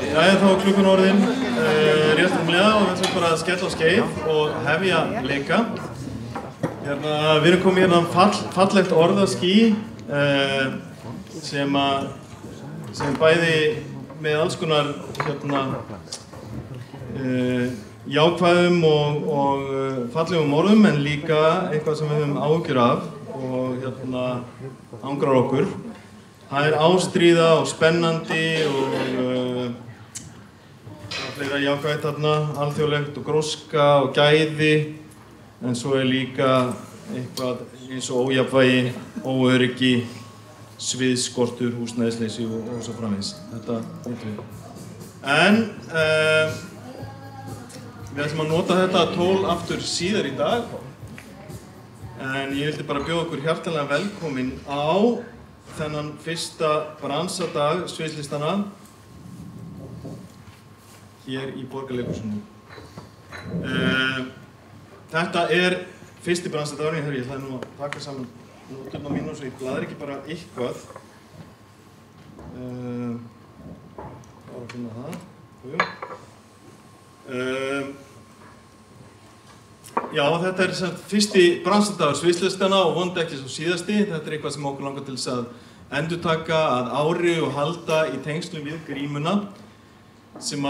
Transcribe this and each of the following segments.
Jæja, þá klukkan orðin rétt rúmlega og við ætlum bara að skella á skeið og hefja leika. Við erum komið hérna fallegt orðaský sem bæði með alls konar jákvæðum og fallegum orðum en líka eitthvað sem við höfum áhyggjur af og angrar okkur. Það ástríða og spennandi og fleira jákvætt þarna, alþjóðlegt og gróska og gæði en svo líka eitthvað eins og ójafnvægi, óöryggi, sviðskortur, húsnæðisleysi og svo framvegis. Þetta vitum við. En við ætlum að nota þetta tól aftur síðar í dag en ég vildi bara bjóða okkur hjartanlega velkomin á þennan fyrsta bransadag sviðslistana hér í Borgarleikhúsinu. Þetta fyrsti bransadagurinn, ég ætlaði nú að taka saman nóturnar mínu svo ég bladri ekki bara eitthvað. Bara að finna það. Já, þetta fyrsti bransadagur sviðslistana og vonandi ekki svo síðasti. Þetta eitthvað sem okkur langar til þess að endurtaka að ári og halda í tengslum við grímuna sem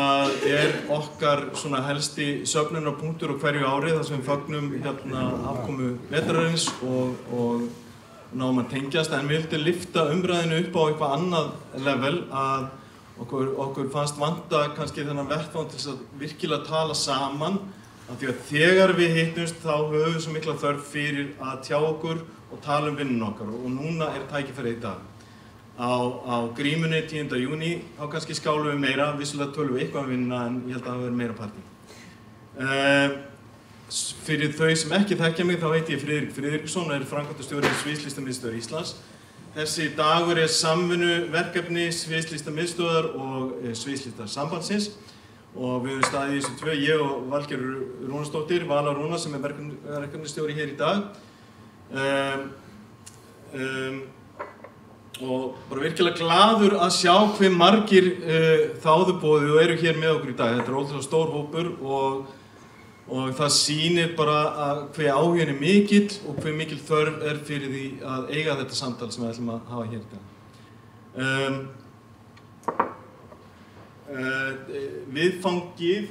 okkar svona helsti söfnunarpunktur á hverju ári þar sem við fögnum afkomu vetrarins og náum að tengjast en við vildum lyfta umræðinu upp á eitthvað annað level að okkur fannst vanta kannski þennan vettvang til þess að virkilega tala saman af því að þegar við hittumst þá höfum við svo mikla þörf fyrir að tjá okkur og tala vinnuna okkar og núna tækifærið í dag. Á grímunni 10. júní þá kannski skálum við meira, vissulega tölum við eitthvað vinnuna en ég held að það verði meira partí. Fyrir þau sem ekki þekkja mig þá heiti ég Friðrik Friðriksson og framkvæmdastjóri Sviðslistamiðstöðvar Íslands. Þessi dagur samvinnuverkefni Sviðslistamiðstöðvar og Sviðslistasambandsins og við höfum staðið í þessu tvö, ég og Valgerður Rúnarsdóttir, Vala Rúna sem verkefnastjóri hér í dag. Og bara virkilega glaður að sjá hve margir þáðu boðið og eru hér með okkur í dag. Þetta ótrúlega stór hópur og það sýnir bara hve áhuginn mikill og hve mikil þörf fyrir því að eiga þetta samtal sem við ætlum að hafa hér í dag. Viðfangið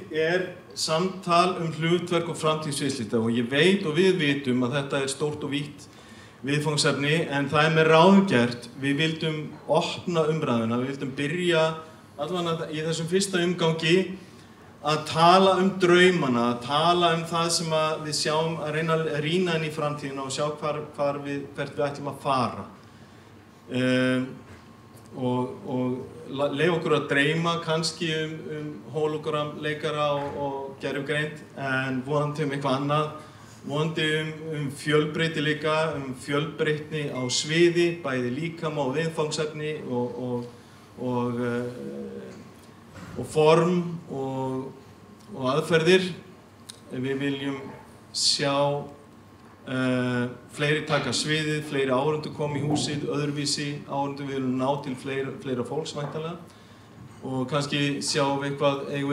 samtal hlutverk og framtíð sviðslista og ég veit og við vitum að þetta stórt og vítt viðfangsefni en það með ráðgert. Við vildum opna umræðuna, við vildum byrja allavega í þessum fyrsta umgangi að tala draumana, að tala það sem við sjáum að reyna að rýna inn í framtíðina og sjá hvert við ætlum að fara. Og leyfa okkur að dreyma kannski hologram-leikara og gervigreind en vonandi eitthvað annað. Vonandi fjölbreytileika, fjölbreytni á sviði, bæði líkama og viðfangsefni og form og aðferðir. Við viljum sjá fleiri taka sviðið, fleiri áhorfendur koma í húsið, öðruvísi áhorfendur, við viljum ná til fleira fólks væntanlega og kannski sjáum við eigum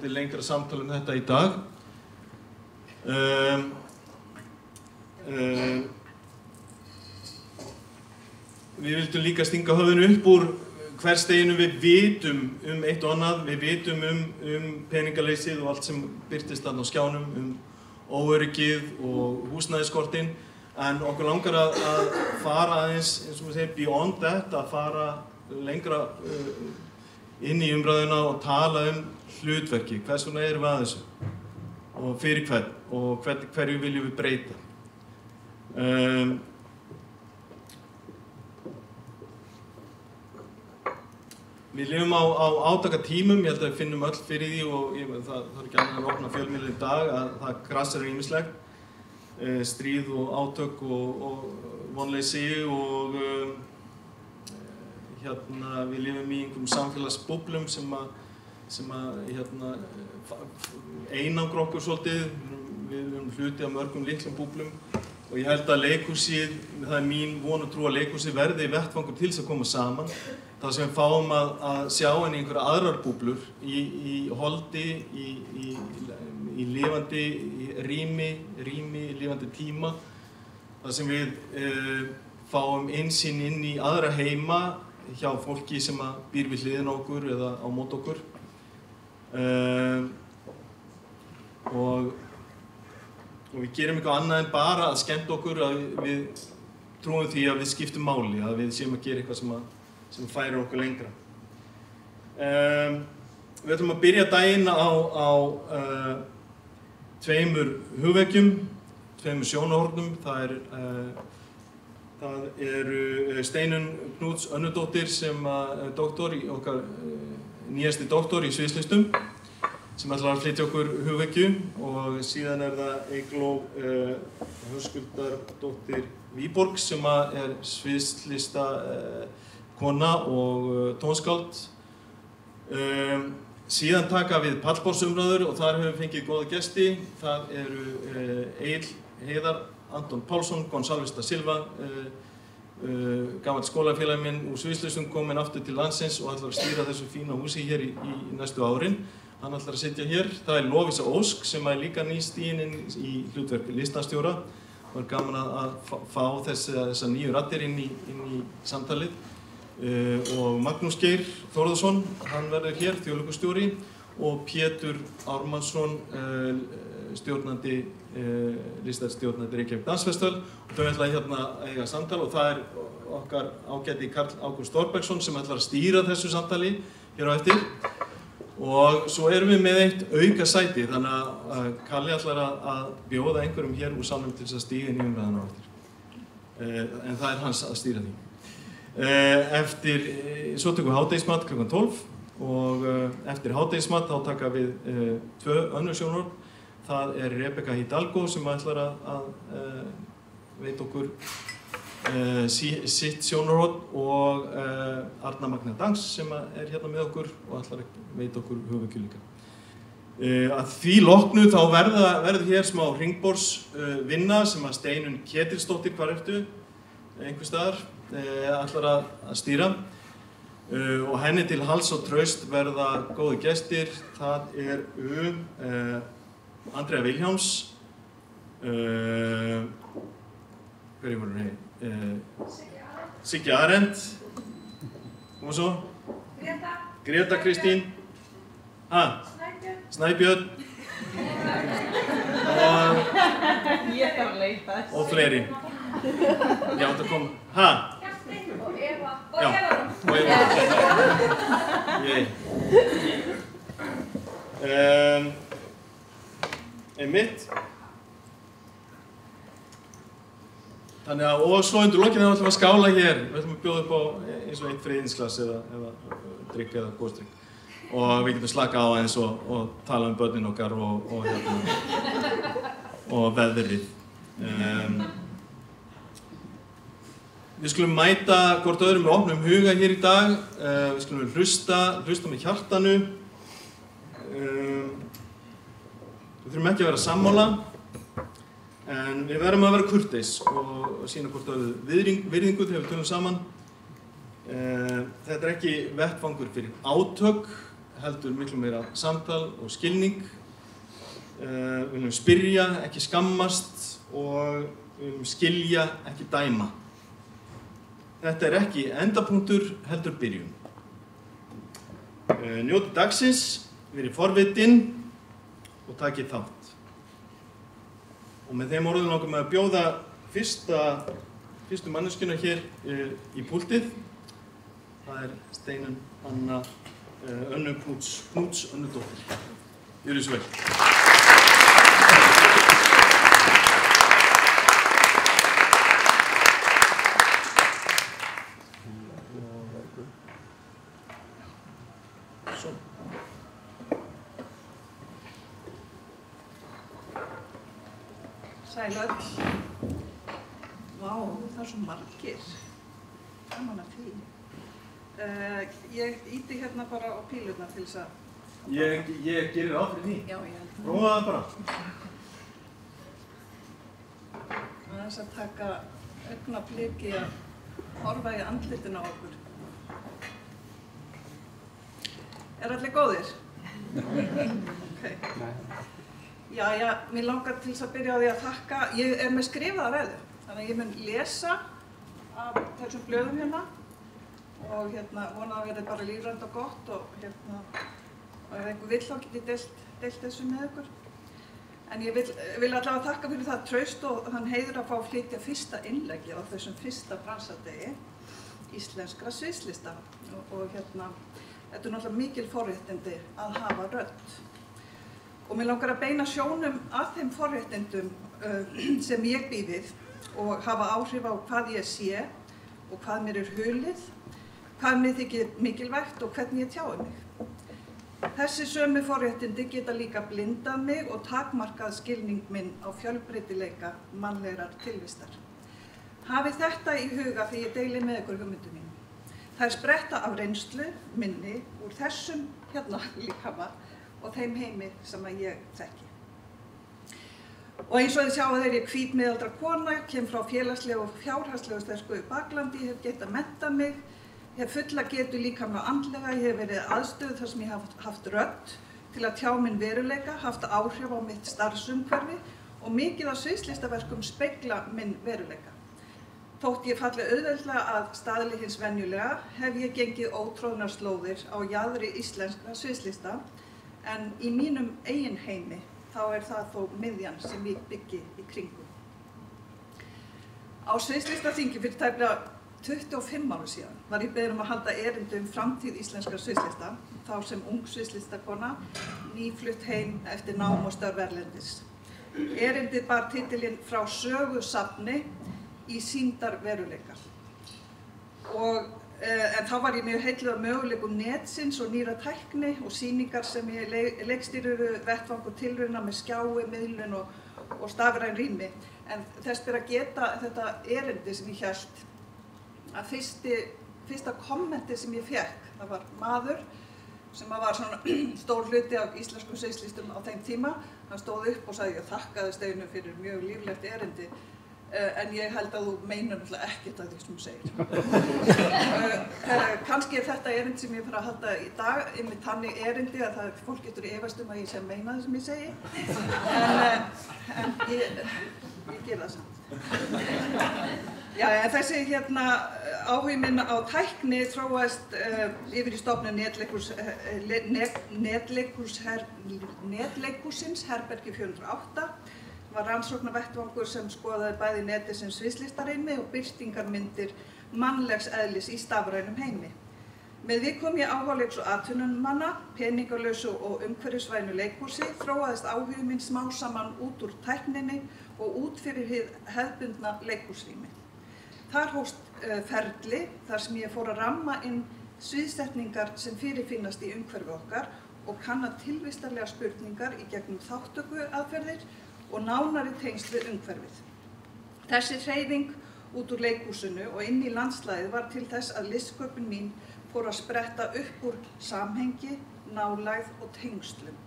við lengra samtal þetta í dag. Við vildum líka stinga höfðinu upp úr hversdeginu. Við vitum eitt og annað, við vitum peningaleysið og allt sem birtist þarna á skjánum, óöryggið og húsnæðisskortinn en okkur langar að fara aðeins, eins og við segjum, beyond that, að fara lengra inn í umræðuna og tala hlutverki, hvers vegna erum við að þessu og fyrir hvern og hverju viljum við breyta. Við lifum á átakatímum, ég held að við finnum öll fyrir því og það ekki annað að opna fjölmiðla í dag að það grassar ýmislegt. Stríð og átök og vonleysi og við lifum í einhverjum samfélagsbúblum sem einangra okkur svolítið. Við erum hluti af mörgum litlum búblum og ég held að leikhúsið, það mín von og trú að leikhúsið verði vettvangur til þess að koma saman. Það sem við fáum að sjá henni einhverja aðrar búblur í holdi, í lifandi rými, lifandi tíma. Það sem við fáum innsýn inn í aðra heima hjá fólki sem býr við hliðina á okkur eða á móti okkur. Og við gerum eitthvað annað en bara að skemmta okkur, að við trúum því að við skiptum máli, að við séum að gera eitthvað sem færir okkur lengra. Við ætlum að byrja daginn á tveimur hugveggjum, tveimur sjónarhornum. Það eru Steinunn Knúts Önnudóttir sem doktor, okkar nýjasti doktor í sviðslistum, sem ætlar að flytja okkur hugveggju, og síðan það Eygló Höskuldardóttir Víborg sem er sviðslistakona og tónskáld. Síðan taka við pallborðsumræður og þar höfum við fengið góða gesti. Það eru Egill Heiðar, Anton Pálsson, Gonsalves da Silva, gamall skólafélagi minn úr sviðslistum, kominn aftur til landsins og ætlar að stýra þessu fína húsi hér í næstu árin. Hann ætlar að sitja hér. Það Lovísa Ósk sem líka nýstigin inn í hlutverk listastjóra. Það var gaman að fá þessa nýju raddir inn í samtalið. Og Magnús Geir Þórðarsson, hann verður hér, þjóðleikhússtjóri, og Pétur Ármannsson, listastjórnandi Reykjavík Dansfestival. Þau ætla hérna að eiga samtal og það okkar ágæti Karl Ágúst Þorbergsson sem ætlar að stýra þessu samtali hér á eftir. Og svo erum við með eitt auka sæti, þannig að Kalli ætlar að bjóða einhverjum hér úr salnum til þess að stíga inn í umræðuna á eftir. En það hans að stýra því. Svo tökum við hádegismat kl. 12 og eftir hádegismat þá taka við tvö önnur sjónarhorn. Það Rebecca Hidalgo sem ætlar að veita okkur sitt sjónarhorn og Arna Magna Dangs sem hérna með okkur og ætlar að veita okkur hugveggju líka. Að því loknu þá verður hér smá hringborðsvinna sem Steinunn Ketilsdóttir, hvar ertu? Einhvers staðar, ætlar að stýra. Og henni til hals og traust verða góði gestir. Það Andrea Vilhjálms, hverju voru henni? Siggi Arend, og svo? Greta Kristín, Snæbjörn og fleiri. Já, það kom, og Eva. Já, og Eva. Einmitt. Þannig að, og svo undir lokin ætlum við að skála hér. Við ætlum að bjóða upp á eins og eitt friðinsglas eða drykk eða góðstrykk. Og við getum slaka á aðeins og tala um börnin okkar og veðrið. Við skulum mæta hvort öðrum með opnum huga hér í dag. Við skulum hlusta með hjartanu. Við þurfum ekki að vera sammála. En við verðum að vera kurteis og sýna hvort öðru virðingu þegar við tölum saman. Þetta ekki vettvangur fyrir átök, heldur miklu meira samtal og skilning. Við viljum spyrja, ekki skammast og við viljum skilja, ekki dæma. Þetta ekki endapunktur, heldur byrjun. Njótið dagsins, verið forvitin og takið þátt. Og með þeim orðum langar við að bjóða fyrstu manneskjuna hér í púltið. Það Steinunn Anna Knúts Önnudóttir. Gjörið svo vel. Sæl öll. Vá, það svo margir. Gaman að því. Ég ýti hérna bara á pílurnar til þess að... Ég gerir ráð fyrir því. Já, ég held það. Prófa það bara. Það aðeins að taka augnablik í að horfa í andlitin á okkur. Allir góðir? Okay. Já, mér langar til þess að byrja á því að þakka. Ég með skrifaða ræðu, þannig að ég mun lesa af þessum blöðum hérna og vona að verði bara lífrænt og gott og ef einhver vill þá get ég deilt þessu með ykkur. En ég vil allavega þakka fyrir það traust og þann heiður að fá að flytja fyrsta innleggið á þessum fyrsta bransadegi íslenskra sviðslista og þetta náttúrulega mikil forréttindi að hafa rödd. Og mér langar að beina sjónum að þeim forréttindum sem ég bý við og hafa áhrif á hvað ég sé og hvað mér hulið, hvað mér þykir mikilvægt og hvernig ég tjái mig. Þessi sömu forréttindi geta líka blindað mig og takmarkað skilning minn á fjölbreytileika mannlegrar tilvistar. Hafið þetta í huga þegar ég deili með ykkur hugmyndum mínum. Þær spretta af reynslu minni úr þessum líkama og þeim heimi sem ég þekki. Og eins og þið sjáu þegar ég hvít miðaldra kona, kem frá félagslegu og fjárhagslegu sterku baklandi, hef getað menntað mig, hef fulla getu líkamlega og andlega, ég hef verið aðstöðu þar sem ég hef haft rödd til að tjá minn veruleika, haft áhrif á mitt starfsumhverfi og mikið af sviðslistaverkum spegla minn veruleika. Þótt ég falli auðveldlega að staðli hins venjulega, hef ég gengið ótróðnar slóðir á jaðri íslenskra sviðslista, en í mínum eigin heimi þá það þó miðjan sem ég byggi í kringum. Á sviðslistaþingi fyrir tæplega 25 ára síðan var ég beðin að halda erindi framtíð íslenskra sviðslista, þá sem ung sviðslistakona, nýflutt heim eftir nám og störf erlendis. Erindið bar titilinn Frá sögusafni í sýndarveruleika. En þá var ég mjög heilluð af möguleikum netsins og nýrra tækni og sýningar sem ég leikstýrði vettvang og tilrauna með skjái, miðlun og stafræn rými. En þess ber að geta þetta erindi sem ég hélt að fyrsta kommenti sem ég fékk, það var maður sem var svona stór hluti af íslenskum sviðslistum á þeim tíma. Hann stóð upp og sagði: ég þakkaði Steinu fyrir mjög líflegt erindi. En ég held að þú meinar náttúrulega ekkert af því sem þú segir. Kannski þetta erindi sem ég fara að halda í dag, einmitt þannig erindi að fólk getur efast að ég sé að meina það sem ég segi. En ég gef það samt. Já, en þessi áhugi minn á tækni þróaðist yfir í stofnun netleikhússins Herbergi 408. Var rannsóknarvettvangur sem skoðaði bæði netið sem sviðslistarými og birtingarmyndir mannlegs eðlis í stafrænum heimi. Með því kom ég áhugaleiks og atvinnumanna, peningalausu og umhverfisvænu leikhúsi, þróaðist áhugi minn smá saman út úr tækninni og út fyrir hið hefðbundna leikhúsrými. Þar hófst ferli þar sem ég fór að ramma inn sviðsetningar sem fyrirfinnast í umhverfi okkar og kanna tilvistarlega spurningar í gegnum þátttökuaðferðir og nánari tengsl við umhverfið. Þessi hreyfing út úr leikhúsinu og inn í landslagið var til þess að listsköpun mín fór að spretta upp úr samhengi, nálægð og tengslum.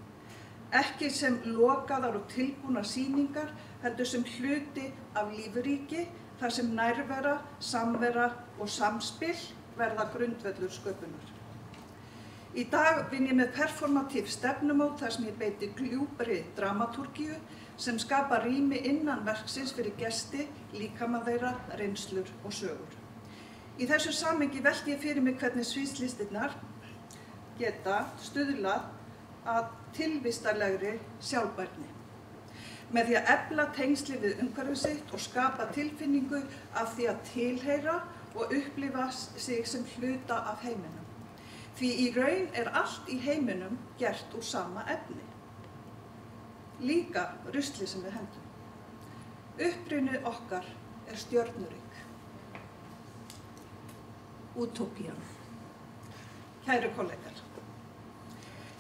Ekki sem lokaðar og tilbúnar sýningar, heldur sem hluti af lífríki, þar sem nærvera, samvera og samspil verða grundvöllur sköpunar. Í dag vinn ég með performatív stefnumót þar sem ég beiti gljúpri dramatúrgíu sem skapa rými innan verksins fyrir gesti, líkama þeirra, reynslur og sögur. Í þessu samhengi velti ég fyrir mig hvernig sviðslistirnar geta stuðlað að tilvistarlegri sjálfbærni. Með því að efla tengsli við umhverfið sitt og skapa tilfinningu af því að tilheyra og upplifa sig sem hluta af heiminum. Því í raun allt í heiminum gert úr sama efni. Líka rusli sem við hendum. Uppruni okkar stjörnurík. Útópían. Kæru kollegar.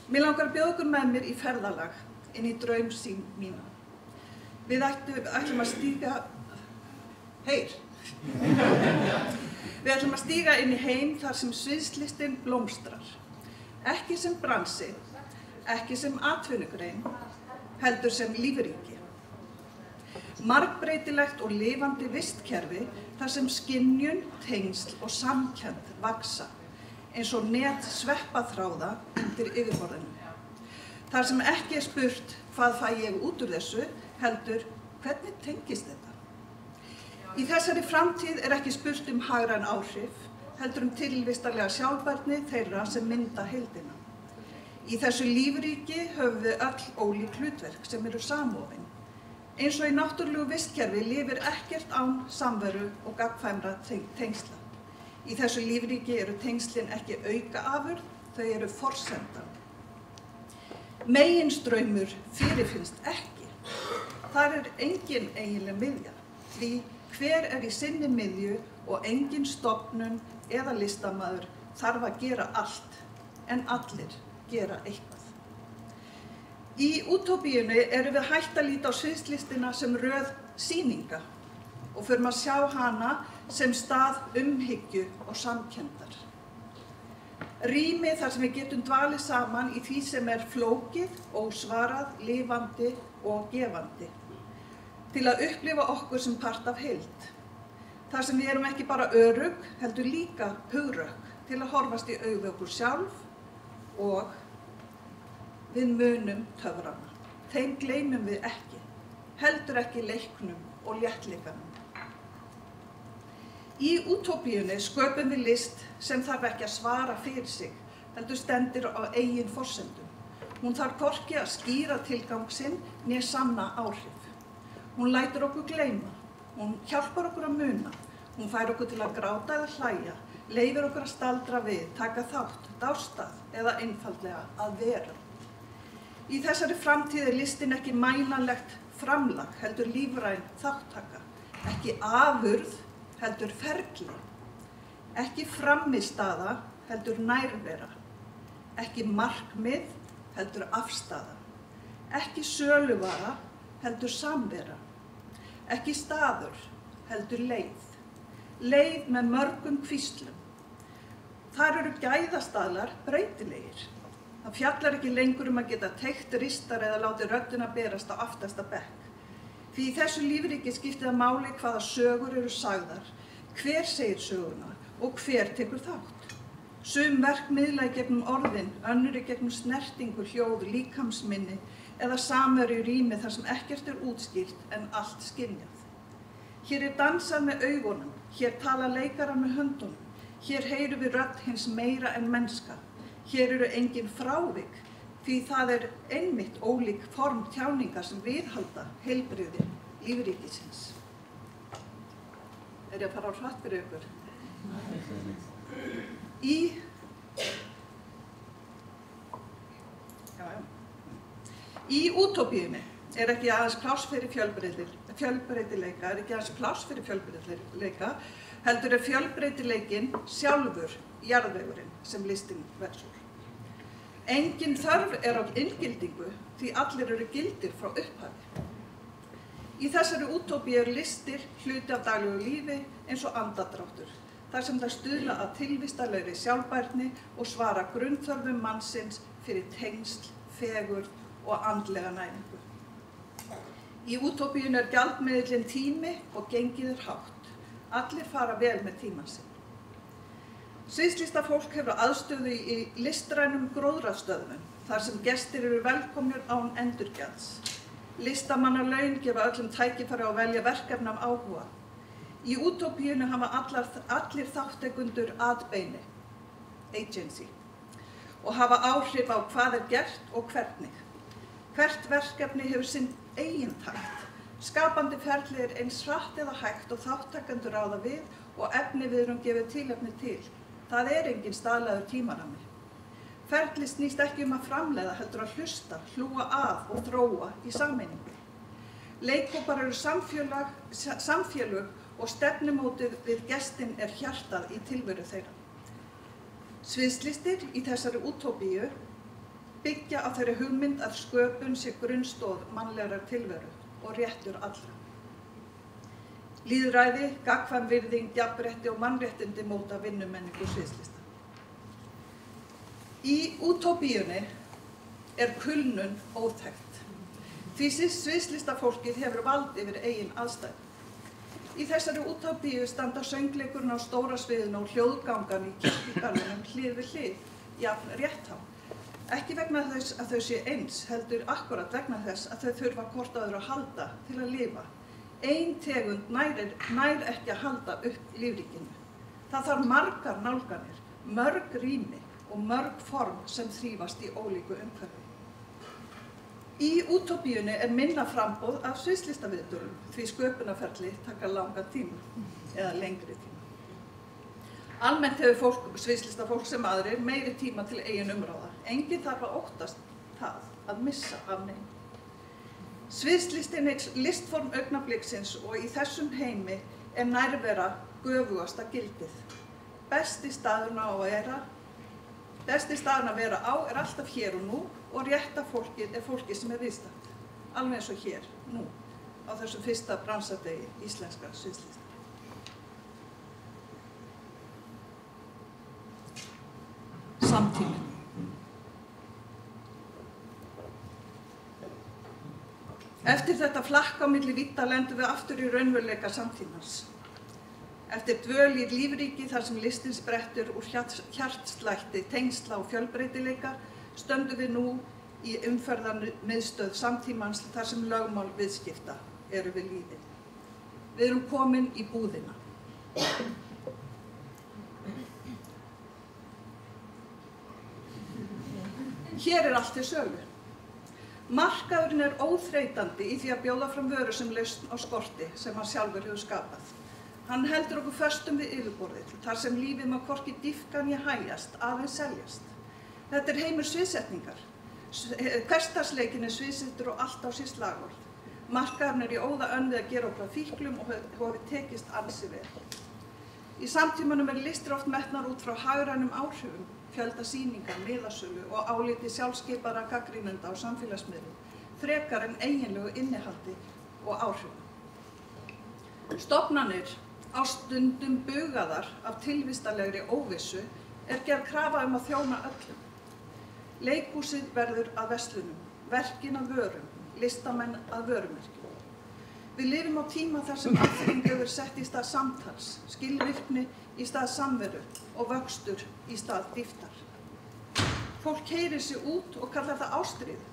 Mig langar að bjóða ykkur með mér í ferðalag inn í draumsýn mína. Við ætlum að stíga... Heyr! Við ætlum að stíga inn í heim þar sem sviðslistin blómstrar. Ekki sem bransi, ekki sem atvinnugrein, heldur sem lífríki. Margbreytilegt og lifandi vistkerfi þar sem skynjun, tengsl og samkennd vaksa, eins og net sveppaþráða undir yfirborðinu. Þar sem ekki spurt hvað fæ ég út úr þessu, heldur hvernig tengist þetta. Í þessari framtíð ekki spurt hagræn áhrif, heldur tilvistarlega sjálfbærni þeirra sem mynda heildina. Í þessu lífríki höfum við öll ólík hlutverk sem eru samofin. Eins og í náttúrulegu vistkerfi lifir ekkert án samveru og gagnkvæmra tengsla. Í þessu lífríki eru tengslin ekki aukaafurð, þau eru forsenda. Meginstraumur fyrirfinnst ekki. Þar engin eiginleg miðja, því hver í sinni miðju og engin stofnun eða listamaður þarf að gera allt, en allir gera eitthvað. Í útópíunni erum við hætt að líta á sviðslistina sem röð sýninga og förum að sjá hana sem stað umhyggju og samkenndar. Rými þar sem við getum dvalið saman í því sem flókið, ósvarað, lifandi og gefandi. Til að upplifa okkur sem part af heild. Þar sem við erum ekki bara örugg, heldur líka hugrökk til að horfast í augu okkur sjálf og við munum töfrana. Þeim gleymum við ekki, heldur ekki leiknum og léttleikanum. Í útópíunni sköpum við list sem þarf ekki að svara fyrir sig, heldur stendur á eigin forsendum. Hún þarf hvorki að skýra tilgang sinn né sanna áhrif. Hún lætur okkur gleyma, hún hjálpar okkur að muna, hún fær okkur til að gráta eða hlæja, leyfir okkur að staldra við, taka þátt, dástað eða einfaldlega að vera. Í þessari framtíð listin ekki mælanlegt framlag, heldur lífræn þáttaka, ekki afurð, heldur ferli, ekki frammistaða, heldur nærvera, ekki markmið, heldur afstaða, ekki söluvara, heldur samvera, ekki staður, heldur leið, leið með mörgum kvíslum. Þar eru gæðastaðlar breytilegir. Það fjallar ekki lengur að geta teygt ristar eða látið röddina berast á aftasta bekk. Því í þessu lífríki skiptir það máli hvaða sögur eru sagðar, hver segir söguna og hver tekur þátt. Sum verk miðla í gegnum orðin, önnur í gegnum snertingu, hljóð, líkamsminni eða samveru í rými þar sem ekkert útskýrt en allt skynjað. Hér dansað með augunum, hér tala leikarar með höndunum, hér heyrum við rödd hins meira en mennska. Hér eru engin frávik, því það einmitt ólík form tjáningar sem viðhalda heilbrigði lífríkisins. Ég að fara á hratt fyrir ykkur? Í útópíunni ekki aðeins pláss fyrir fjölbreytileika, ekki aðeins pláss fyrir fjölbreytileika, heldur fjölbreytileikinn sjálfur jarðvegurinn sem listin vex úr. Engin þörf á inngildingu því allir eru gildir frá upphafi. Í þessari útópíu listir hluti af daglegu lífi eins og andardráttur, þar sem það stuðla að tilvistarlegri sjálfbærni og svara grunnþörfum mannsins fyrir tengsl, fegurð og andlega næringu. Í útópíunni gjaldmiðillinn tími og gengið hátt. Allir fara vel með tímann sinn. Sviðslistafólk hefur aðstöðu í listrænum gróðrastöðvum, þar sem gestir eru velkomnir án endurgjalds. Listamannalaun gefa öllum tækifæri á að velja verkefni af áhuga. Í útópíunni hafa allir þátttakendur atbeini, agency, og hafa áhrif á hvað gert og hvernig. Hvert verkefni hefur sinn eigin takt. Skapandi ferli eins hratt eða hægt og þáttakendur ráða við og efniviðrum gefið tilefni til. Það engin staðlaður tímarammi. Ferli snýst ekki að framleiða, heldur að hlusta, hlúa að og þróa í sameiningu. Leikhópar eru samfélög og stefnumótið við gestin hjartað í tilveru þeirra. Sviðslistir í þessari útópíu byggja á þeirri hugmynd að sköpun sé grunnstoð mannlegrar tilveru og réttur allra. Lýðræði, gagnkvæm virðing, jafnrétti og mannréttindi móta vinnumenningu sviðslista. Í útópíunni kulnun óþekkt. Því sviðslistafólkið hefur vald yfir eigin aðstæðum. Í þessari útópíu standa söngleikurinn á stóra sviðinu og hljóðgangan í kirkjugarðinum hlið við hlið, jafn rétthá. Ekki vegna þess að þau séu eins, heldur akkúrat vegna þess að þau þurfa hvort á öðru að halda til að lifa. Ein tegund nær ekki að halda upp lífríkinu. Það þarf margar nálganir, mörg rými og mörg form sem þrífast í ólíku umhverfi. Í útópíunni minna framboð af sviðslistaviðburðum því sköpunarferli taka langan tíma eða lengri tíma. Almennt hefur sviðslistafólk sem aðrir meiri tíma til eigin umráða. Enginn þarf að óttast það að missa af neinu. Sviðslistin er listform augnabliksins og í þessum heimi nærvera göfugasta gildið. Besti staðurinn að vera á alltaf hér og nú og rétta fólkið fólkið sem viðstatt. Alveg eins og hér, nú, á þessum fyrsta bransadegi íslenskrar sviðslistar. Samtíminn. Eftir þetta flakk á milli vídda lendum við aftur í raunveruleika samtímans. Eftir dvöl í lífríki þar sem listin sprettur úr hjartslætti, tengsla og fjölbreytileika stöndum við nú í umferðarmiðstöð samtímans þar sem lögmál viðskipta eru við lýði. Við erum komin í búðina. Hér allt til sölu. Markaðurinn óþreytandi í því að bjóða fram vöru sem lausn á skorti sem hann sjálfur hefur skapað. Hann heldur okkur föstum við yfirborðið, þar sem lífið má hvorki dýpka né hægjast, aðeins seljast. Þetta heimur sviðsetningar. Hversdagsleikinn sviðsettur og allt á sér slagorð. Markaðurinn í óða önn við að gera okkur að fíklum og hefur tekist ansi vel. Í samtímanum listir oft metnar út frá hagrænum áhrifum, fjölda sýninga, miðasölu og áliti sjálfskeipaðra gagnrýnenda á samfélagsmiðlum, frekar en eiginlegu innihaldi og áhrifum. Stofnanir, á stundum bugaðar af tilvistarlegri óvissu, gerð krafa að þjóna öllum. Leikhúsið verður að verslunum, verkin að vörum, listamenn að vörumerkjum. Við lifum á tíma þar sem aðþrýing hefur sett í stað samtals, skilvirkni í stað samveru og vöxtur í stað dýptar. Fólk keyrir sig út og kallar það ástríðu.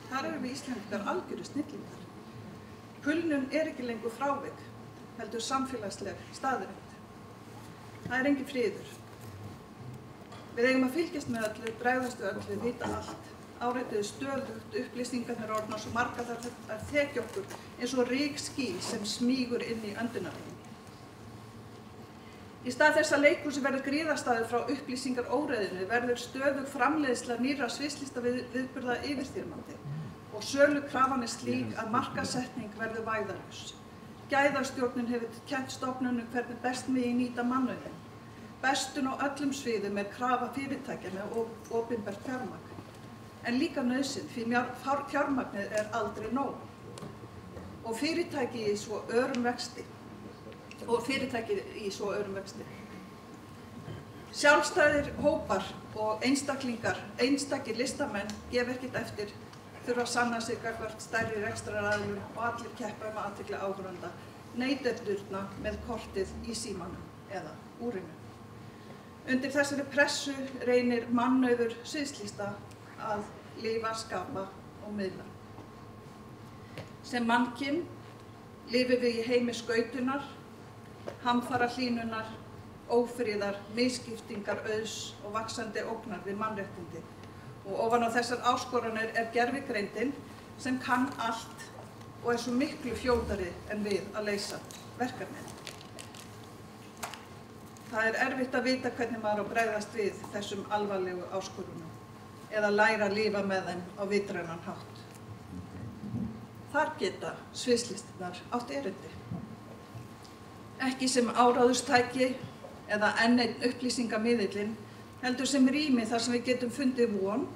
Þar erum við Íslendingar algjöru snillingar. Kulnun ekki lengur frávik, heldur samfélagsleg staðreynd. Það engin friður. Við eigum að fylgjast með öllu, bregðast við öllu, vita allt. Áreituðu stöðugt, upplýsingarnar orðnar svo margar þar að þekja okkur eins og rykský sem smýgur inn í öndunarveginn. Í stað þess að leikhúsi verður gríðarstaður frá upplýsingaróreiðinu verður stöðug framleiðsla nýrra sviðslistaviðburða yfirþyrmandi og sölukrafan slík að markaðssetning verður vægðarlaus. Gæðastjórnin hefur kennt stofnunum hvernig best megi nýta mannauðinn. Bestun á öllum sviðum krafa fyrirtækja með opinbert fjármagn. En líka nauðsyn því fjármagnið aldrei nóg. Og fyrirtæki í svo örum vexti. Sjálfstæðir hópar og einstakir listamenn gefa ekkert eftir, þurfa að sanna sig gagnvart stærri rekstraraðilum og allir keppa athygli áhorfenda, neytendurna með kortið í símanum eða úrinu. Undir þessari pressu reynir mannauður sviðslista að lifa, skapa og miðla. Sem mannkyn lifum við í heimi skautunar, hamfara hlýnunar, ófriðar, misskiptingar, auðs og vaxandi ógnar við mannréttindi. Og ofan á þessar áskoranir gervigreindin sem kann allt og svo miklu fljótari en við að leysa verkefnið. Það erfitt að vita hvernig maður á að bregðast við þessum alvarlegu áskorunum eða læra að lifa með þeim á vitrænan hátt. Þar geta sviðslistirnar átt erindi. Ekki sem áráðustæki eða enn einn upplýsingamiðillinn, heldur sem rými þar sem við getum fundið von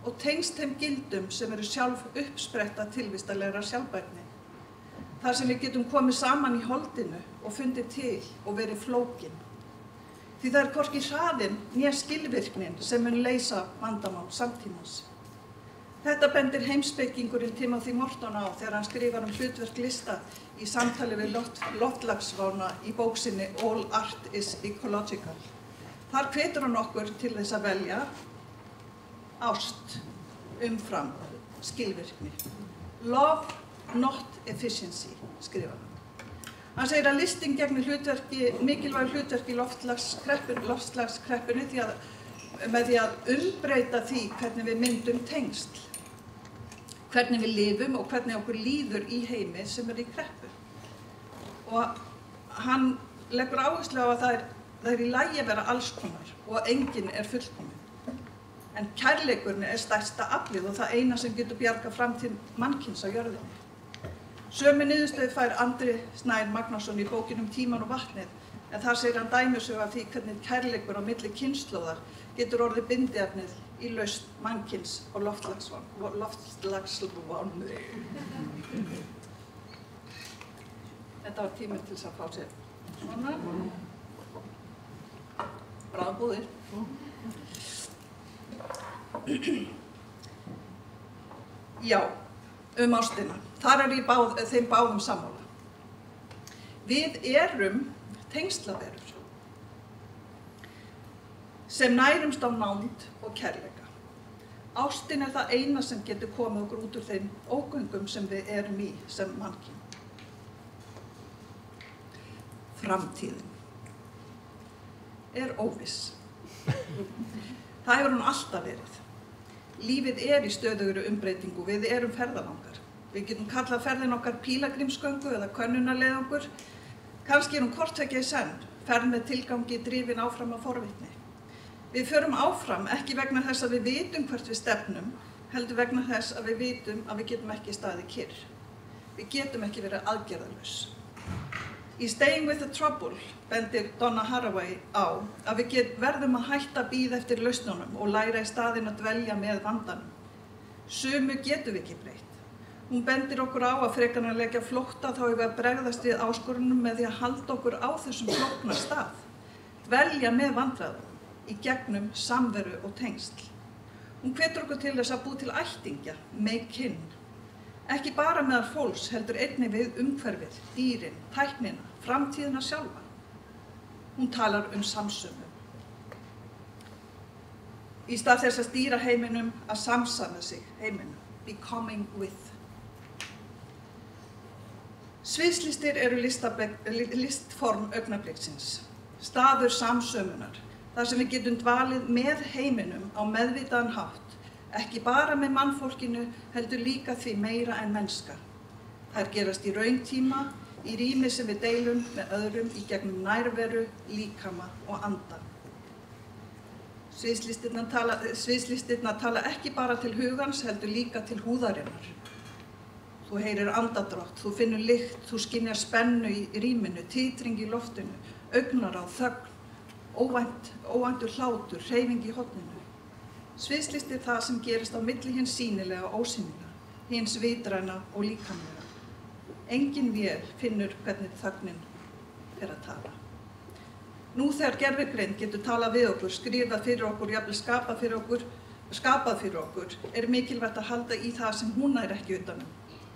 og tengst þeim gildum sem eru sjálf uppspretta tilvistarlegra sjálfbærni. Þar sem við getum komið saman í holdinu og fundið til og verið flókin. Því það hvorki hraðinn né skilvirknin sem mun leysa vandamál samtímans. Þetta bendir heimspekingurinn Timothy Morton á þegar hann skrifar hlutverk lista í samtali við loftslagsvána í bók sinni All Art is Ecological. Þar hvetur hann okkur til þess að velja ást umfram skilvirkni. Love, not efficiency, skrifar hann. Hann segir að listin gegnir mikilvæg hlutverki í loftslagskreppunni með því að umbreyta því hvernig við myndum tengsl, hvernig við lifum og hvernig okkur líður í heimi sem í kreppu. Og hann leggur áherslu á að það er í lagi að vera alls konar og að enginn fullkominn. En kærleikurinn stærsta aflið og það eina sem getur bjargað framtíð mannkyns á jörðinni. Sömu niðurstöðu fær Andri Snær Magnússon í bókinni Tímann og vatnið, en þar segir hann dæmisögu af því hvernig kærleikur á milli kynslóðar getur orðið bindiefnið í lausn mannkyns og loftslagsvánum. Þetta var tíminn til þess að fá sér svona. Bráðbúðir. Já, ástina. Þar ég þeim báðum sammála. Við erum tengslaverur sem nærumst á nánd og kærleika. Ástin það eina sem getur komið okkur út úr þeim ógöngum sem við erum í sem mannkyn. Framtíðin óviss. Það hefur hún alltaf verið. Lífið í stöðugri umbreytingu, við erum ferðalangar. Við getum kallað ferðin okkar pílagrímsgöngu eða könnunarleiðangur. Kannski hún kortveggja í senn, ferð með tilgangi drifin áfram af forvitni. Við förum áfram ekki vegna þess að við vitum hvert við stefnum, heldur vegna þess að við vitum að við getum ekki staðið kyrr. Við getum ekki verið aðgerðalaus. Í Staying with the Trouble bendir Donna Haraway á að við verðum að hætta að bíða eftir lausnunum og læra í staðinn að dvelja með vandanum. Sumu getum við ekki breytt. Hún bendir okkur á að frekar en að leggja flótta þá við að bregðast við áskorunum með því að halda okkur á þessum flókna stað. Dvelja með vandræðum í gegnum samveru og tengsl. Hún hvetur okkur til þess að búa til ættingja, með kyn. Ekki bara meðal fólks heldur einnig við umhverfið, dýrin, tæknina, framtíðina sjálfa. Hún talar samsömun. Í stað þess að stýra heiminum að samsama sig heiminum, becoming with. Sviðslistir eru listform augnabliksins, staður samsömunar, þar sem við getum dvalið með heiminum á meðvitaðan hátt, ekki bara með mannfólkinu, heldur líka því meira en mennska. Þær gerast í rauntíma, í rými sem við deilum með öðrum í gegnum nærveru, líkama og anda. Sviðslistirnar tala ekki bara til hugans, heldur líka til húðarinnar. Þú heyrir andadrátt, þú finnur lykt, þú skynjar spennu í rýminu, titring í loftinu, augnaráð, þögn, óvæntur hlátur, hreyfing í horninu. Sviðslistir það sem gerist á milli hins sýnilega og ósýnilega, hins vitræna og líkamlega. Enginn vél finnur hvernig þögnin að tala. Nú þegar gervigreind getur talað við okkur, skrifað fyrir okkur, jafnvel skapað fyrir okkur, mikilvægt að halda í það sem hún nær ekki utanum.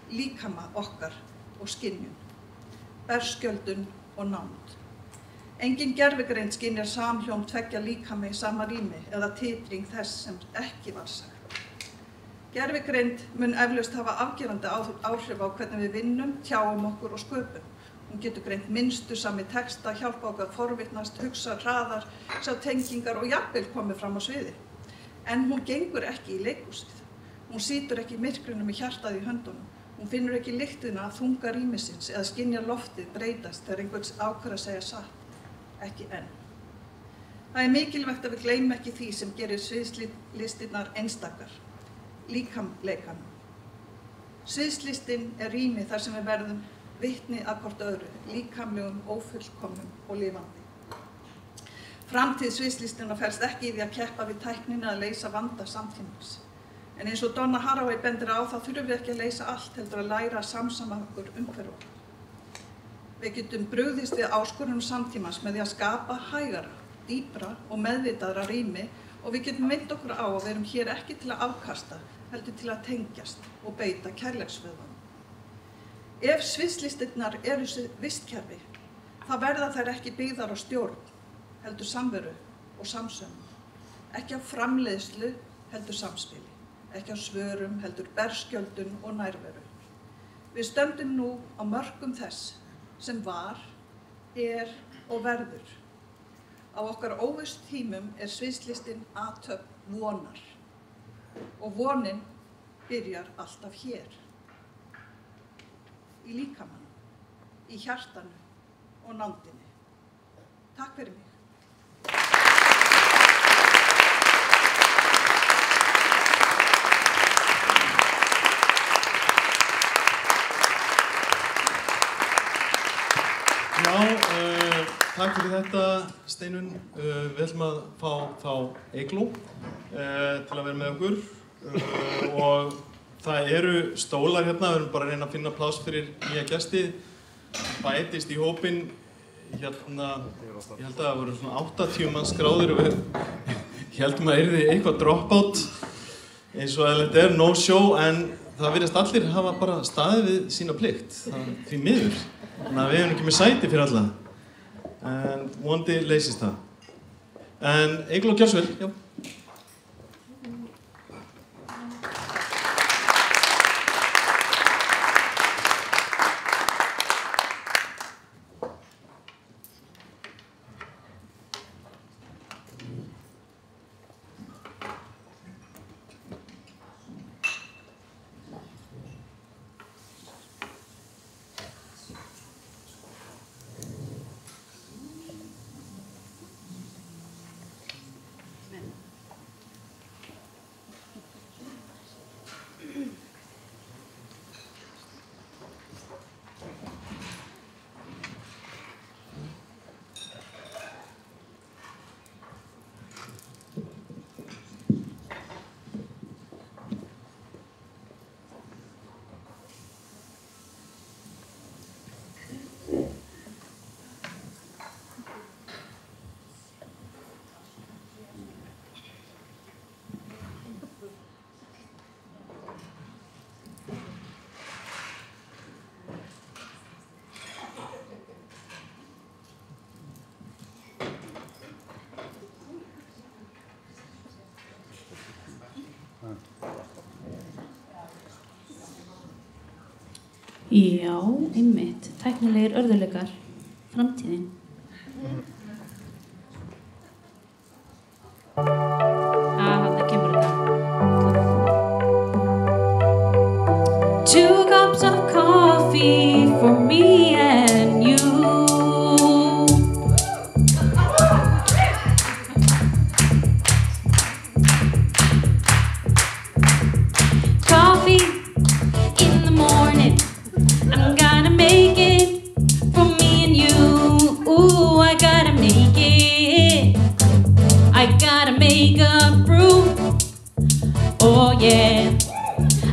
Líkama okkar og skynjun, berskjöldun og nánd. Engin gervigreind skynjar samhljóm tveggja líkama í sama rými eða titring þess sem ekki var sagt. Gervigreind mun eflaust hafa afgerandi áhrif á hvernig við vinnum, tjáum okkur og sköpum. Hún getur greint mynstur sami texta, hjálpa okkur að forvitnast, hugsa hraðar, sjá tengingar og jafnvel komið fram á sviði. En hún gengur ekki í leikhúsið. Hún situr ekki í myrkrinu með hjartað í höndunum. Hún finnur ekki lyktina af þunga rýmisins eða skynjar loftið breytast þegar einhvers ákveður að segja satt. Ekki enn. Það mikilvægt að við gleymum ekki því sem gerir sviðslistirnar einstakar, líkamleikanum. Sviðslistin rými þar sem við verðum vitni að hvort öðru, líkamlegum, ófullkomnum og lifandi. Framtíð sviðslistinnar felst ekki í því að keppa við tæknina að leysa vanda samtímans. En eins og Donna Haraway bendir á þá þurfum við ekki að leysa allt heldur að læra að samsama okkur umhverfi okkar. Við getum brugðist við áskorunum samtímans með því að skapa hægara, dýpra og meðvitaðra rými og við getum minnt okkur á að við erum hér ekki til að afkasta, heldur til að tengjast og beita kærleiksvöðvanum. Ef sviðslistirnar eru vistkerfi, þá verða þær ekki byggðar á stjórn, heldur samveru og samsömun. Ekki á framleiðslu, heldur samspili. Ekki á svörum, heldur berskjöldun og nærveru. Við stöndum nú á mörkum þess sem var, og verður. Á okkar óvissu tímum sviðslistin athöfn vonar. Og vonin byrjar alltaf hér. Í líkamanum, í hjartanu og nándinni. Takk fyrir mig. Takk fyrir þetta, Steinunn. Við ætlum að fá þá Eygló til að vera með okkur og það eru stólar hérna, við erum bara að reyna að finna pláss fyrir nýja gesti. Bætist í hópinn, hérna, ég held að það voru svona 80 manns skráðir og við heldum að yrði eitthvað dropout eins og þetta no show, en það virðist allir hafa bara staðið við sína plikt, því miður. Þannig að við erum ekki með sæti fyrir alla. En vonandi leysist það. En Eygló, gjör svo vel, já. Já, einmitt. Tæknilegir örðugleikar. Framtíðin. Þarna kemur þetta. 2 cups of coffee for me and you. Coffee in the morning. I'm gonna make it for me and you. Ooh, I gotta make it. I gotta make a brew. Oh yeah.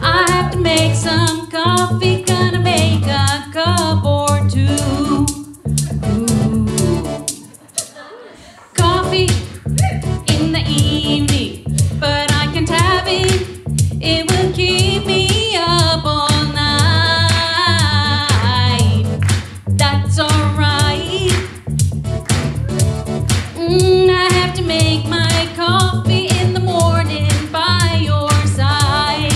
I have to make some coffee. Gonna make a cup or two. Ooh. Coffee in the evening, but I can't have it. It will keep me up all night. That's alright. I have to make my coffee in the morning by your side.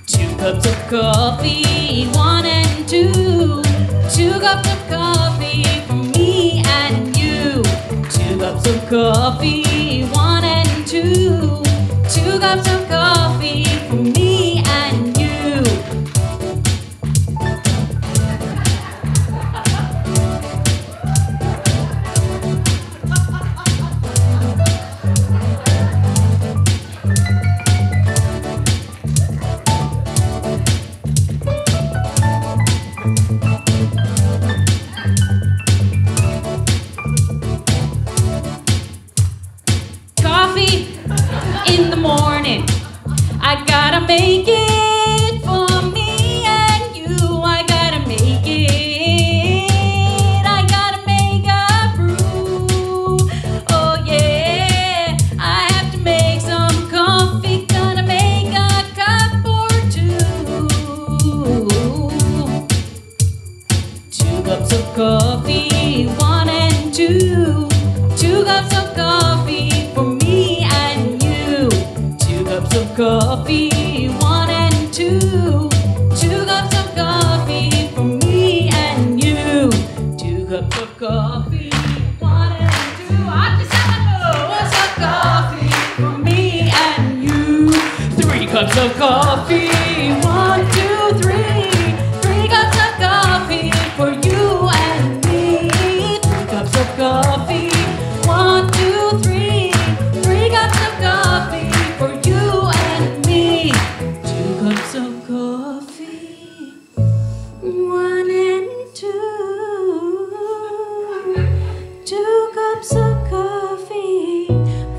2 cups of coffee, 1 and 2. 2 cups of coffee for me and you. 2 cups of coffee, 1 and 2. 2 cups of coffee for me and you. Coffee in the morning. I gotta make coffee, 1 and 2. 2 cups of coffee for me and you. 2 cups of coffee, 1 and 2. 2 cups of coffee for me and you. 2 cups of coffee, 1 and 2. What's up, coffee for me and you? 3 cups of coffee, 1, 2, 3. 3 cups of coffee for you and me. 3 cups of coffee, 1, 2, 3. 3 cups of coffee for you and me. 2 cups of coffee, 1 and 2. 2 cups of coffee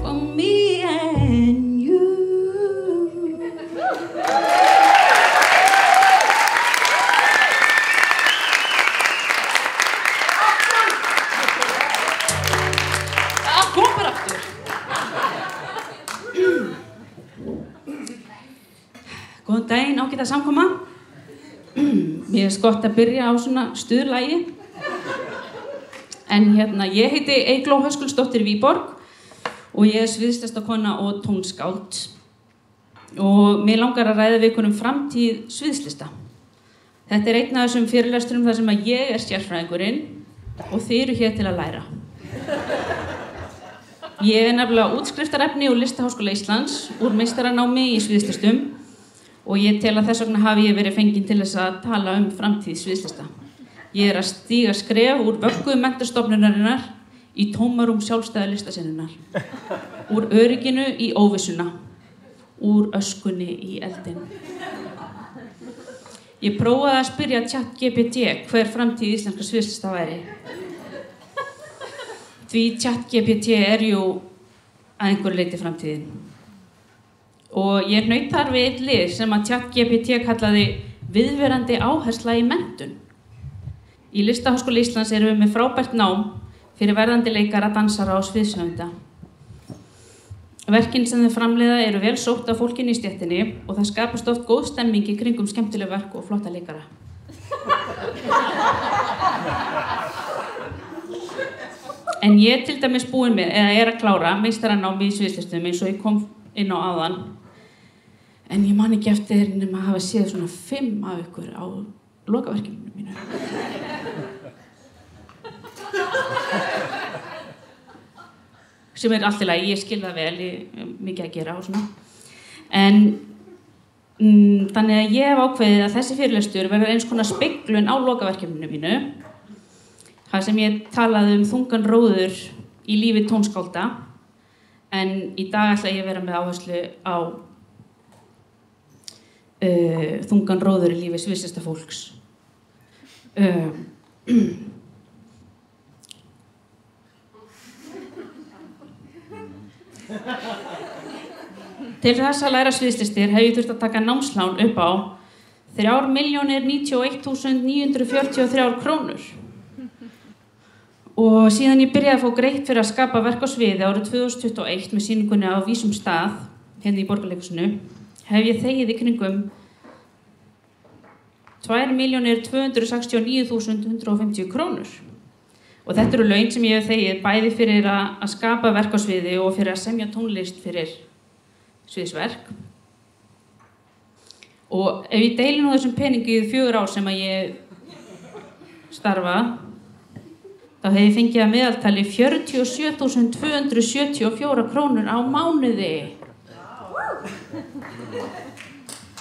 for me and you. Kom bara aftur. Góðan daginn, ágæta samkoma. Mér finnst gott að byrja á svona stuðlagi. En ég heiti Eygló Höskuldsdóttir Víborg og ég er sviðslistakona og tónskáld. Og mér langar að ræða við ykkur framtíð sviðslista. Þetta er einn af þessum fyrirlesturum þar sem að ég er sérfræðingurinn og þið eru hér til að læra. Ég er nefnilega útskriftarefni úr Listaháskóla Íslands úr meistaranámi í sviðslistum og ég tel að þess vegna hafi ég verið fengin til þess að tala framtíð sviðslista. Ég er að stíga skref úr vöggu menntastofnunarinnar í tómarúm sjálfstæða listasenunnar. Úr örygginu í óvissuna. Úr öskunni í eldinn. Ég prófaði að spyrja ChatGPT hver framtíð íslenska sviðslista væri. Því ChatGPT er jú að einhverju leyti framtíðin. Og ég hnaut þar við einn lið sem að ChatGPT kallaði viðverandi áhersla í menntun. Í Listaháskóla Íslands erum við með frábært nám fyrir verðandi leikara, dansara og sviðshöfunda. Verkin sem þau framleiða eru vel sótt af fólkinu í stéttinni og það skapast oft góð stemming í kringum skemmtileg verk og flotta leikara. En ég er til dæmis búin með, eða er að klára meistaranámi í sviðslistum eins og ég kom inn á áðan. En ég man ekki eftir nema að hafa séð svona 5 af ykkur á lokaverkefninu mínu. Sem er allt í lagi, ég skil það vel, mikið að gera og svona. En þannig að ég hef ákveðið að þessi fyrirlestur verður eins konar speglun á lokaverkefninu mínu. Það sem ég talaði þungan róður í lífi tónskálda, en í dag ætla ég að vera með áherslu á þungan róður í lífi sviðslistafólks. Til þess að læra sviðslistir hef ég þurft að taka námslán upp á 3.091.943 krónur. Og síðan ég byrjaði að fá greitt fyrir að skapa verk á sviði árið 2021 með sýningunni á Vísum stað, hérna í Borgarleikhúsinu, hef ég þegið í kringum 2.269.150 krónur. Og þetta eru laun sem ég hef þegið bæði fyrir að skapa verk á sviði og fyrir að semja tónlist fyrir sviðsverk. Og ef ég deili nú þessum peningi í 4 ár sem að ég starfa, þá hef ég fengið að meðaltali 47.274 krónur á mánuði.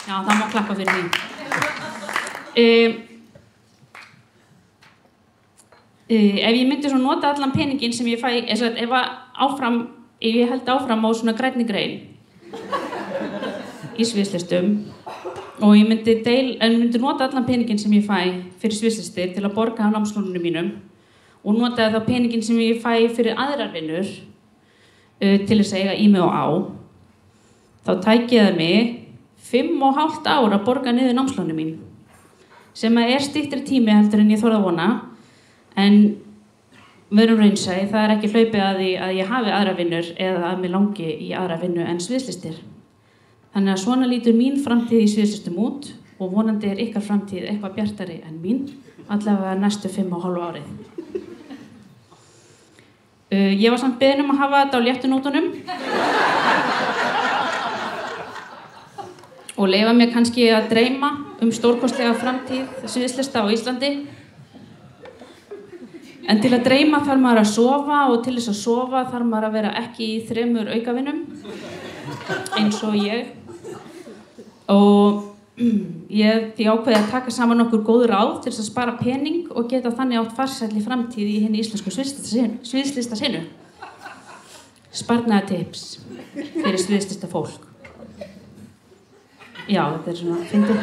Já, það má klappa fyrir því. Ef ég myndi svo nota allan peningin sem ég fæ, ef ég held áfram á svona grænni grein í sviðslistum og ég myndi nota allan peningin sem ég fæ fyrir sviðslistir til að borga á námslánunum mínum og notaði þá peningin sem ég fæ fyrir aðrar vinnur til þess að eiga í mig og á, þá tæki það mig 5,5 ár að borga niður námslánum mín, sem er styttri tími heldur en ég þorði að vona, en verum raunsæ, það er ekki hlaupið að því að ég hafi aðra vinnur eða að mér langi í aðra vinnu en sviðslistir. Þannig að svona lítur mín framtíð í sviðslistum út og vonandi ykkar framtíð eitthvað bjartari en mín, allavega næstu 5,5 árið. Ég var samt beðin að hafa þetta á léttu nótunum og leyfa mér kannski að dreyma stórkostlega framtíð sviðslista á Íslandi. En til að dreyma þarf maður að sofa og til þess að sofa þarf maður að vera ekki í 3 aukavinnum eins og ég. Og ég ákveði að taka saman nokkur góð ráð til þess að spara pening og geta þannig átt farsælli framtíð í hinni íslensku sviðslista sinu. Sparnaðartips fyrir sviðslista fólk. Já, þetta svona fyndið.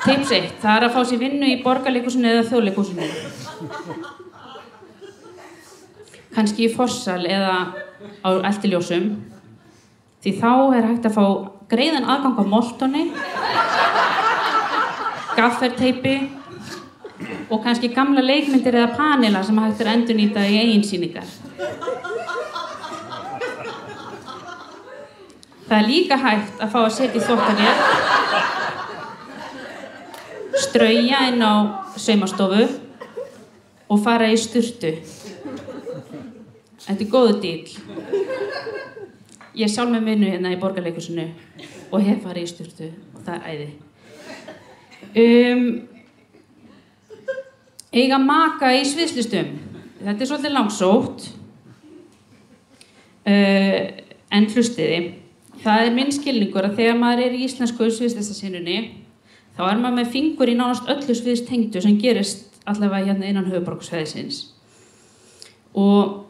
Tips 1. Það að fá sér vinnu í Borgarleikhúsinu eða Þjóðleikhúsinu. Kannski í Fossal eða á Eltiljósum. Því þá hægt að fá greiðan aðgang á moltoni, gafferteipi og kannski gamla leikmyndir eða panela sem hægt að endurnýta í eigin sýningar. Það líka hægt að fá að setja í þvottavél, strauja inn á saumastofu og fara í sturtu. Þetta góður díll. Ég sjálf með vinnu hérna í Borgarleikhúsinu og hef farið í sturtu og það æði. Eiga maka í sviðslistum. Þetta svolítið langsótt. En hlustiði. Það minn skilningur að þegar maður í íslensku sviðslistasýnunni þá maður með fingur í nánast öllu sviðstengdu sem gerist allavega hérna innan höfuðborgarsvæðisins. Og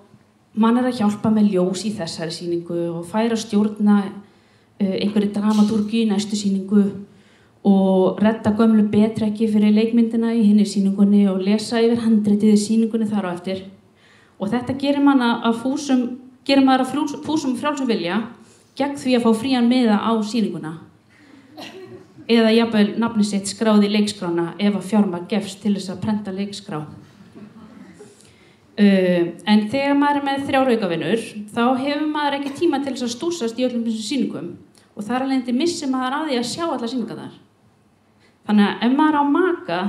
mann að hjálpa með ljós í þessari sýningu og færa stjórna einhverju dramatúrgi í næstu sýningu og redda gömlu betrekki fyrir leikmyndina í hinni sýningunni og lesa yfir handritið í sýningunni þar á eftir. Og þetta gerir maður að fúsum frjálsum vilja gegn því að fá frían miða á sýninguna. Eða jafnvel nafni sitt skráð í leikskrána ef að fjármagn gefst til þess að prenta leikskrá. En þegar maður með 3 aukavinnur þá hefur maður ekki tíma til þess að stúsast í öllum þessum sýningum og þar alveg missir maður að því að sjá allar sýningarnar. Þannig að ef maður á maka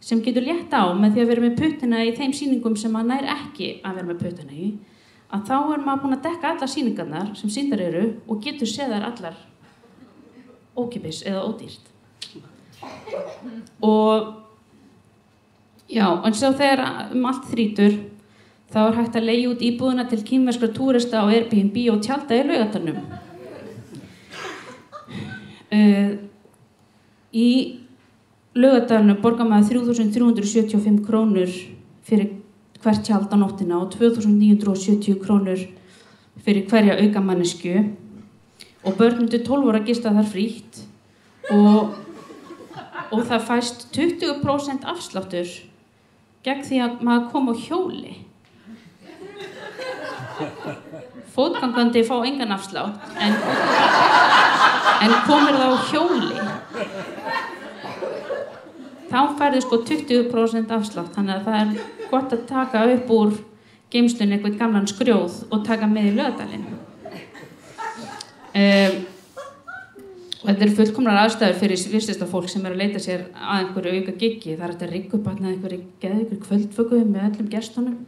sem getur létt á með því að vera með puttina í þeim sýningum sem maður nær ekki að vera með puttina í, að þá maður búinn að dekka allar sýningarnar sem sýndar eru og getur séð þær allar ókeypis eða ódýrt. Og já, en svo þegar allt þrýtur þá hægt að leigja út íbúðina til kínverskra túrista á Airbnb og tjalda í Laugartalnum. Í Laugartalnum borgar maður 3.375 krónur fyrir hvert tjald á nóttina og 2.970 krónur fyrir hverja aukamannesku og börn undir 12 ára gista þar frítt og það fæst 20% afsláttur gegn því að maður kom á hjóli. Fótgangandi fá engan afslátt en komir það á hjóli þá færðu 20% afslátt, þannig að það gott að taka upp úr geymslunni eitthvað gamlan skrjóð og taka með í Laugardalinn. Og þetta fullkomnar aðstæður fyrir sviðslistafólk sem að leita sér að einhverju auka giggi. Það hægt að rigga upp að einhverju kvöldvöku með öllum gestunum,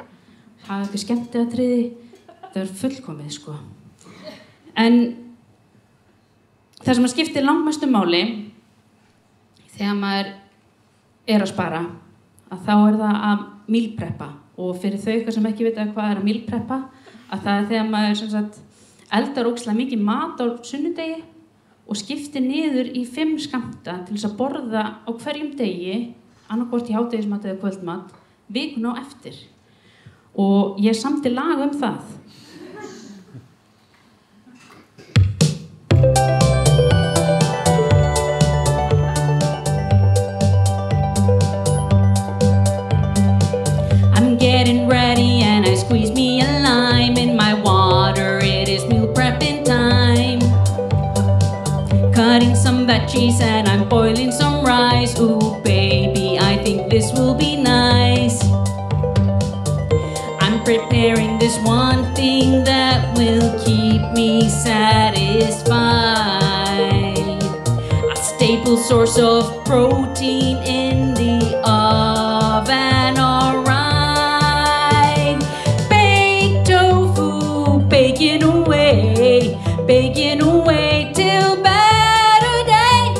hafa eitthvað skemmtiatriði. Þetta fullkomið, sko. En það sem að skiptir langmestu máli þegar maður að spara, að þá það að mílpreppa. Og fyrir þau sem ekki vita hvað að mílpreppa, að það þegar maður eldar ógeðslega mikið mat á sunnudegi og skiptir niður í 5 skammta til þess að borða á hverjum degi, annaðhvort í hádegismat eða kvöldmat, vikuna á eftir. Og ég samdi lag það. I'm getting ready and I squeeze me a lime in my water. It is meal prepping time. Cutting some veggies and I'm boiling some rice. Ooh, baby, I think this will be nice. I'm preparing this this one thing that will keep me satisfied. A staple source of protein in the oven, alright. Baked tofu, baking away till better day.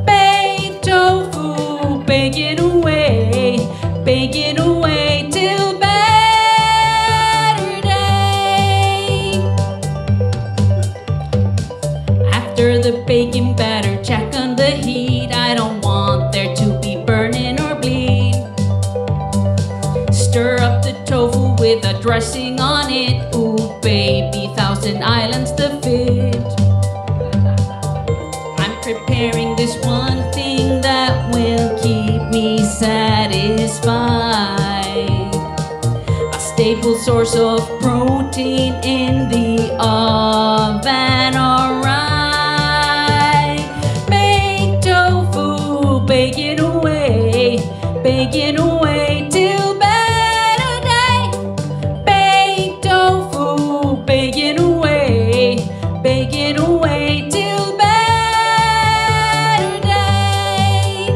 Baked tofu, baking away till better day. After the baking batter, check on the heat. I don't want there to be burning or bleed. Stir up the tofu with a dressing on it. Ooh, baby, Thousand Islands the fit. I'm preparing this one thing that will keep me satisfied. A staple source of protein in the oven, alright. Baked tofu, baking away till better day. Baked tofu, baking away till better day.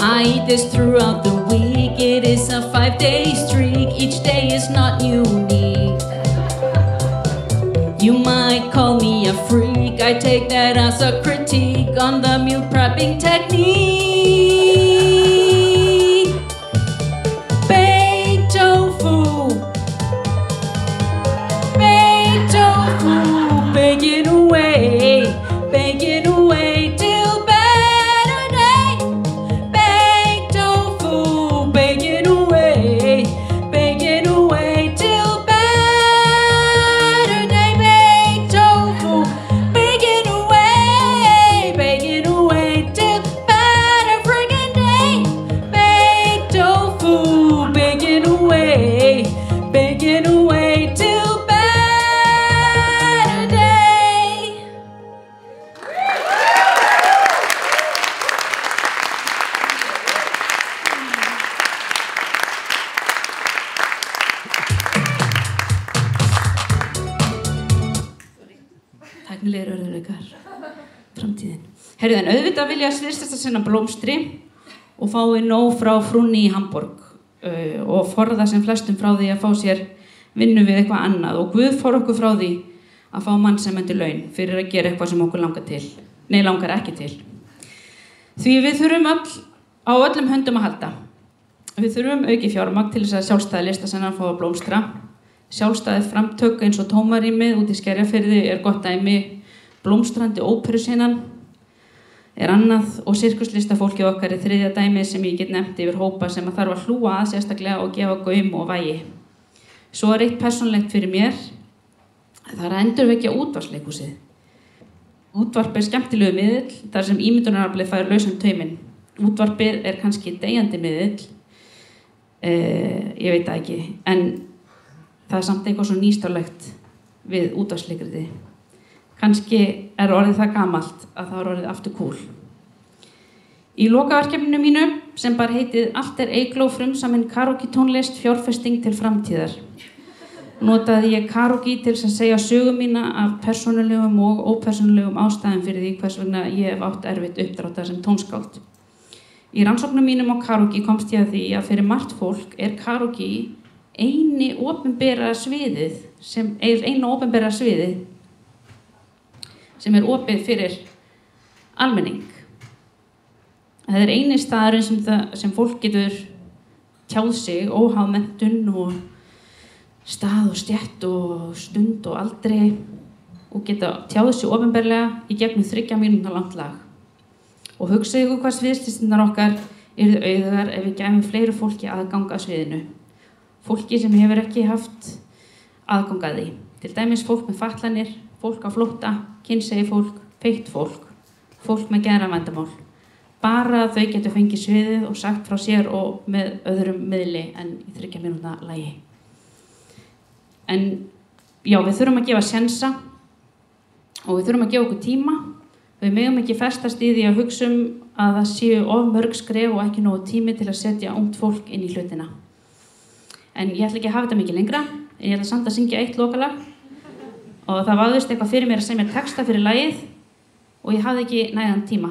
I eat this throughout the week. It is a 5-day streak. Each day is not unique. You might call me a freak. I take that as a critique on the meal prepping technique. Baked tofu, baking away till better day. Baked tofu, baking away till better day. Baked tofu, baking away till better friggin' day. Baked tofu, baking away till better day. Tæknilegir örðuleikar, framtíðin. Heyrðu, en auðvitað vilja sviðslista sinna blómstri og fái nóg frá frúnni í Hamborg og forða sem flestum frá því að fá sér vinnu við eitthvað annað, og Guð for okkur frá því að fá mannsæmandi laun fyrir að gera eitthvað sem okkur langar ekki til. Því við þurfum á öllum höndum að halda. Við þurfum aukið fjármagn til þess að sjálfstæði listasennar fá að blómstra. Sjálfstæðið framtök eins og Tómarýmið út í Skerjafirði er gott dæmi. Blómstrandi óperusenan er annað, og sirkuslistafólkið okkar er þriðja dæmi sem ég get nefnt yfir hópa sem að þarf að hlúa að sérstaklega og gefa gaum og vægi. Svo er eitt persónlegt fyrir mér. Það er að endurvekja útvarpsleikhúsið. Útvarp er skemmtilegu miðill þar sem ímyndunaraflið fær lausan tauminn. Útvarpið er kannski deyjandi miðill. Ég veit það ekki, en það er samt eitthvað svo nýstárlegt við útvarpsleikriti. Kannski er orðið það gamalt að það er orðið aftur cool. Í lokaverkefninu mínu sem bara heitið Allt er Eygló frumsamin karaoke tónlist fjárfesting til framtíðar notaði ég karaoke til þess að segja sögu mína af persónulegum og ópersónulegum ástæðum fyrir því hvers vegna ég hef átt erfitt uppdráttar sem tónskáld. Í rannsóknum mínum á karaoke komst ég að því að fyrir margt fólk er karaoke eina opinbera sviðið sem er opið fyrir almenning. Það er eini staðurinn sem fólk getur tjáð sig óháð menntun og stað og stétt og stund og aldri og geta tjáð sig opinberlega í gegnum 3 mínútna langt lag. Og hugsaðu ykkur hvað sviðslistirnar okkar yrðu auðugar ef við gæfum fleiri fólki aðgang að sviðinu. Fólki sem hefur ekki haft aðgang að því. Til dæmis fólk með fatlanir, fólk á flótta, kynsegið fólk, feitt fólk, fólk með geðravandamál. Bara að þau getur fengið sviðið og sagt frá sér og með öðrum miðli en í 3 mínútna lagi. En já, við þurfum að gefa sénsa og við þurfum að gefa okkur tíma. Við megum ekki festast í því að hugsa að það séu of mörg skref og ekki nógu tími til að setja ungt fólk inn í hlutina. En ég ætla ekki að hafa þetta mikið lengra, en ég ætla samt að syngja eitt lokalag. Og það vafðist eitthvað fyrir mér að semja texta fyrir lagið og ég hafði ekki nægan tíma.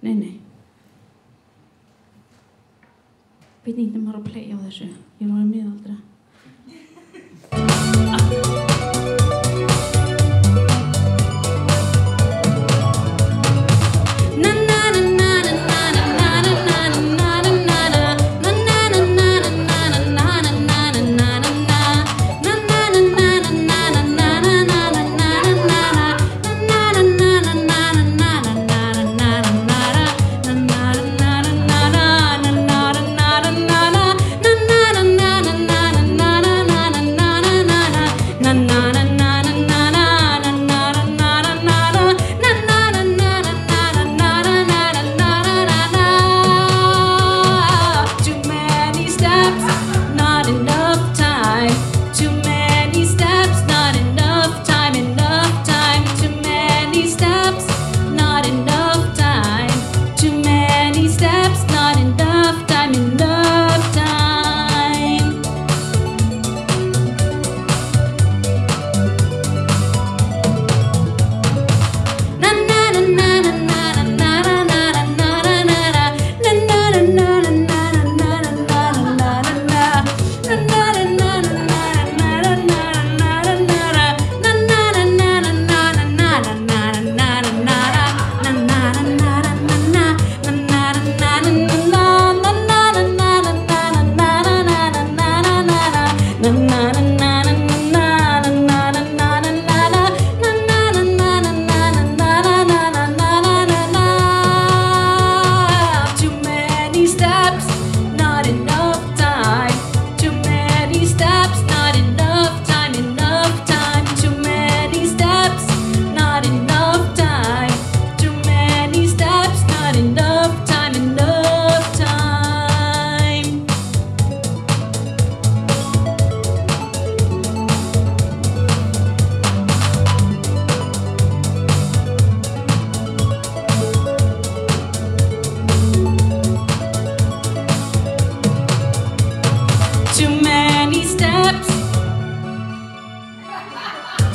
Nei. Veit ekki maður að playa á þessu. Ég var miðaldra.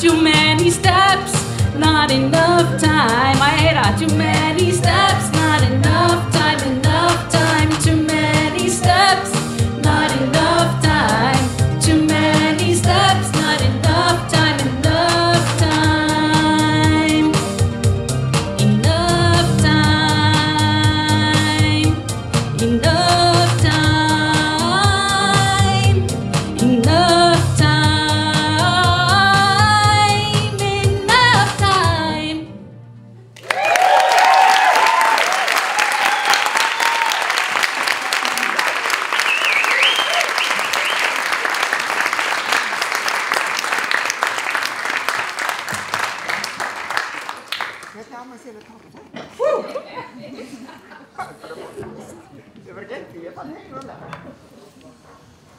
Too many steps, not enough time. I hate that. Too many steps, not enough time, enough time. Too many steps, not enough time. Too many steps, not enough time, enough time. Enough time, enough time, enough time.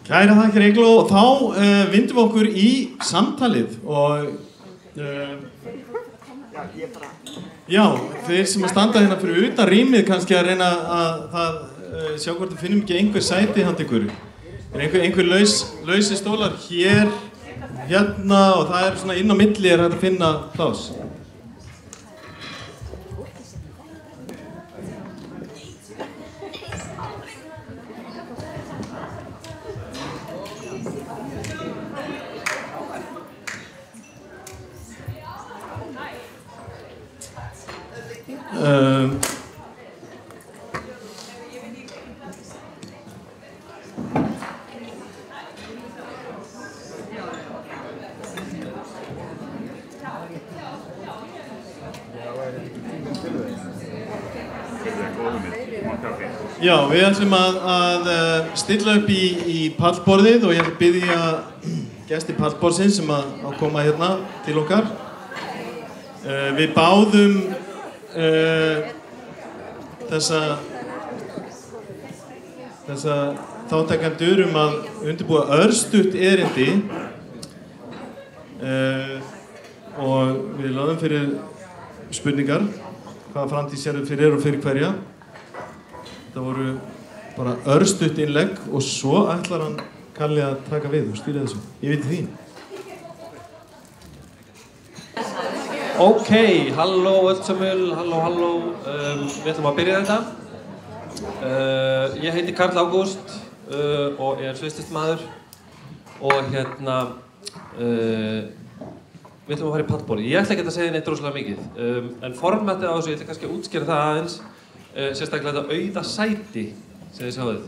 Kæra þakkir Eygló, og þá vindum við okkur í samtalið og já, þeir sem að standa hérna fyrir utan rýmið kannski að reyna að sjá hvort við finnum ekki einhver sæti handa ykkur. Einhver lausi stólar hér, hérna og það er svona inn á milli er hægt að finna pláss. Já, við ætlum að stilla upp í pallborðið og ég vil biðja gesti pallborðsins sem að koma hérna til okkar. Við báðum þessa þátttakendur að undirbúa örstutt erindi og við láðum fyrir spurningar hvaða framtíð sérðu fyrir og fyrir hverja. Þetta voru bara örstutt innlegg og svo ætlar hann Kalli að taka við og stýra þessu. Ég veit þín. Ok, halló öll sömul, halló. Við ætlum að byrja þetta. Ég heiti Karl Ágúst og sviðslistamaður og við ætlum að fara í pallborði. Ég ætla ekki að segja neitt rosalega mikið, en formatið á þessu, ég ætla kannski að útskýra það aðeins, sérstaklega þetta auða sæti sem þið sjáuð,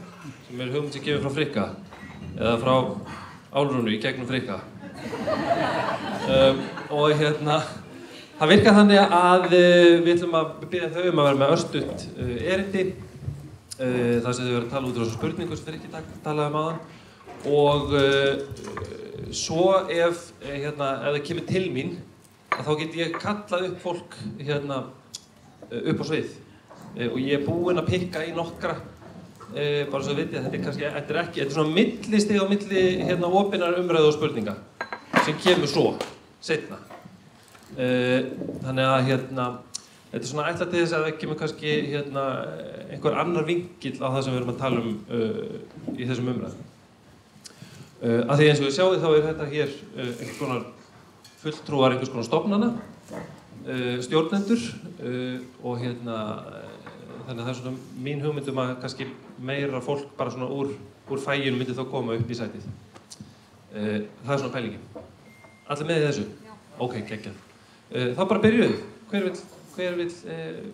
sem hugmynd sem gefur frá Frikka, eða frá Álfrúnu í gegnum Frikka. Og það virkar þannig að við ætlum að biðja þau að vera með örstutt erindi, þar sem þau verða að tala út frá þessu spurningu sem Frikki talaði áðan. Og svo ef það kemur til mín, þá get ég kallað upp fólk upp á svið. Og ég er búinn að pikka í nokkra, bara svo vitið að þetta er svona millistig á milli opinnar umræðu og spurninga sem kemur svo, seinna. Þannig að þetta er svona ætlað til þess að það kemur kannski einhver annar vinkill á það sem við erum að tala í þessum umræðum. Af því eins og við sjáum þá er þetta hér einhvers konar fulltrúar einhvers konar stofnana, stjórnendur og þannig að það er svona mín hugmynd að kannski meira fólk bara svona úr fæginu myndi þá koma upp í sætið. Það er svona pælingin. Allir með í þessu? Já. Ok, geggjað. Þá bara byrjuðu. Hver vill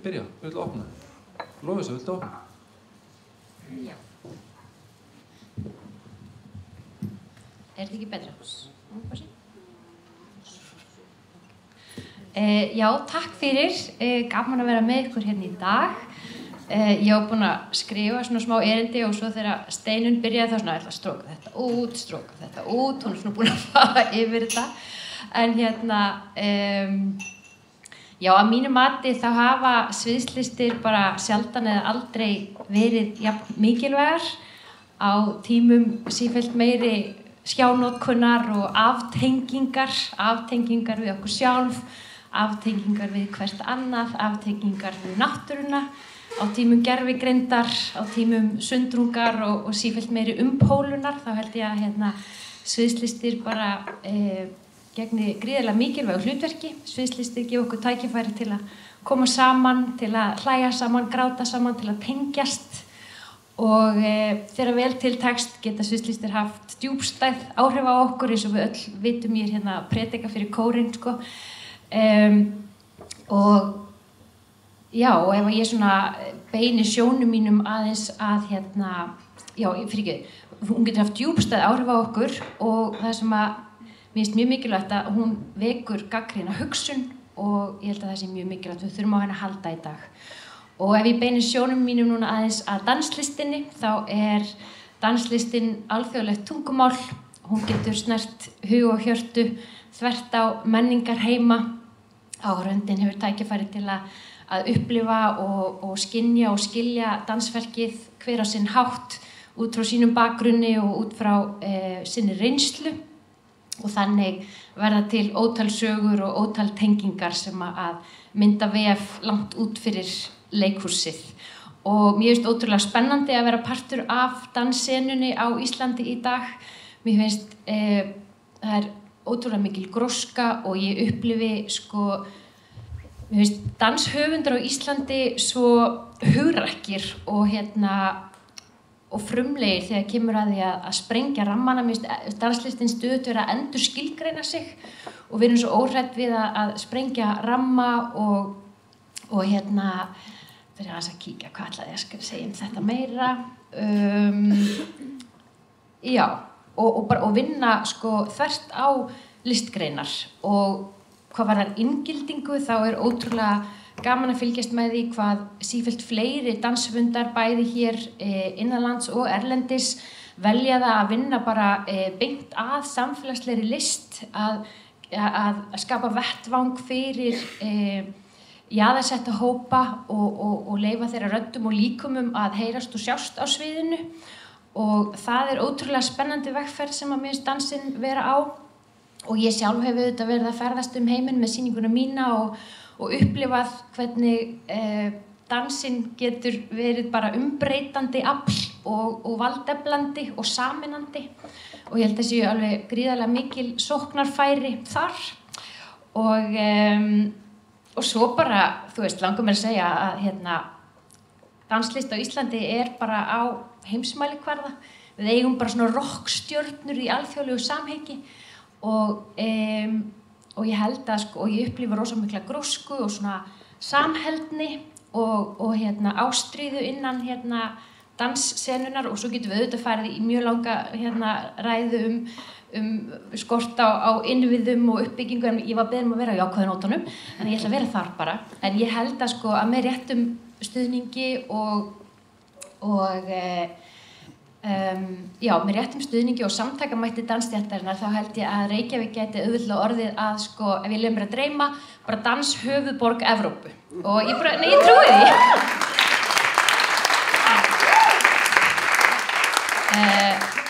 byrja? Hver vill opna? Lofísa, viltu opna? Já. Er þetta ekki betra? Já, takk fyrir. Gaman að vera með ykkur hérna í dag. Ég var búin að skrifa svona smá erindi og svo þegar Steinunn byrjaði þá svona ætla að stróka þetta út, hún er svona búin að fara yfir þetta. En já, að mínu mati þá hafa sviðslistir bara sjaldan eða aldrei verið jafn mikilvægar á tímum sífellt meiri skjánotkunar og aftengingar við okkur sjálf, aftengingar við hvert annað, aftengingar við náttúruna, á tímum gervigreindar, á tímum sundrungar og sífellt meiri umpólunar. Þá held ég að sviðslistir bara gegni gríðarlega mikilvægu hlutverki. Sviðslistir gefa okkur tækifæri til að koma saman, til að hlæja saman, gráta saman, til að tengjast. Og þegar vel til tekst geta sviðslistir haft djúpstæð áhrif á okkur, eins og við öll vitum. Ég er að predika fyrir kórinn, sko. Og já, og ef ég svona beini sjónum mínum aðeins að hún getur haft djúpstæð áhrif á okkur og það sem að mér finnst mjög mikilvægt að hún vekur gagnrýna hugsun og ég held að það sé mjög mikilvægt, við þurfum á henni að halda í dag. Og ef ég beini sjónum mínum núna aðeins að danslistinni, þá er danslistin alþjóðlegt tungumál, hún getur snert hug og hjörtu þvert á menningar heima. Áhorfandinn hefur tækifæri til að upplifa og skynja og skilja dansverkið hver á sinn hátt út frá sínum bakgrunni og út frá sinni reynslu og þannig verða til ótal sögur og ótal tengingar sem að mynda vef langt út fyrir leikhúsið. Og mér finnst ótrúlega spennandi að vera partur af danssenunni á Íslandi í dag. Mér finnst það er ótrúlega mikil gróska og ég upplifi mér finnst danshöfundar á Íslandi svo hugrakkir og frumlegir þegar kemur að því að sprengja rammana. Mér finnst danslistin stöðugt vera að endur skilgreina sig og við erum svo óhrædd við að sprengja ramma og fyrir aðeins að kíkja hvað ætlaði ég að segja þetta meira. Já, og vinna þvert á listgreinar og hvað varðar inngildingu þá er ótrúlega gaman að fylgjast með því hvað sífellt fleiri danshöfundar bæði hér innanlands og erlendis velja það að vinna bara beint að samfélagslegri list, að skapa vettvang fyrir jaðarsetta hópa og leyfa þeirra röddum og líkumum að heyrast og sjást á sviðinu. Og það er ótrúlega spennandi vegferð sem að mér finnst dansinn vera á og ég sjálf hef auðvitað verið að ferðast heiminn með sýninguna mína og upplifað hvernig dansinn getur verið bara umbreytandi afl og valdeflandi og saminandi og ég held að séu alveg gríðarlega mikil sóknarfæri þar og svo bara, þú veist, langar mér að segja að danslist á Íslandi bara á heimsmælikvarða. Við eigum bara svona rockstjörnur í alþjóðlegu samhengi og ég held að og ég upplifa rosa mikla grósku og svona samheldni og ástríðu innan danssenunar og svo getum við auðvitað farið í mjög langa ræðu skort á innviðum og uppbyggingu en ég var beðin að vera á jákvæðu nótunum en ég ætla að vera þar bara en ég held að með réttum stuðningi með réttum stuðningi og samtakamætti dansstéttarinnar þá held ég að Reykjavík gæti auðvitað orðið að ef ég leyfi mér að dreyma bara danshöfuðborg Evrópu og ég trúi því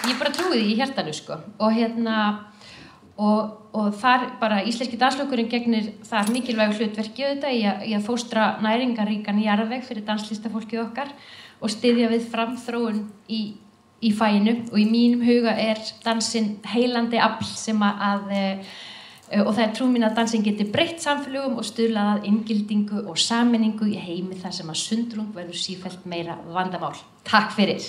ég bara trúi því í hjartanu og þar bara íslenski dansflokkurinn gegnir þar mikilvægu hlutverki auðvitað í að fóstra næringarríkan jarðveg fyrir danslistafólkið okkar og styðja við framþróun í faginu og í mínum huga dansinn heilandi afl sem og það trú mín að dansinn geti breytt samfélögum og stuðlað að inngildingu og sameiningu í heimi þar sem að sundrung verður sífellt meira vandamál. Takk fyrir!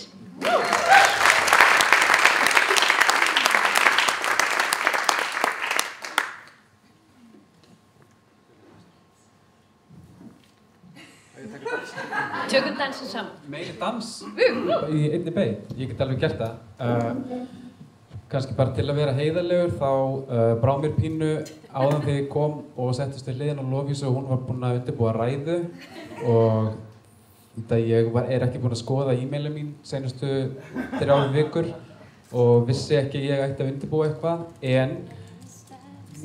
Tökum dansin saman. Meiri dans í einni beygð. Ég get alveg gert það. Kannski bara til að vera heiðarlegur þá brá mér pínu áðan þegar ég kom og settist við hliðina á Lofísu og hún var búin að undirbúa ræðu og þetta ég ekki búin að skoða e-mailin mín seinustu 3 vikur og vissi ekki að ég ætti að undirbúa eitthvað en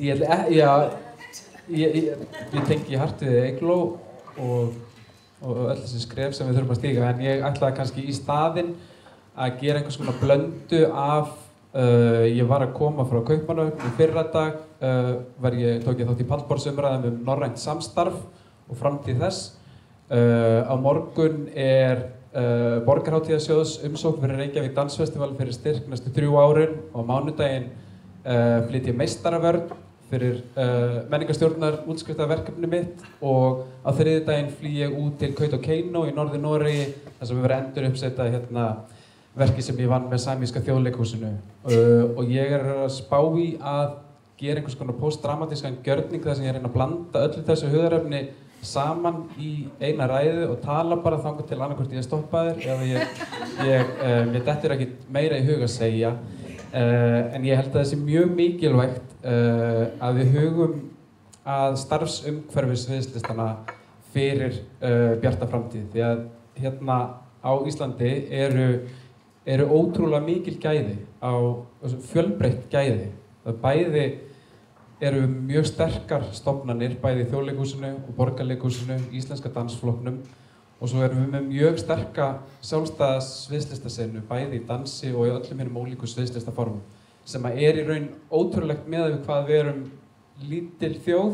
ég tengi hart við Eygló og öll þessi skref sem við þurfum að stíga en ég ætlaði kannski í staðinn að gera einhvers konar blöndu af ég var að koma frá Kaupmannahöfn í fyrradag tók ég þátt í pallborðsumræðum norrænt samstarf og framtíð þess á morgun borgarhátíðarsjóðs umsókn fyrir Reykjavík Dansfestival fyrir styrk næstu 3 árin og á mánudaginn flyt ég meistaravörn fyrir menningarstjórnar útskriftarverkefni mitt og á þriðjudaginn flý ég út til Kautokeino í Norður-Noregi þar sem við verðum endur uppsetta verki sem ég vann með Samíska þjóðleikhúsinu og ég að spá í að gera einhvers konar postdramatískan gjörning þar sem ég reyna að blanda öllu þessu hugðarefni saman í eina ræðu og tala bara þangað til annaðhvort ég stoppaður eða mér dettur ekki meira í hug að segja en ég held að það sé mjög mikilvægt að við hugum að starfsumhverfi sviðslistana fyrir bjarta framtíð því að á Íslandi eru ótrúlega mikil gæði fjölbreytt gæði bæði eru mjög sterkar stofnanir bæði í Þjóðleikhúsinu og Borgarleikhúsinu, Íslenska dansflokknum og svo erum við með mjög sterka sjálfstæða sviðslistasenu bæði í dansi og í öllum hinum ólíku sviðslistaformum sem í raun ótrúlegt með við hvað við erum lítil þjóð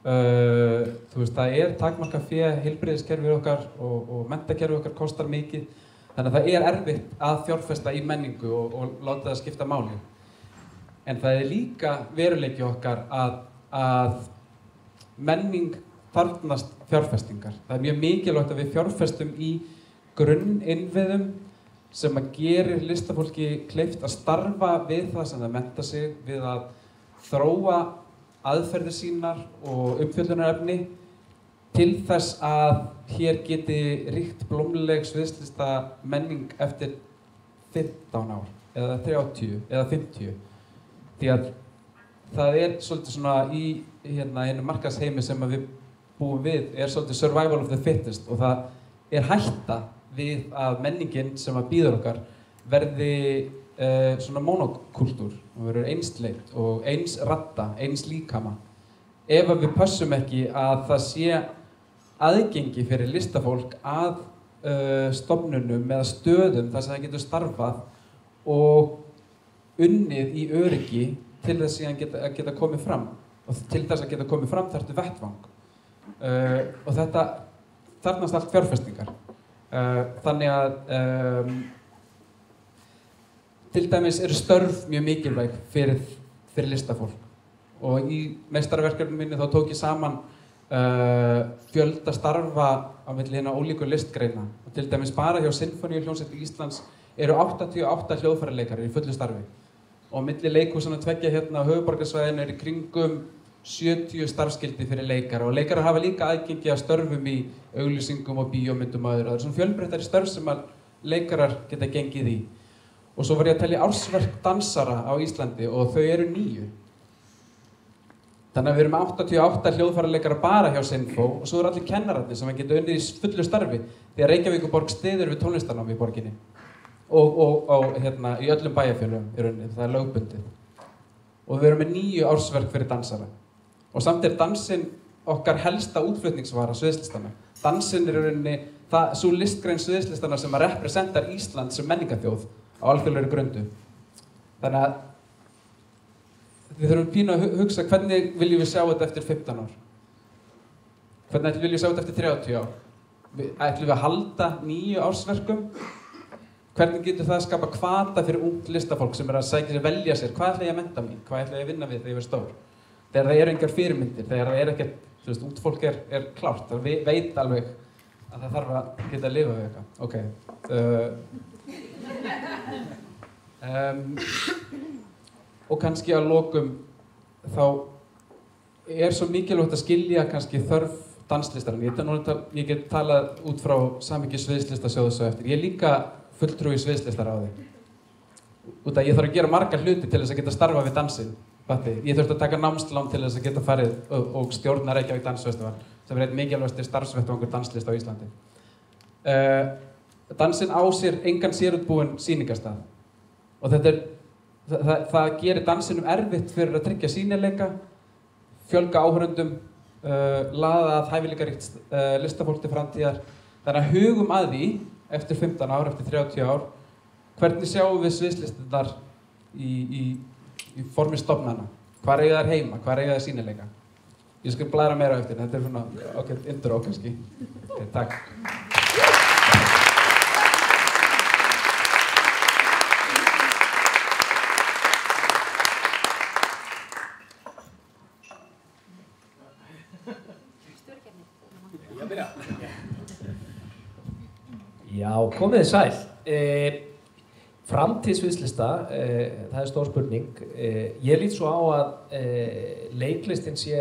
þú veist, það takmarkað fé heilbrigðiskerfið okkar og menntakerfið okkar kostar mikið þannig að það erfitt að fjárfesta í menningu og láta það skipta máli en það líka veruleiki okkar að menning þarfnast fjárfestingar. Það mjög mikilvægt að við fjárfestum í grunninnviðum sem að gerir listafólki kleift að starfa við það sem það mennta sig, við að þróa aðferðir sínar og umfjöllunarefni til þess að hér geti ríkt blómleg sviðslista menning eftir 15 ár, eða 30, eða 50. Því að það svolítið svona í einu markaðsheimi sem að við búum við svolítið survival of the fittest og það hætta við að menningin sem að bíður okkar verði svona monokúltúr og verður einsleit og eins radda, eins líkama. Ef við pössum ekki að það sé aðgengi fyrir listafólk að stofnunum eða stöðum þar sem það getur starfað og unnið í öryggi til þess að geta komið fram og til þess að geta komið fram þarftu vettvang og þarfnast allt fjárfestingar. Þannig að til dæmis eru störf mjög mikilvæg fyrir listafólk. Og í meistaraverkefninu minni þá tók ég saman fjölda starfa á milli hinna ólíku listgreina. Og til dæmis bara hjá Sinfóníuhljómsveit Íslands eru 88 hljóðfæraleikarar í fullu starfi. Og milli leikhúsanna tveggja hérna á höfuðborgarsvæðinu eru í kringum 70 starfsgildi fyrir leikara. Og leikarar hafa líka aðgengi að störfum í auglýsingum og bíómyndum og öðru. Það eru svona fjölbreyttari störf sem að leikarar geta gengið í. Og svo var ég að telja ársverk dansara á Íslandi og þau eru 9. Þannig að við erum 88 hljóðfæraleikara bara hjá Sinfó og svo eru allir kennararnir sem geta unnið í fullu starfi því að Reykjavíkurborg styður við tónlistarnám í borginni og hérna í öllum bæjarfélögum er unnið, það er lögbundið. Og við erum með 9 ársverk fyrir dansara. Og samt er dansinn okkar helsta útflutningsvara sviðslistana. Dansinn er unnið sú listgrein sviðslistana sem að representar Ísland sem menningarþjóð á alþjóðlegri grundu. Þannig að við þurfum pínu að hugsa hvernig viljum við sjá þetta eftir 15 ár? Hvernig viljum við sjá þetta eftir 30 ár? Ætlum við að halda 9 ársverkum? Hvernig getur það að skapa hvata fyrir ungt listafólk sem er að sækja sér, velja sér? Hvað ætla ég að mennta mín? Hvað ætla ég að vinna við þegar ég verð stór? Þegar það eru engar fyrirmyndir, þegar það er ekkert, ungt fólk er klárt, það veit alveg að það þarf að geta að lifa við eitthvað. Okay. Og kannski að lokum þá er svo mikilvægt að skilja kannski þörf danslistarinn. Ég get talað út frá samhengi sviðslistasjóðs og eftir. Ég er líka fulltrúi sviðslistaráði. Út að ég þarf að gera marga hluti til þess að geta starfa við dansinn. Ég þurfti að taka námslán til þess að geta farið og stjórna Reykjavík Dansfestival sem er einn mikilvægasti starfsvettvangur danslist á Íslandi. Dansinn á sér engan sérútbúinn sýningarstað og það gerir dansinum erfitt fyrir að tryggja sýnileika, fjölga áhorfendum, laða að hæfileikaríkt listafólk til framtíðar. Þannig að hugum að því eftir 15 ár, eftir 30 ár, hvernig sjáum við sviðslistirnar í formi stofnana? Hvar eiga þær heima? Hvar eiga þær sýnileika? Ég skal blæra meira eftir, þetta er svona ágætt intro kannski. Okay, takk. Já, komið þið sæl. Framtíð sviðslista, það er stór spurning. Ég lít svo á að leiklistin sé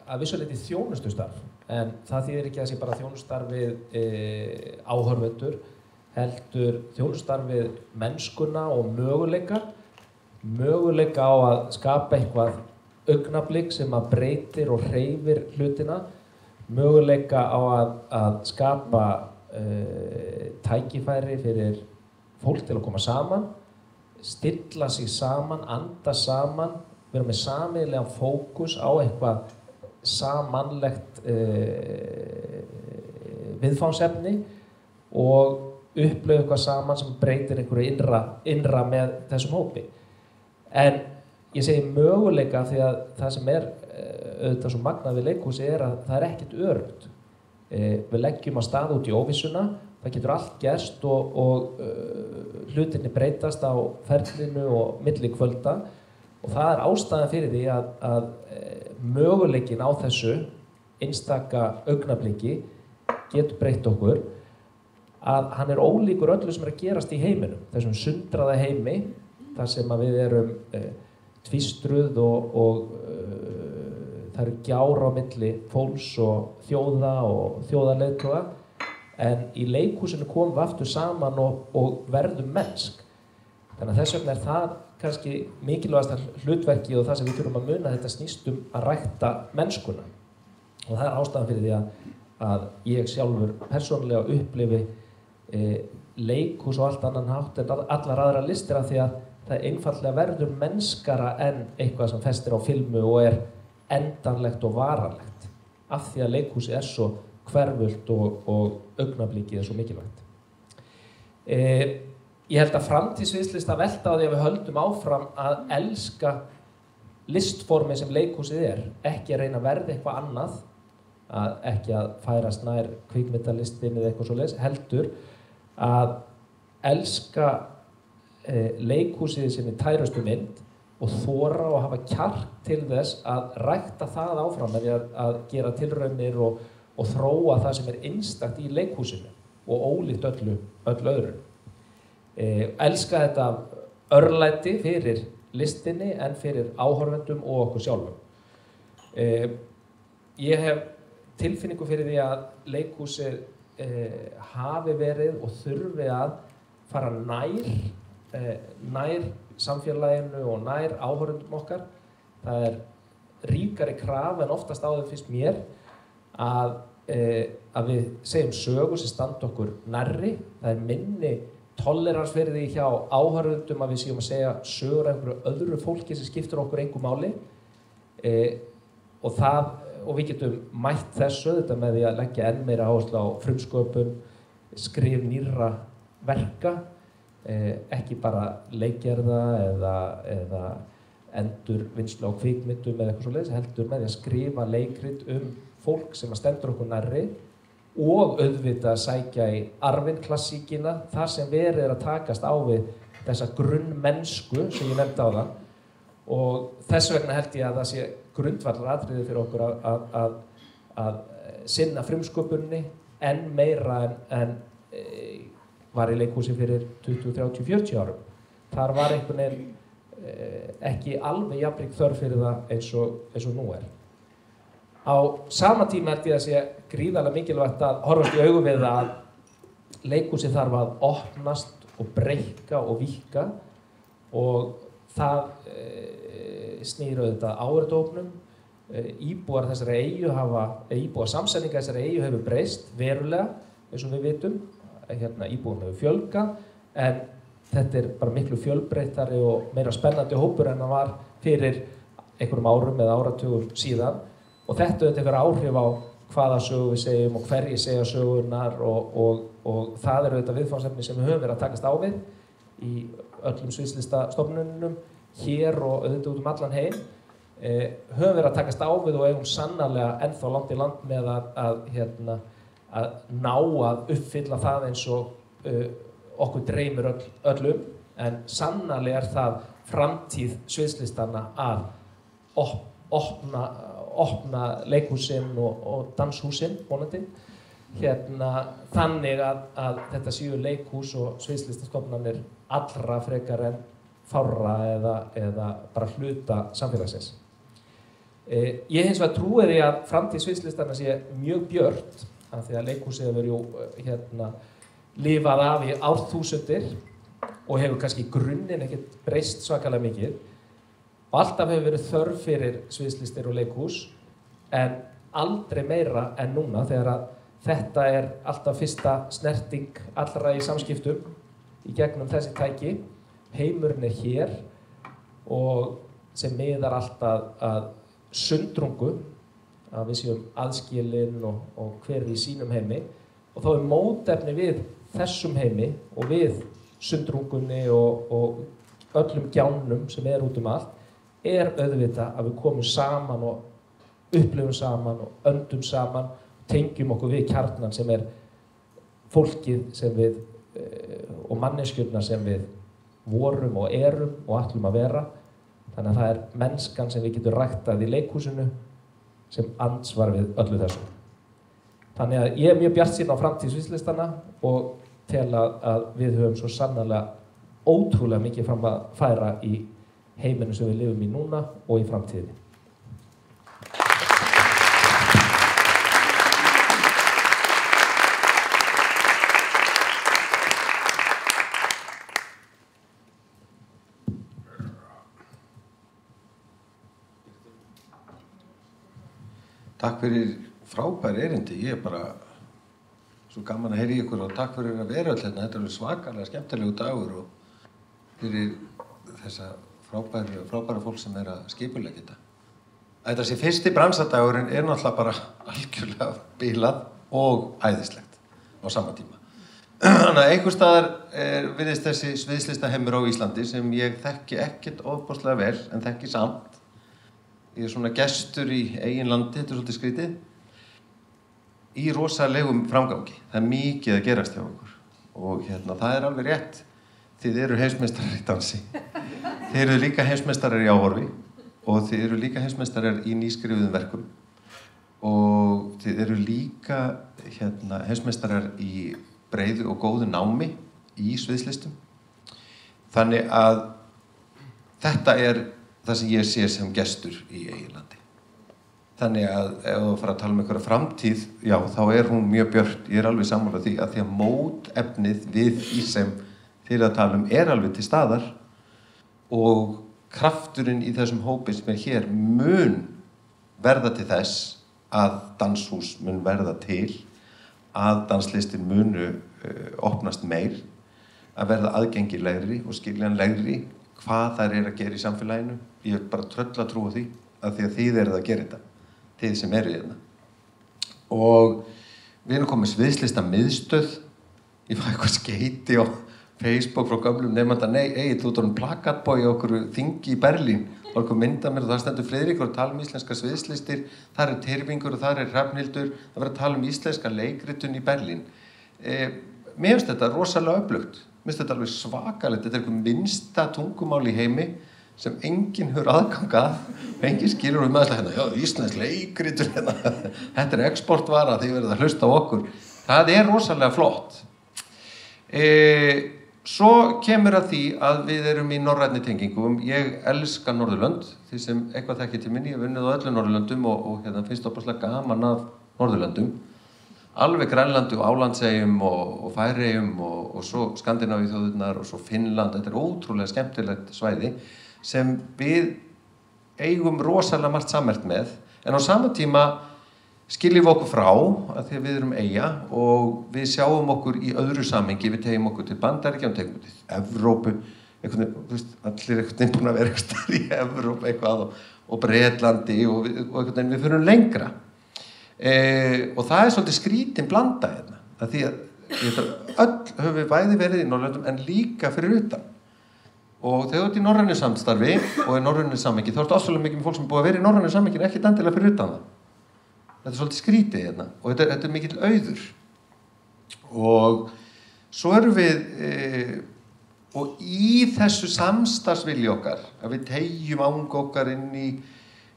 að vissu leyti þjónustustarf, en það þýðir ekki að sé bara þjónustustarf við áhorfendur, heldur þjónustustarf við mennskuna og möguleika á að skapa eitthvað augnablik sem að breytir og hreyfir hlutina, möguleika á að skapa tækifæri fyrir fólk til að koma saman, stilla sig saman, anda saman, vera með sameiginlegan fókus á eitthvað samanlegt viðfangsefni og upplifa eitthvað saman sem breytir einhverju innra með þessum hópi. En ég segi möguleika því að það sem er auðvitað svo magnað við leikhúsi er að það er ekkert öruggt. Við leggjum að stað út í óvissuna, það getur allt gerst og hlutirnir breytast á ferlinu og milli kvölda og það er ástæðan fyrir því að möguleikin á þessu einstaka augnabliki getur breytt okkur, að hann er ólíkur öllu sem er að gerast í heiminum, þessum sundraða heimi, þar sem að við erum tvístruð og það eru gjár á milli fólks og þjóða og þjóðaleiðtoga, en í leikhúsinu komum við aftur saman og verðum mennsk. Þannig að þess vegna er það kannski mikilvægasta hlutverki og það sem við þurfum að muna, þetta snýst að rækta mennskuna. Og það er ástæðan fyrir því að ég sjálfur persónulega upplifi leikhús og allt annan hátt en allar aðra listir af því að það einfaldlega verður mennskara en eitthvað sem festir á filmu og er endanlegt og varanlegt af því að leikhúsið er svo hverfult og augnablikið er svo mikilvægt. Ég held að framtíð sviðslista velta á því að við höldum áfram að elska listformið sem leikhúsið er, ekki að reyna að verða eitthvað annað að ekki að færast nær kvikmyndalistinni eða eitthvað svoleiðis, heldur að elska leikhúsið sinni tærustu mynd og þora og hafa kjark til þess að rækta það áfram með því að gera tilraunir og þróa það sem einstakt í leikhúsinu og ólíkt öllu öðru. Elska þetta örlæti fyrir listinni en fyrir áhorfendum og okkur sjálfum. Ég hef tilfinningu fyrir því að leikhúsið hafi verið og þurfi að fara nær samfélaginu og nær áhorfendum okkar. Það ríkari kraf en oftast áður finnst mér að við segjum sögu sem standa okkur nærri. Það minni tolerans fyrir því hjá áhorfendum að við séum að segja sögur af einhverju öðru fólki sem skiptir okkur engu máli. Og við getum mætt þessu þetta með því að leggja enn meira áherslu á frumsköpun, skrif nýrra verka, ekki bara leikgerða eða endurvinnslu á kvikmyndum eða eitthvað svoleiðis, heldur með því að skrifa leikrit fólk sem stendur okkur nærri og auðvitað sækja í arfinn klassíkina, þar sem verið að takast á við þessa grunnmennsku sem ég nefndi áðan. Og þess vegna held ég að það sé grundvallaratriði fyrir okkur að sinna frumsköpuninni enn meira en var í leikhúsi fyrir 20, 30, 40 árum. Þar var einhvern veginn ekki alveg jafnrík þörf fyrir það eins og nú er. Á sama tíma held ég að sé gríðarlega mikilvægt að horfast í augu við að leikhúsi þarf að opnast og breikka og víkka og það snýr auðvitað áhorfendahópnum. Íbúar þessari eyju íbúar samsetninga þessari eyju hefur breyst verulega eins og við vitum. Íbúum hefur fjölgað en þetta bara miklu fjölbreyttari og meira spennandi hópur en það var fyrir einhverjum árum eða áratugum síðan og þetta einhver áhrif á hvaða sögu við segjum og hverjir segja sögurnar og það auðvitað viðfangsefni sem við höfum verið að takast á við í öllum sviðslistastofnunum hér og auðvitað út allan heim. Höfum verið að takast á við og eigum sannarlega ennþá langt í land með að ná að uppfylla það eins og okkur dreymir öllum en sannarlega það framtíð sviðslistanna að opna leikhúsin og danshúsin vonandi þannig að þetta séu leikhús og sviðslistastofnanir allra frekar en fárra eða bara hluta samfélagsins. Ég hins vegar trúi því að framtíð sviðslistanna sé mjög björt af því að leikhúsið hefur lifað af í árþúsundir og hefur kannski í grunninn ekkert breyst svakalega mikið og alltaf hefur verið þörf fyrir sviðslistir og leikhús en aldrei meira en núna þegar að þetta alltaf fyrsta snerting allra í samskiptum í gegnum þessi tæki. Heimurinn hér og sem miðar alltaf að sundrungu að við séum aðskilin og hver í sínum heimi og þá mótefni við þessum heimi og við sundrungunni og öllum gjánum sem út allt auðvitað að við komum saman og upplifum saman og öndum saman og tengjum okkur við kjarnan sem fólkið sem við og manneskjurnar sem við vorum og erum og ætlum að vera. Þannig að það mennskan sem við getum ræktað í leikhúsinu sem andsvar við öllu þessu. Þannig að ég mjög bjartsýnn á framtíð sviðslistanna og tel að við höfum svo sannarlega ótrúlega mikið fram að færa í heiminu sem við lifum í núna og í framtíðinni. Takk fyrir frábær erindi. Ég bara svo gaman að heyra í ykkur og takk fyrir að vera öll hérna. Þetta svakalega skemmtilegu dagur og fyrir þessa frábæra fólk sem að skipuleggja þetta. Þetta sé fyrsti bransadagurinn náttúrulega bara algjörlega bilað og æðislegt á sama tíma. Þannig að einhvers staðar virðist þessi sviðslistaheimur á Íslandi sem ég þekki ekkert ofboðslega vel en þekki samt. Ég svona gestur í eigin landi, þetta svolítið skrítið. í rosalegum framgangi. Það er mikið að gerast hjá okkur. Og það er alveg rétt. Þið eru heimsmeistarar í dansi. Þið eru líka heimsmeistarar í áhorfi og þið eru líka heimsmeistarar í nýskrifuðum verkum. Og þið eru líka heimsmeistarar í breiðu og góðu námi í sviðslistum. Þannig að þetta er það sem ég sé sem gestur í eigin landi. Þannig að ef þú fara að tala um einhverja framtíð, já, þá er hún mjög björt. Ég er alveg sammála því að mótefnið við því sem þið að tala um er alveg til staðar og krafturinn í þessum hópi sem er hér mun verða til þess að danshús mun verða til, að danslistin munu opnast meir, að verða aðgengilegri og skiljanlegri hvað þær að gera í samfélaginu. Ég er bara tröll að trúa því að þið eruð að gera þetta, þið sem eru hérna. Og við erum komið sviðslista miðstöð. Ég fæ eitthvað skeyti á Facebook frá gömlum nemanda, þú ert orðinn plakatbói á okkur þingi í Berlín. Það var mynda mér og það stendur Friðrikur og tala um íslenska sviðslistir, þar er Tyrfingur og þar er Hrafnhildur, það verður að tala um íslenska leikritun í Berlín. Mér finnst þetta rosalega öflugt, mér finnst þetta alveg svakalegt, þetta er eitthvað minnsta tungumál í heimi sem enginn hefur aðgang að, enginn skilur meðslega já, íslensk leikritun þetta er exportvara, þið verður að hlusta á okkur. Það er rosalega flott. Svo kemur að því að við erum í norrænni tengingum. Ég elska Norðurlönd, því sem eitthvað þekkir til minni. Ég hef unnið á öllum Norðurlöndum og finnst opaslega gaman af Norðurlöndum. Alveg Grænlandi og Álandseyjum og Færeyjum og svo Skandinavíu þjóðirnar og svo Finnland. Þetta er ótrúlega skemmtilegt svæði sem við eigum rosalega margt sammerkt með. En á sama tíma skiljum við okkur frá að því að við erum eyja og við sjáum okkur í öðru samhengi, við tegjum okkur til Bandaríkja, við tegjum okkur til Evrópu, allir einhvern veginn búin að vera eitthvað starf í Evrópu eitthvað og Bretlandi og einhvern veginn við fyrir lengra. Og það er svolítið skrítin blanda hérna, að því að öll höfum við bæði verið í Norðurlöndum en líka fyrir utan. Og þegar þú ert í norrænu samstarfi og í norrænu samhengi, þá ertu ofsalega mikið með fólk sem búið að vera í norrænu samhengi en ekki endilega fyrir utan það. Þetta er svolítið skrítið hérna og þetta er mikill auður. Og svo erum við, og í þessu samstarfsvilji okkar, að við tegjum anga okkar inn í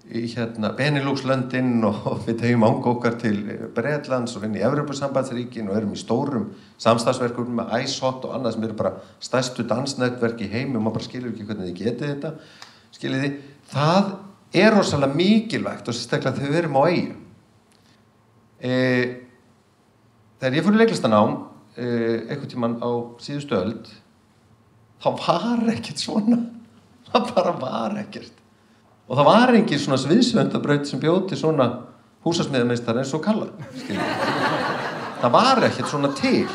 Benelux-löndin og við tegjum anga okkar til Bretlands og inn í Evrópusambandsríkin og erum í stórum samstarfsverkum með ICEHOT og annað sem eru bara stærstu dansnetverk í heimi og maður bara skilur ekki hvernig þið getið þetta. Skiljiði, það er rosalega mikilvægt og sérstaklega þegar við erum á eyju. Þegar ég fór í leiklistanám einhvern tímann á síðustu öld þá var ekkert svona, það bara var ekkert og það var engin svona sviðsvöndabraut sem bjóð til svona húsasmiðameistara eins og Kalla, það var ekkert svona til.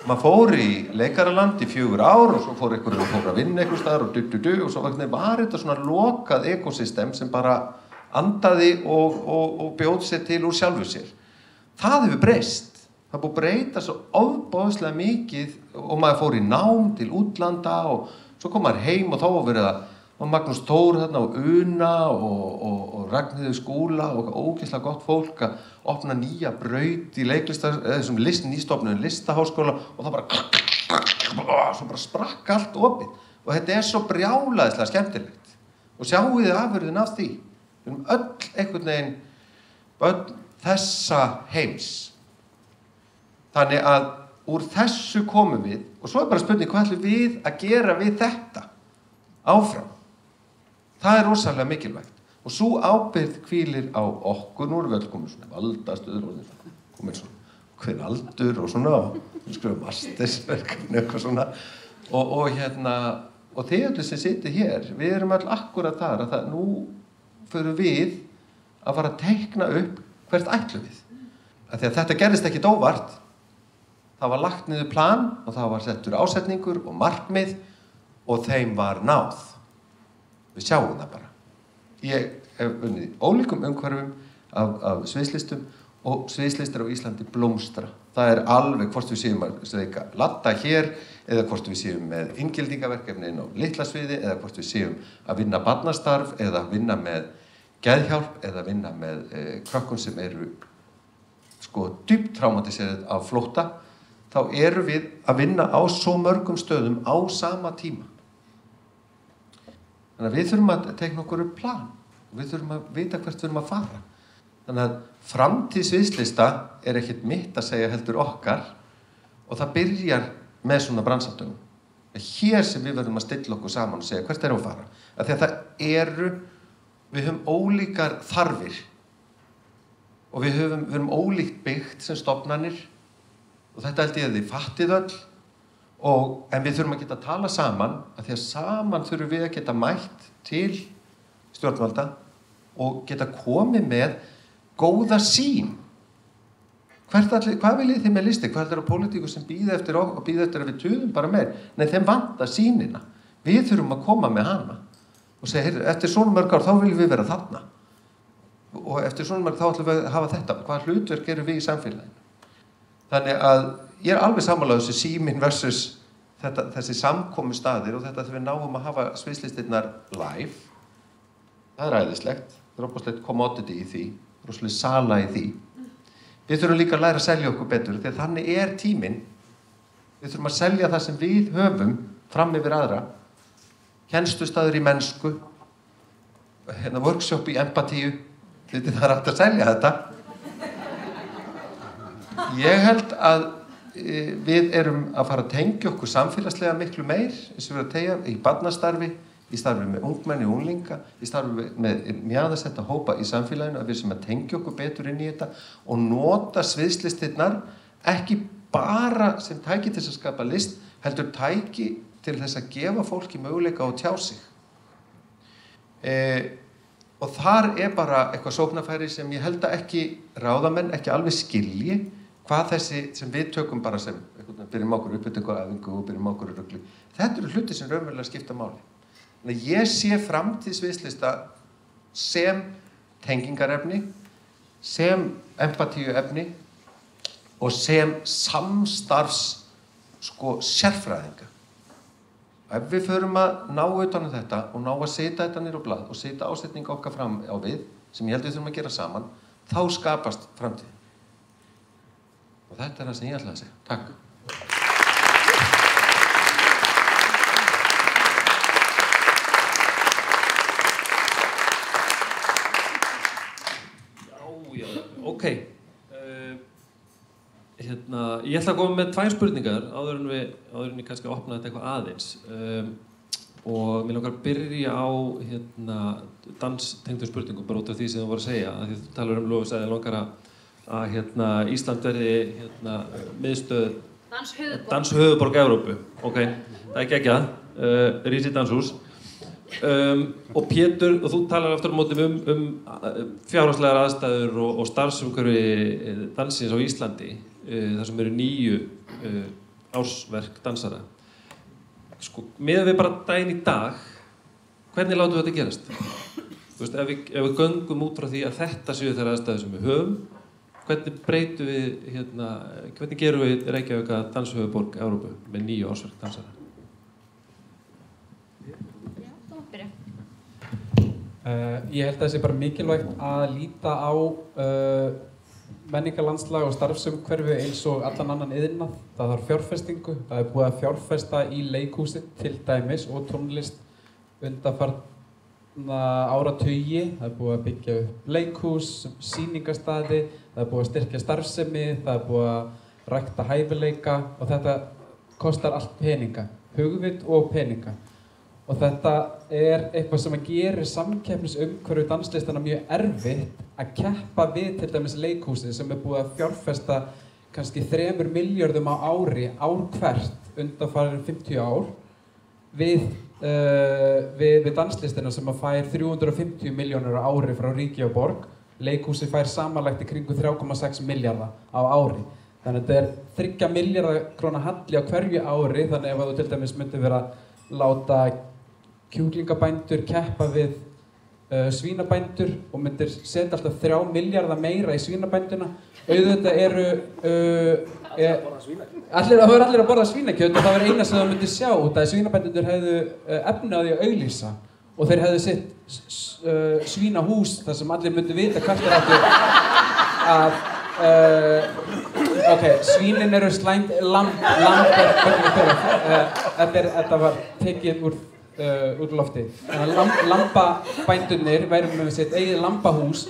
Maður fór í leikaraland í 4 ár og svo fór að vinna einhvers staðar og svo var þetta svona lokað ekosystem sem bara andaði og bjóð sér til úr sjálfu sér. Það hefur breyst. Það búið að breyta svo ofboðslega mikið og maður fór í nám til útlanda og svo kom maður heim og þá var verið að Magnús Thor þarna og Una og Ragnhildur Skúla og ógeðslega gott fólk að opna nýja braut í þessum nýstofnuðum listaháskóla og það bara sprakk allt opið og þetta er svo brjálæðislega skemmtilegt og sjáu þið afurðin af því. Við erum öll einhvern veginn börn þessa heims. Þannig að úr þessu komum við og svo er bara spurning hvað ætlum við að gera við þetta áfram. Það er rosalega mikilvægt og svo ábyrgð hvílir á okkur. Nú erum við öll komin svona valdastöður og komin svona hver aldur og svona við skrifum mastersverkefni eitthvað svona og þið öllu sem sitið hér, við erum öll akkurat þar að nú fyrir við að fara að teikna upp hvert ætlum við. Af því að þetta gerðist ekkit óvart. Það var lagt niður plan og það var settur ásetningur og markmið og þeim var náð. Við sjáum það bara. Ég hef unnið ólíkum umhverfum af sviðslistum og sviðslistar á Íslandi blómstra. Það er alveg hvort við séum að leika latta hér eða hvort við séum með inngildingaverkefni inn á litla sviði eða hvort við séum að vinna barnastarf eða vinna með geðhjálp eða vinna með krökkum sem eru djúpt traumatiserað af flótta, þá erum við að vinna á svo mörgum stöðum á sama tíma. Þannig að við þurfum að teikna okkur upp plan. Við þurfum að vita hvert við þurfum að fara. Þannig að framtíð sviðslista er ekkert mitt að segja heldur okkar og það byrjar með svona bransadögum. Hér sem við verðum að stilla okkur saman og segja hvert erum við að fara. Af því að við höfum ólíkar þarfir og við höfum ólíkt byggt sem stofnanir og þetta held ég að þið fattið öll en við þurfum að geta að tala saman af því að saman þurfum við að geta mætt til stjórnvalda og geta komið með góða sýn. Hvað viljið þið með listi? Hvað heldur að pólitíkur sem bíða eftir okkur og bíða eftir að við tuðum bara meir? Nei, þeim vantar sýnina. Við þurfum að koma með hana og segja, heyrðu, eftir svona mörg ár þá viljum við vera þarna. Og eftir svona mörg þá ætlum við að hafa þetta. Hvað hlutverk erum við í samfélaginu? Þannig að ég er alveg sammála þessi síminn versus þessi samkomu staðir og þetta þegar við náum að hafa sviðslistirnar live. Það er æðislegt. Það er opastlegt commodity í því. Rosalega sala í því. Við þurfum líka að læra að selja okkur betur því að þannig er tíminn. Við þurfum að selja það sem við höfum fram yfir aðra. Kennslustaður í mennsku. Workshop í empatíu. Það er hægt að selja þetta. Ég held að við erum að fara að tengja okkur samfélagslega miklu meir eins og við erum að tegja í barnastarfi, í starfi með ungmenni og unglinga, í starfi með mjaðarsetta hópa í samfélaginu að við sem að tengja okkur betur inn í þetta og nota sviðslistirnar ekki bara sem tæki til að skapa list, heldur tæki til þess að gefa fólki möguleika á að tjá sig. Og þar er bara eitthvað sóknarfæri sem ég held að ekki ráðamenn, ekki alveg skilji hvað þessi sem við tökum bara sem byrjum okkur uppbyttingaræfingu og byrjum okkur rugli. Þetta eru hluti sem raunverulega skipta máli. Þannig að ég sé framtíð sviðslista sem tengingarefni, sem empatíuefni og sem samstarfs sérfræðinga. Ef við förum að ná utan þetta og ná að setja þetta niður á blað og setja ásetninga okkar fram á við, sem ég held við þurfum að gera saman, þá skapast framtíð. Og þetta er það sem ég ætlaði að segja. Takk. Já, ok. Ég ætla að koma með 2 spurningar áður en ég kannski opna þetta eitthvað aðeins. Og mér langar að byrja á danstengdum spurningum bara út af því sem þú voru að segja. Því þú talar Lofus að þið langar að Ísland verði miðstöð danshöfuðborg Evrópu. Ok, það er geggjað. Rísi danshús. Og Pétur, og þú talar aftur á móti fjárhagslegar aðstæður og starfsumhverfi dansins á Íslandi, þar sem eru 9 ársverk dansara. Miðað við bara daginn í dag, hvernig látum við þetta gerast? Ef við göngum út frá því að þetta séu þær aðstæður sem við höfum, hvernig breytum við, hvernig gerum við Reykjavík að danshöfuðborg Evrópu með 9 ársverk dansara? Ég held að það sé bara mikilvægt að líta á menningarlandslag og starfsumhverfi eins og allan annan iðnað. Það þarf fjárfestingu, það er búið að fjárfesta í leikhúsi til dæmis og tónlist undanfarna áratugi. Það er búið að byggja upp leikhús, sýningarstaði, það er búið að styrkja starfsemi, það er búið að rækta hæfileika og þetta kostar allt peninga, hugvit og peninga. Og þetta er eitthvað sem að gerir samkeppnisumhverfi danslistana mjög erfitt að keppa við til dæmis leikhúsið sem er búið að fjárfesta kannski 3 milljörðum á ári, ár hvert undanfarin 50 ár við danslistina sem að fær 350 milljónir á ári frá ríki og borg. Leikhúsið fær samanlagt í kringu 3,6 milljarða á ári. Þannig að þetta er 3 milljarða króna halli á hverju ári, þannig ef þú til dæmis myndi vera láta kjúklingabændur keppa við svínabændur og myndir setja alltaf 3 milljarða meira í svínabænduna. Auðvitað allir að borða svínakjöt og það var eina sem það myndi sjá út að svínabændundur hefðu efni á því að auglýsa og þeir hefðu sitt svínahús þar sem allir myndi vita hvert er áttu að Ok, svínin eru slæmt, þetta var tekið úr lofti. Þannig að lambabændurnir væru með sitt eigið lambahús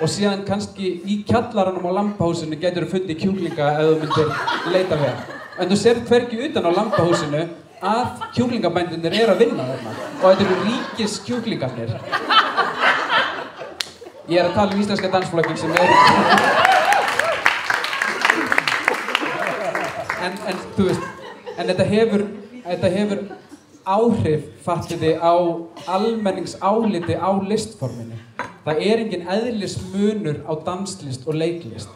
og síðan kannski í kjallaranum á lambahúsinu getur þú fundið kjúklinga ef þú myndir leita vel. En þú sér hvergi utan á lambahúsinu að kjúklingabændurnir eru að vinna þarna og þetta eru ríkis kjúklingarnir. Ég að tala íslenska dansflokkin sem En þú veist, þetta hefur áhrif, fattiði, á almenningsáliti á listforminu. Það engin eðlismunur á danslist og leiklist.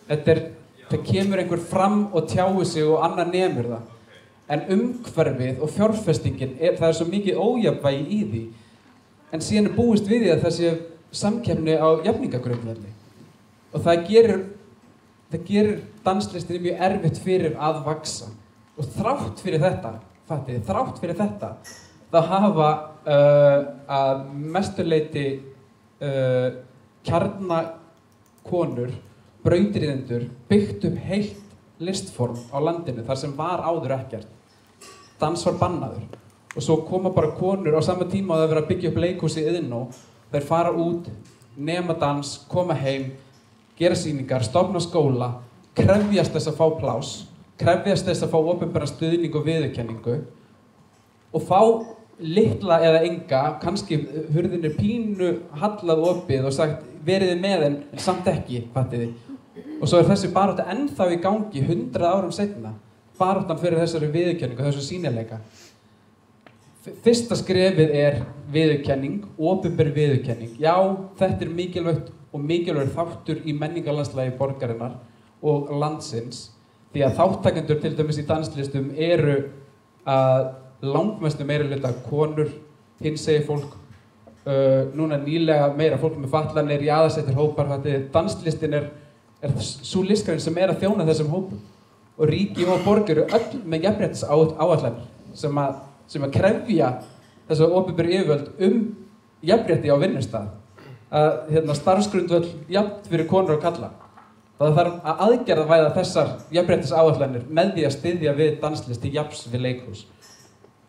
Það kemur einhver fram og tjáir sig og annar nemur það. En umhverfið og fjárfestingin, það svo mikið ójafnvægi í því. En síðan búist við því að það sé samkeppni á jafningagrundvelli. Og það gerir danslistinni mjög erfitt fyrir að vaxa. Og þrátt fyrir þetta, það hafa að mestu leyti kjarnakonur, brautryðjendur byggt upp heilt listform á landinu þar sem var áður ekkert. Dans var bannaður. Og svo koma bara konur á sama tíma að það vera að byggja upp leikhús í Iðnó. Þeir fara út, nema dans, koma heim, gera sýningar, stofna skóla, krefjast þess að fá plás, krefjast þess að fá opinberan stuðning og viðurkenningu og fá litla eða enga, kannski hurðin pínu hallað opið og sagt veriði með en samt ekki, fattiði. Og svo þessi barátta ennþá í gangi 100 árum seinna, baráttan fyrir þessari viðurkenningu, þessu sýnileika. Fyrsta skrefið viðurkenning, opinber viðurkenning. Já, þetta mikilvægt og mikilvægur þáttur í menningarlandslagi borgarinnar og landsins því að þáttakendur til dæmis í danslistum eru að langmestu meirihluta konur, hinsegin fólk, núna nýlega meira fólk með fatlanir, jaðarsettir hópar. Danslistin sú listgrein sem að þjóna þessum hópum og ríki og borg eru öll með jafnréttisáætlanir sem að krefja þessa opinberu yfirvöld jafnrétti á vinnustað. Starfsgrundvöll jafnt fyrir konur og kalla. Það þarf að aðgerðavæða þessar jafnréttisáætlanir með því að styðja við danslist í jafns við leikhús.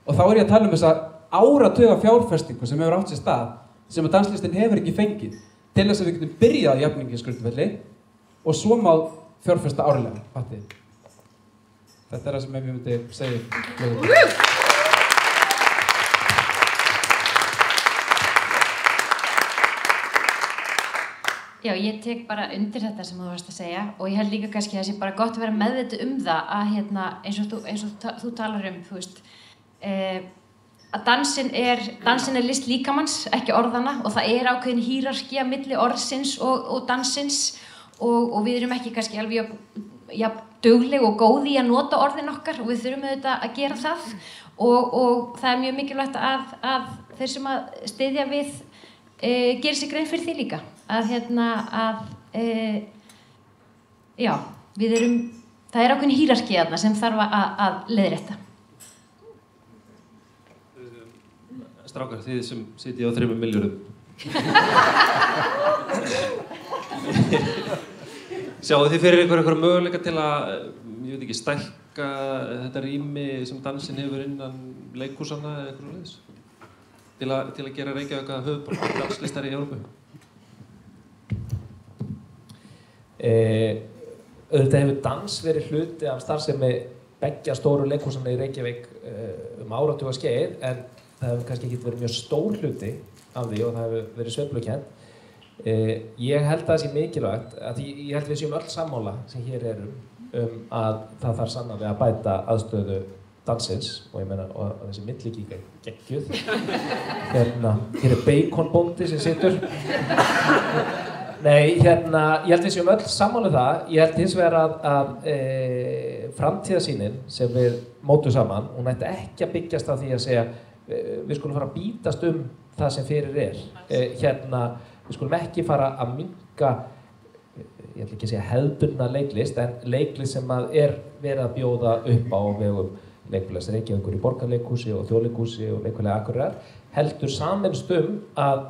Og þá ég að tala þessa áratuga fjárfestingu sem hefur átt sér stað, sem að danslistin hefur ekki fengið, til þess að við getum byrjað jafningisgrundvelli og svo má fjárfesta árlega, fattiði. Þetta það sem ég myndi segja. Já, ég tek bara undir þetta sem þú varst að segja og ég held líka kannski að það sé bara gott að vera meðvituð það að eins og þú talar þú veist, að dansin list líkamanns, ekki orðana og það ákveðin hierarkía milli orðsins og dansins og við erum ekki kannski alveg dugleg og góð í að nota orðin okkar og við þurfum auðvitað að gera það og það mjög mikilvægt að þeir sem að styðja við gerir sig grein fyrir því líka að já, það ákveðin hierarkía þarna sem þarf að leiðrétta. Strákar, þið sem sitja á 3 milljörðum. Sjáu þið fyrir einhverja möguleika til að, ég veit ekki, stækka þetta rými sem dansin hefur innan leikhúsanna eða eitthvað svoleiðis? Til að gera Reykjavík að höfuðborg danslistar í Evrópu? Auðvitað hefur dans verið hluti af starfsemi beggja stóru leikhúsanna í Reykjavík áratuga skeið, en það hefur kannski ekki verið mjög stór hluti af því og það hefur verið sveiflukennt. Ég held að það sé mikilvægt, að ég held við séum öll sammála sem hér erum að það þarf sannarlega að bæta aðstöðu dansins og ég meina og þessi milligíka geggjuð. Hér baconbóndi sem situr. Nei, ég held við séum öll sammála það. Ég held hins vegar að framtíðarsýnin sem við mótum saman, hún ætti ekki að byggjast á því að segja við skulum fara að bítast það sem fyrir við skulum ekki fara að minnka, ég ætla ekki að segja hefðbundna leiklist, en leiklist sem verið að bjóða upp á vegum leikfélags Reykjavíkur í Borgarleikhúsi og Þjóðleikhúsi og Leikfélagi Akureyrar, heldur sameinst að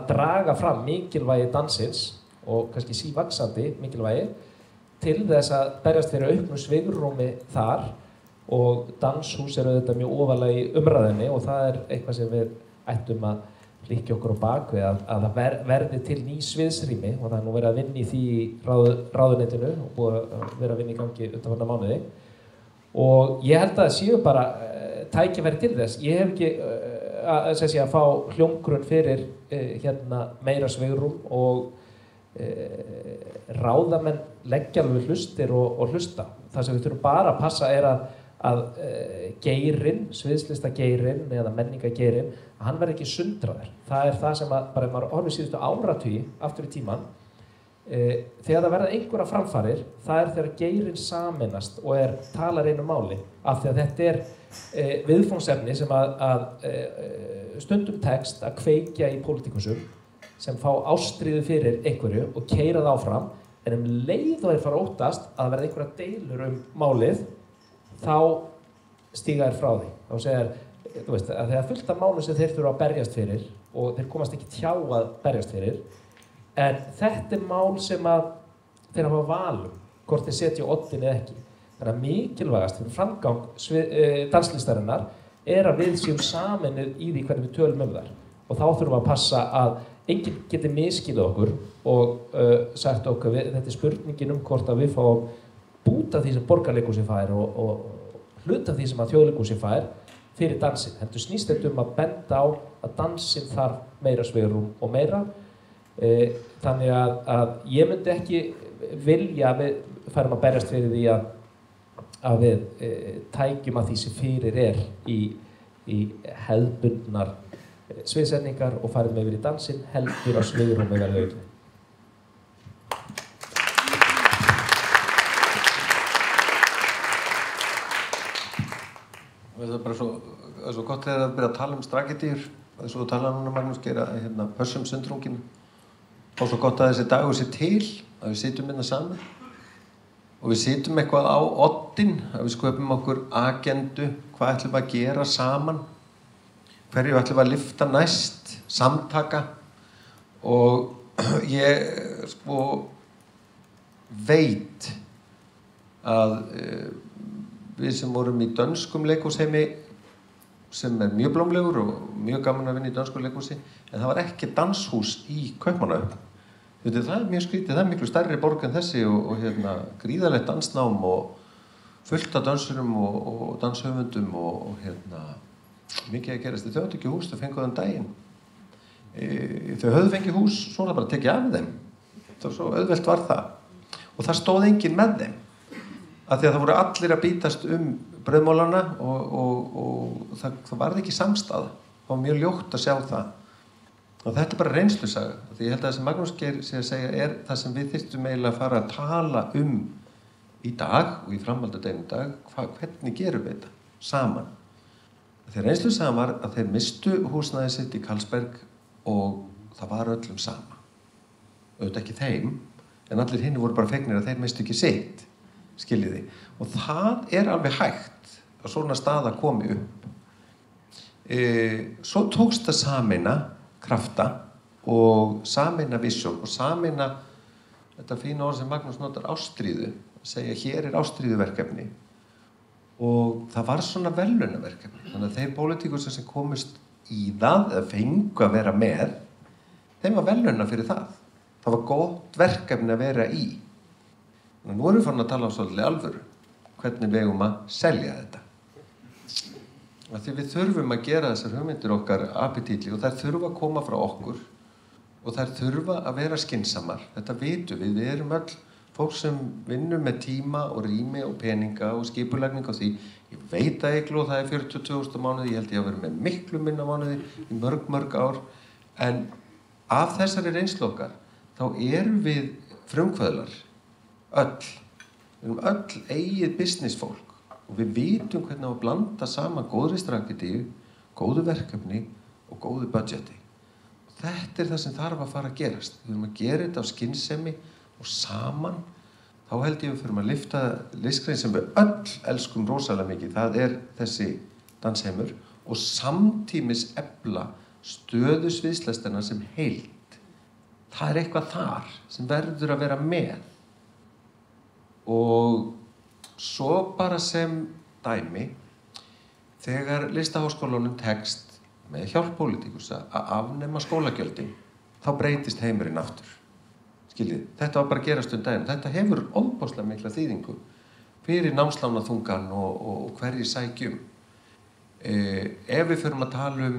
draga fram mikilvægi dansins og kannski sívaxandi mikilvægi til þess að berjast fyrir auknu svigrúmi þar og danshús eru auðvitað mjög ofarlega í umræðunni og það er eitthvað sem við ættum að hlykkja okkur á bakvið að það verði til ný sviðsrými og það er nú verið að vinna í því í ráðuneytinu og búið að vera að vinna í gangi undanfarna mánuði og ég held að það séu bara tækifæri til þess. Ég hef ekki að fá hljómgrunn fyrir meira svigrúm og ráðamenn leggja alveg hlustir og hlusta. Það sem við þurfum bara að passa er að geirinn, sviðslistageirinn eða menningageirinn, hann verði ekki sundraður. Það er það sem bara ef maður horfir síðustu áratugi aftur í tímann, þegar það verða einhverja framfarir, það er þegar geirinn sameinast og talar einu máli, af því að þetta er viðfangsefni sem að stundum tekst að kveikja í pólitíkusum sem fá ástríðu fyrir einhverju og keyra það áfram, en leið og fara að óttast að verða einhverja deilur málið, þá stíga frá því. Þá segir, þú veist, að það er fullt af málum sem þeir þurfa að berjast fyrir og þeir komast ekki hjá að berjast fyrir, en þetta er mál sem að þeir hafa valum, hvort þeir setja á oddin eða ekki. Þannig að mikilvægast fyrir framgang danslistarinnar er að við séum sameinuð í því hvernig við tölum þær. Og þá þurfum við að passa að enginn geti misskilið okkur og sagt okkur, þetta er spurningin hvort að við fáum búta því sem borgarleikhúsið fær og hluta því sem að þjóðleikhúsið fær fyrir dansinn. Heldur snýst þetta að benda á að dansinn þarf meira svigrúm og meira. Þannig að ég myndi ekki vilja að við færum að berjast fyrir því að við tækjum að því sem fyrir í hefðbundnar sviðsetningar og farum yfir í dansinn, heldur að svigrúmi verði aukið. Það er bara svo gott þegar að byrja að tala tragedíur, þess að þú tala núna Magnús Geir pössum sundrunginu. Og svo gott að þessi dagur sé til, að við sitjum saman og við sitjum eitthvað á oddinn, að við sköpum okkur agendu, hvað ætlum við að gera saman, hverju ætlum við að lyfta næst, samtaka og ég veit að við sem vorum í dönskum leikhúsheimi sem mjög blómlegur og mjög gaman að vinna í dönskum leikhúsi, en það var ekki danshús í Kaupmannahöfn. Það er mjög skrítið, það er miklu stærri borg en þessi og gríðarlegt dansnám og fullt af dansurum og danshöfundum og mikið að gerast. Þau áttu ekki hús, þau fengu þann daginn. Þau höfðu fengið hús, svona bara tekið af þeim. Það var svo auðvelt var það. Og það stóð enginn með þeim. Af því að það voru allir að bítast brauðmólana og það varð ekki samstaða. Það var mjög ljótt að sjá það. Og þetta er bara reynslusaga. Því ég held að það sem Magnús Geir sé að segja er það sem við þyrftum eiginlega að fara að tala í dag og í framhaldadeginum dag, hvernig gerum við þetta saman. Þegar reynslusagan var að þeir mistu húsnæðið sitt í Karlsberg og það var öllum sama. Auðvitað ekki þeim, en allir hinni voru bara fegnir að þeir mistu ekki sitt. Skiljiði. Og það er alveg hægt að svona staða komi upp. Svo tókst að sameina krafta og sameina vision og sameina þetta fína orð sem Magnús notar ástríðu, að segja hér er ástríðuverkefni og það var svona verðlaunaverkefni. Þannig að þeir pólitíkusar sem komust í það eða fengu að vera með, þeim var verðlauna fyrir það. Það var gott verkefni að vera í. Nú erum við farin að tala á svolítið alvöru, hvernig við eigum að selja þetta. Því við þurfum að gera þessar hugmyndir okkar appetítli og þær þurfa að koma frá okkur og þær þurfa að vera skynsamar. Þetta vitum við erum öll fólk sem vinnur með tíma og rými og peninga og skipulagning á því. Ég veit að það er 42.000 mánuði, ég held ég að vera með miklu minna mánuði í mörg ár, en af þessari reynslu okkar þá erum við frumkvöðlar. Við erum öll eigið businessfólk og við vitum hvernig að blanda saman góðri strategíu, góðu verkefni og góðu budgeti. Og þetta er það sem þarf að fara að gerast. Við erum að gera þetta á skynsemi og saman. Þá held ég við fyrir að lyfta listgrein sem við öll elskum rosalega mikið. Það er þessi dansheimur og samtímis efla stöðu sviðslestina sem heild. það er eitthvað þar sem verður að vera með. Og svo bara sem dæmi, þegar Listaháskólanum tekst með hjálp pólitíkus að afnema skólagjöldin, þá breytist heimurinn aftur. Skiljið, þetta var bara að gerast daginn. Þetta hefur ofboðslega mikla þýðingu fyrir námslánaþungan og hverjir sækjum. Ef við förum að tala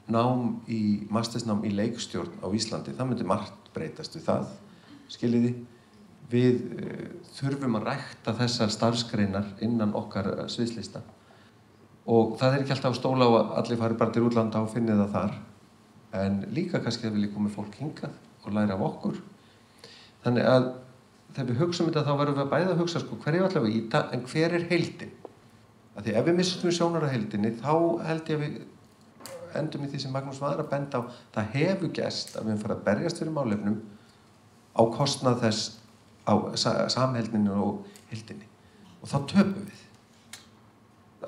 nám mastersnám í leikstjórn á Íslandi, það myndi margt breytast við það. Skiljiði, við þurfum að rækta þessar starfsgreinar innan okkar sviðslista. Og það er ekki alltaf stóla á að allir fari bara til útlanda og finni það þar. En líka kannski að vilja koma fólk hingað og læra af okkur. Þannig að þegar við hugsum þetta, þá verðum við að bæða að hugsa hver er allavega í þetta, en hver er heildin? Af því ef við missum sjónar á heildinni, þá held ég að við endum í því sem Magnús var að benda á, það hefur gerst að við fara að berjast fyrir málefnum á kostnað þess á samheldninu og heildinni. Og þá töpum við.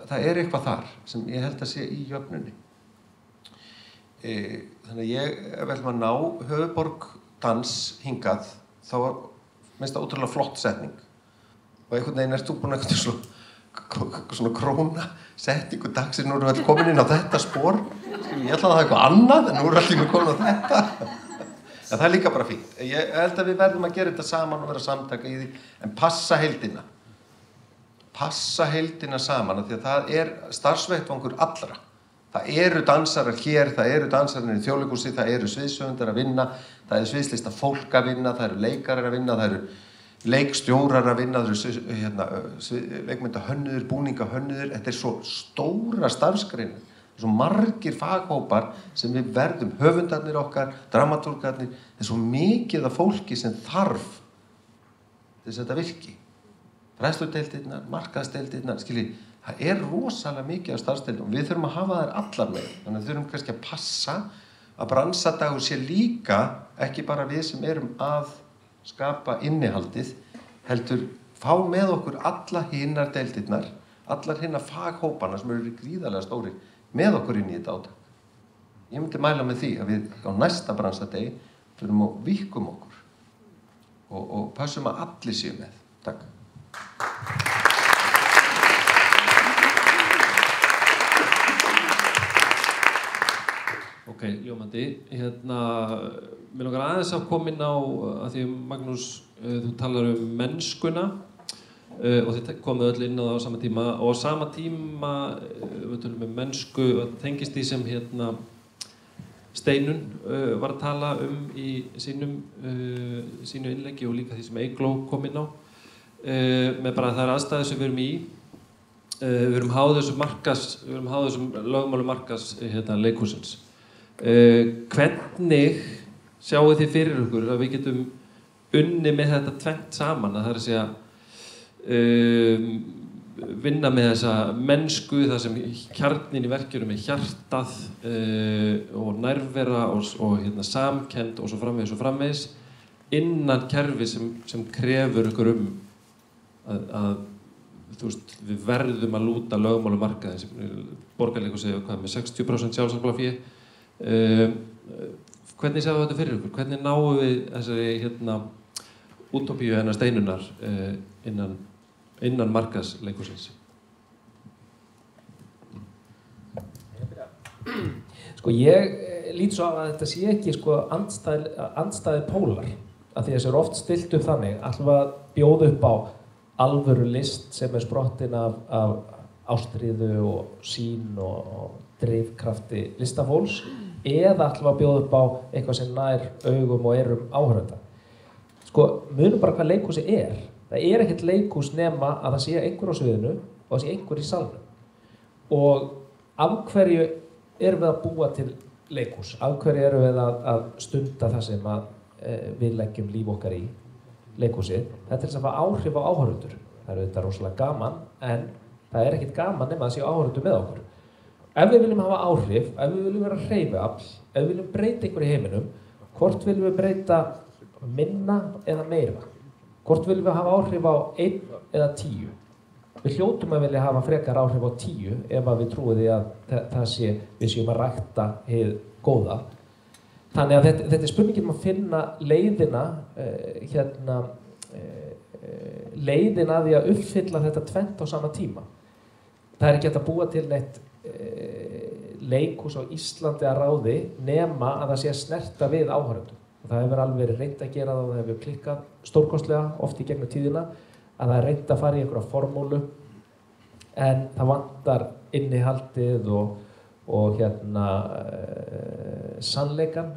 Það er eitthvað þar sem ég held að sé í jöfnunni. Þannig að ég vel að ná höfuborg dans hingað, þá minnst það ótrúlega flott setning. Og einhvern veginn þú búin að svona króna setningu dagsins, nú erum við allir komin inn á þetta spór. Ég ætla að það eitthvað annað, en nú erum allir komin á þetta. En það er líka bara fínt. Ég held að við verðum að gera þetta saman og vera samtaka í því, en passa heildina. Passa heildina saman, af því að það er starfsvettvangur allra. Það eru dansarar hér, það eru dansarar í Þjóðleikhúsi, það eru sviðshöfundar að vinna, það eru sviðslista fólk að vinna, það eru leikarar að vinna, það eru leikstjórar að vinna, það eru leikmyndahönnuðir, búningahönnuðir. Þetta er svo stóra starfsgreinar, svo margir faghópar sem við verðum, höfundarnir okkar, dramatúrgarnir, það er svo mikið af fólki sem þarf til þess að þetta virki. Fræðsludeildirnar, markaðsdeildirnar, skiljið, það er rosalega mikið af starfsdeildum. Við þurfum að hafa þær allar með. Þannig að við þurfum kannski að passa að bransadagur sé líka ekki bara við sem erum að skapa innihaldið, heldur fá með okkur alla hinar deildirnar, allar hinar faghópana sem eru gríðarlega stóri, með okkur inn í þetta átak. Ég myndi mæla með því að við á næsta bransadegi þurfum að víkkum okkur og passum að allir séu með. Takk. Ok, ljómandi. Mér langar aðeins að koma inn á, að því Magnús, þú talar mennskuna og þið komið öll inn á það á sama tíma, og á sama tíma, við tölum mennsku, og tengist því sem Steinunn var að tala í sínu innleggi, og líka því sem Eygló kom inn á, með bara þær aðstæður sem við erum í. Við erum háð þessum lögmálum markas leikhússins. Hvernig sjáu þið fyrir ykkur að við getum unnið með þetta tvennt saman, að það er að segja vinna með þessa mennsku, það sem kjarninn í verkjunum er hjartað og nærvera og samkennd og svo framvegis innan kerfi sem krefur ykkur að þú veist, við verðum að lúta lögmálum markaðinn sem Borgarleikhús segir hvað með 60% sjálfsaflafé. Hvernig sjáum við þetta fyrir ykkur? Hvernig náum við þessari útópíu hennar Steinunnar innan markaðsleikhússins? Ég lít svo að þetta sé ekki andstæðir pólar, af því að þessu er oft stilt upp þannig, ætlum við að bjóða upp á alvöru list sem er sprottin af ástríðu og sýn og drifkrafti listafólks, eða ætlum við að bjóða upp á eitthvað sem nær augum og eyrum áhorfenda. Munum bara hvað leikhúsi er. Það er ekkert leikhús nema að það sé einhver á sviðinu og það sé einhver í salnum. Og af hverju erum við að búa til leikhús? Af hverju erum við að stunda það sem við leggjum líf okkar í leikhúsið? Það er til þess að fá áhrif á áhorfendur. Það er auðvitað rosalega gaman, en það er ekkert gaman nema að sé áhorfendur með okkur. Ef við viljum hafa áhrif, ef við viljum vera hreyfiafl, ef við viljum breyta einhverju í heiminum, hvort viljum við breyta minna eða meira? Hvort viljum við hafa áhrif á 1 eða 10? Við hljótum að vilja hafa frekar áhrif á 10 ef við trúum því að við séum að rækta hið góða. Þannig að þetta er spurningin að finna leiðina, leiðina að því að uppfylla þetta tvennt á sama tíma. Það er ekki hægt að búa til neitt leikhús á Íslandi að ráði nema að það sé að snerta við áhorfendur. Og það hefur alveg verið reynt að gera það og það hefur klikkað stórkostlega oft í gegnum tíðina að það er reynt að fara í einhverja formúlu en það vantar innihaldið og sannleikan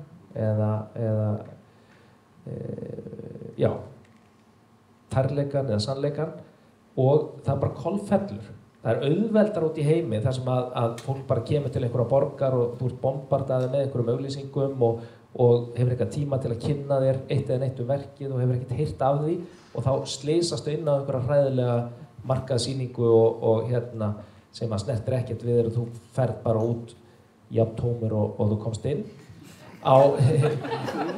tærleikan eða sannleikan og það er bara kolfellur. Það er auðveldar út í heimi þar sem að fólk bara kemur til einhverja borgar og þú ert bombardaði með einhverjum auglýsingum og hefur eitthvað tíma til að kynna þér eitt eða neitt verkið og hefur ekkert heyrt af því og þá sleysastu inn á einhverja hræðilega markaðsýningu og sem að snertir ekkert við þér og þú ferð bara út jafn tómur og þú komst inn. Á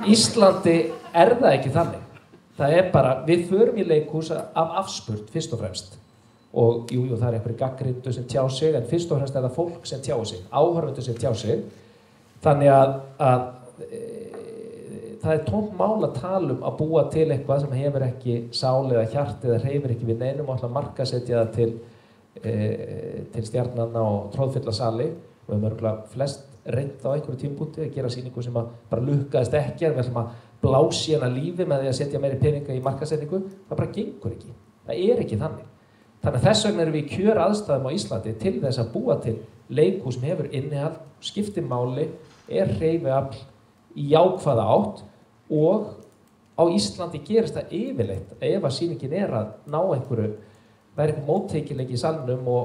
Íslandi er það ekki þannig. Það er bara, við förum í leikhús af afspurn fyrst og fremst. Og jú, það er einhverjir gagnrýnendur sem tjá sig, en fyrst og fremst er það fólk sem tjá sig, áhorfendur sem tjá sig. Þannig að það er tómt mál að tala að búa til eitthvað sem hefur ekki sál eða hjart eða hreyfir ekki við neinum og ætla að markaðsetja það til stjarnanna og tróðfulla sali. Og við höfum örugglega flest reynt á einhverju tímapunkti að gera sýningu sem bara lukkaðist ekki, en við ætlum að blási hana lífi með því að setja meiri peninga í markaðssetningu. Það bara gengur ekki. Það er ekki þannig. Þannig að þess vegna erum við í kjöraðstæðum á Íslandi til þess að búa til leikhús sem hefur innihald, skiptir máli, er hreyfiafl í jákvæða átt og á Íslandi gerist það yfirleitt ef að sýningin er að ná einhverju, það er einhver móttækileiki í salnum og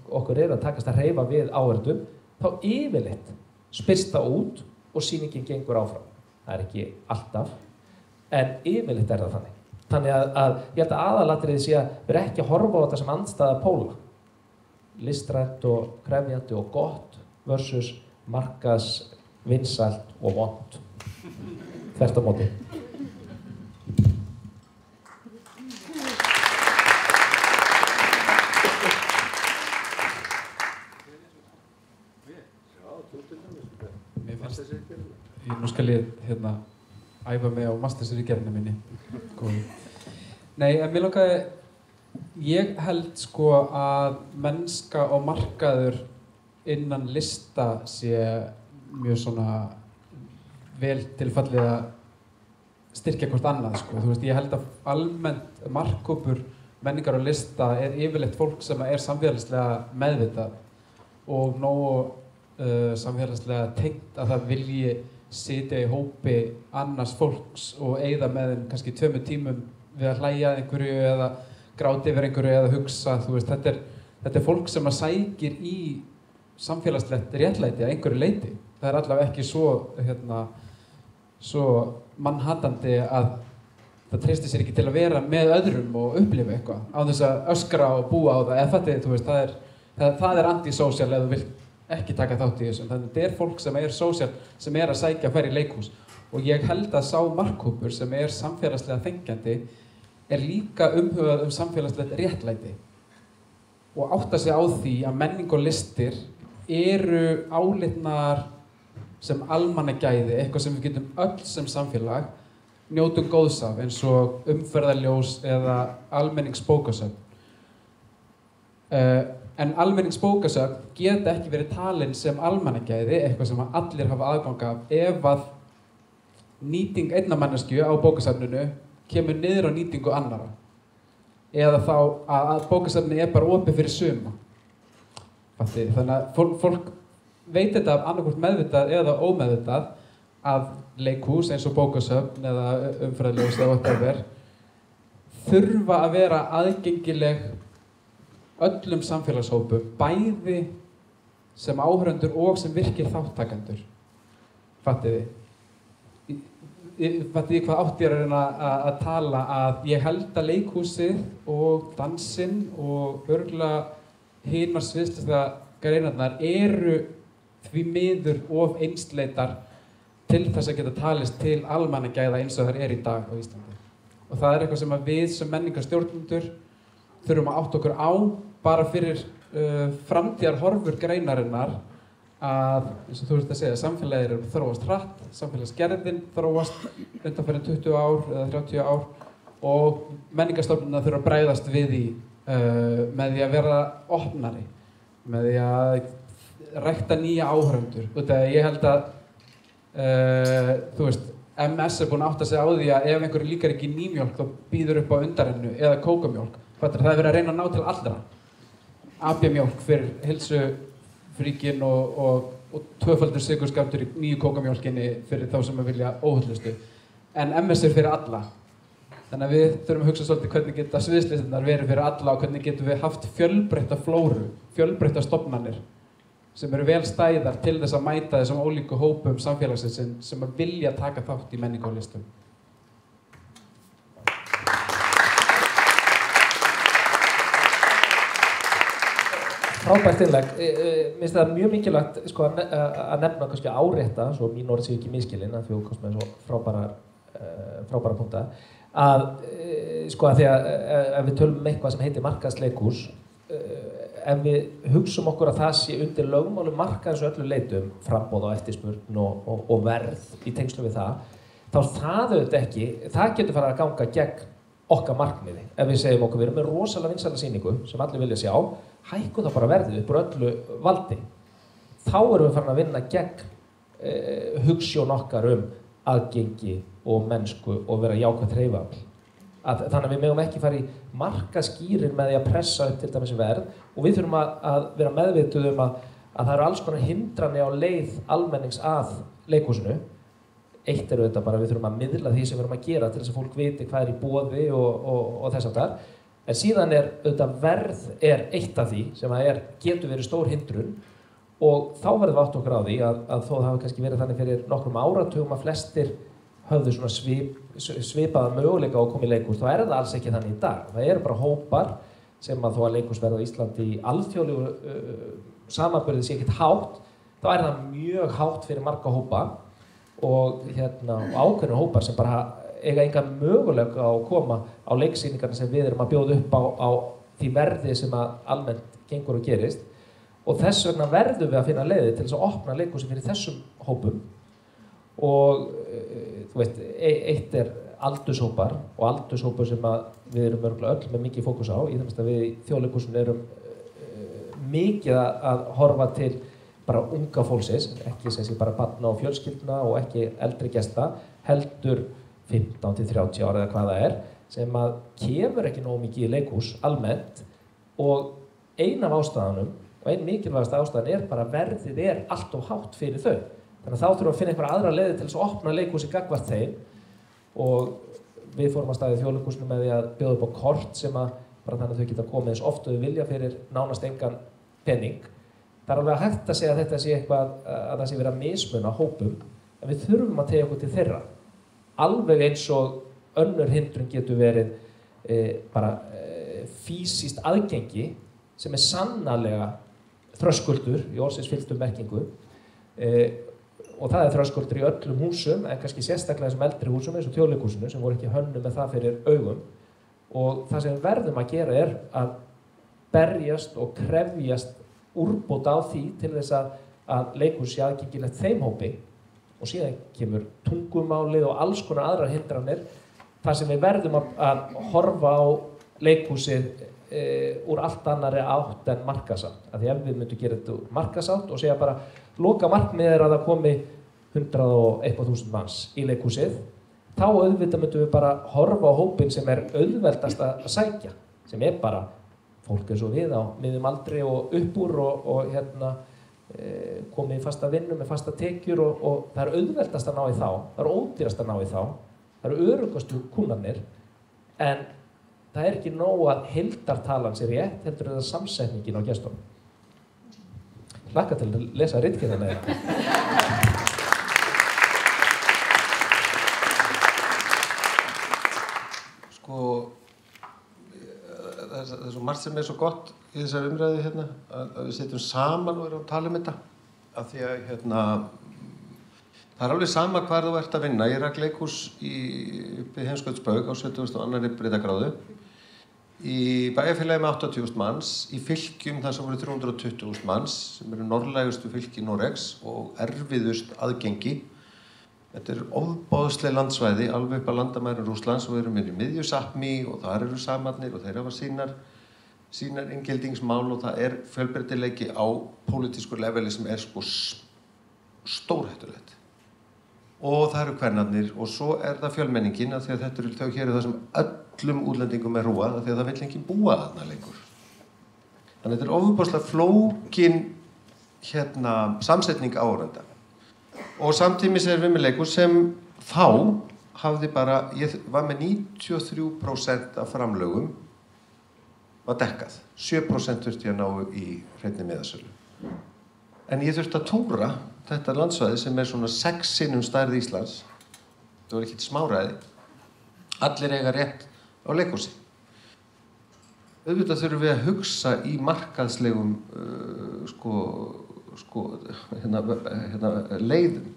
okkur er að takast að hreyfa við áhorfendum, þá yfirleitt spyrst það út og sýningin gengur áfram. Það er ekki alltaf, en yfirleitt er það þannig. Þannig að ég held að aðalatriðið sé að vera ekki að horfa á þetta sem andstæða póla. Listrænt og krefjandi og gott versus markaðs, vinsælt og vont. Þvert á móti. Nú skal ég æfa mig á mastersritgerðinni minni. Nei, en mér langaði, ég held sko að mennska og markaður innan lista sé mjög svona vel tilfallið að styrkja hvort annað sko. Þú veist, ég held að almennt markhópur menningar og lista er yfirleitt fólk sem er samfélagslega meðvitað og nógu samfélagslega tengt að það vilji sitja í hópi annars fólks og eyða með þeim kannski 2 tímum við að hlæja að einhverju eða gráta yfir einhverju eða hugsa, þú veist, þetta er fólk sem að sækir í samfélagslegt réttlæti að einhverju leyti. Það er allavega ekki svo mannhatandi að það treystir sér ekki til að vera með öðrum og upplifa eitthvað á þess að öskra og búa á það, eða fattu, þú veist, það er antisocial ef þú vilt ekki taka þátt í þessu. Þannig að þetta er fólk sem er social, sem er að sækja að fara í leikhús. Og ég held að sá markhópur sem er samfélagslega þengjandi er líka umhugað samfélagslegt réttlæti og átta sig á því að menning og listir eru álitnar sem almannagæði, eitthvað sem við getum öll sem samfélag njótum góðs af, eins og umferðarljós eða almenningsbókasöfn. En almenningsbókasöfn geta ekki verið talin sem almannagæði, eitthvað sem allir hafa aðgang af, ef að nýting einnar manneskju á bókasöfninu kemur niður á nýtingu annarra. Eða þá að bókasöfni er bara opið fyrir suma. Þannig að fólk veit þetta annarkvort meðvitað eða ómeðvitað að leikhús eins og bókasöfn eða umferðarljós eða whatever þurfa að vera aðgengileg öllum samfélagshópum, bæði sem áhorfendur og sem virkir þáttakendur. Fattiði? Fattiði hvað átt ég að tala að ég held að leikhúsið og dansinn og örugglega hinar sviðslistar greinarnar eru því miður of einsleitar til þess að geta talist til almannagæða eins og þær er í dag á Íslandi. Og það er eitthvað sem að við sem menningarstjórnendur þurfum að átta okkur á bara fyrir framtíðarhorfur greinarinnar að, eins og þú veist að segja, samfélagið er þróast hratt, samfélagsgerðin þróast undanfarin 20 ár eða 30 ár og menningarstofnunnar þurfa að bregðast við því með því að vera opnari, með því að rækta nýja áhorfendur. Ég held að, þú veist, MS er búin að átta sig á því að ef einhverju líkar ekki nýmjólk þá býður upp á undarrennu eða kókamjólk. Það er verið að reyna að ná til allra. AB-mjólk fyrir heilsufríkin og tvöfaldur sykurskammtur í nýju kókamjólkinni fyrir þá sem vilja óhullustu. En MS er fyrir alla. Þannig að við þurfum að hugsa svolítið hvernig geta sviðslistirnar verið fyrir alla og hvernig getum við haft fjölbreytta flóru, fjölbreytta stofnanir sem eru vel stæðar til þess að mæta þessum ólíku hópum samfélagsins sem að vilja taka þátt í menningu og listum. Frábært innlegg. Mér finnst það mjög mikilvægt sko, að nefna kannski árétta, svo mín orð séu ekki miskilin, að þú komst með svo frábæra punkta, að sko að því að ef við tölum eitthvað sem heitir markaðsleikhús, ef við hugsum okkur að það sé undir lögmálum markaðins og öllu leitum, framboð og eftirspurn og verð í tengslum við það, þá það auðvitað ekki, það getur farið að ganga gegn okkar markmiði. Ef við segjum okkur, við erum með rosalega vinsæla sýningu sem allir vilja sjá, hækkum það bara verðið upp úr öllu valdi. Þá erum við farin að vinna gegn hugsjón okkar aðgengi og mennsku og vera jákvætt hreyfiafl. Þannig að við megum ekki fara í markaðsgírinn með því að pressa upp til dæmis verð og við þurfum að vera meðvituð að það eru alls konar hindranir á leið almennings að leikhúsinu. Eitt er auðvitað bara við þurfum að miðla því sem við erum að gera til þess að fólk viti hvað í boði og þess að það. En síðan auðvitað verð eitt af því sem getur verið stór hindrun og þá verðum við átt okkur á því að þó það hafi kannski verið þannig fyrir nokkrum áratugum að flestir höfðu svona svipaða möguleika á að koma í leikhús, þá það alls ekki þannig í dag. Það eru bara hópar sem að þó að leikhúsverð á Íslandi í alþjóðlegu samanburði sé ekkert hátt, þá það mjög hátt fyrir marga hópa og ákveðnir hópar sem bara eiga engan möguleika á að koma á leiksýningarna sem við erum að bjóða upp á því verði sem að almennt gengur og gerist og þess vegna verðum við að finna leiði til þess að opna leikhúsi fyrir þessum hópum og þú veist, eitt aldurshópar og aldurshópar sem við erum örugglega öll með mikið fókus á í þess að við í Þjóðleikhúsinu erum mikið að horfa til bara unga fólksins, ekki sem sé bara barna og fjölskyldna og ekki eldri gesta, heldur 15 til 30 ára eða hvað það sem að kemur ekki nógu mikið í leikhús almennt og ein af ástæðanum og ein mikilvægasta ástæðan bara að verðið allt of hátt fyrir þau. Þannig að þá þurfum við að finna einhverja aðra leiðir til þess að opna leikhúsi gagnvart þeim og við fórum að staðið Þjóðleikhúsinu með því að bjóða upp á kort sem að bara þannig að þau geta komið eins oft og þau vilja fyrir nánast engan pening. Það alveg hægt að segja að þetta sé eitthvað að það sé verið að mismuna hópum en við þurfum að tegja okkur til þeirra. Alveg eins og önnur hindrun getur verið físískt aðgengi sem sannarlega þröskuldur í orðsins fyllstu merkingu og það þröskuldur í öllum húsum en kannski sérstaklega þessum eldri húsum eins og Þjóðleikhúsinu sem voru ekki hönnuð með það fyrir augum og það sem við verðum að gera að berjast og krefjast úrbóta á því til þess að leikhús sé aðgengilegt þeim hópi og síðan kemur tungumálið og alls konar aðrar hindranir þar sem við verðum að horfa á leikhúsið úr allt annari átt en markaðsátt. Af því ef við myndum gera þetta úr markaðsátt og segja bara loka markmið að það komi 100.000 manns í leikhúsið, þá auðvitað myndum við bara horfa á hópinn sem auðveldast að sækja, sem bara fólk eins og við á miðjum aldri og upp úr og komið í fasta vinnu með fasta tekjur og það auðveldast að ná í þá, það ódýrast að ná í þá, það öruggastu kúnnarnir en það ekki nóg að heildartalan sé rétt, heldur það samsetningin á gestunum. Hlakka til að lesa ritgerðina þetta. Sko, það svo margt sem svo gott í þessari umræðu hérna, að við setjum saman og erum að tala þetta. Af því að það alveg sama hvar þú ert að vinna. Ég rak leikhús uppi Heimskautsbaug á 72. breiddargráðu. í bæjarfélagi með 80.000 manns, í fylkjum þar sem voru 320.000 manns, sem eru norðlægustu fylki Noregs og erfiðust aðgengi. Þetta er ofboðsleg landsvæði, alveg upp að landamærum Rússlands, og við erum í miðju Sápmi og þar eru samarnir og þeir hafa sínar inngildingsmál og það er fjölbreytileiki á pólitísku leveli sem er sko stórhættulegt. Og það eru kvennarnir og svo er það fjölmenningin af því að þetta eru þau hér það sem öllum útlendingum er hrúað af því að það vill enginn búa þarna lengur. Þannig að þetta er ofboðslega flókin samsetning áhorfenda. Og samtímis er við með leikur sem þá hafði bara, ég var með 93% af framlögum var dekkað. 7% þurfti ég að ná í hreinni miðasölu. En ég þurfti að túra þetta landsvæði sem er svona 6 sinnum stærð Íslands. Það var ekkert smáræði. Allir eiga rétt á leikhúsi. Auðvitað þurfum við að hugsa í markaðslegum leiðum.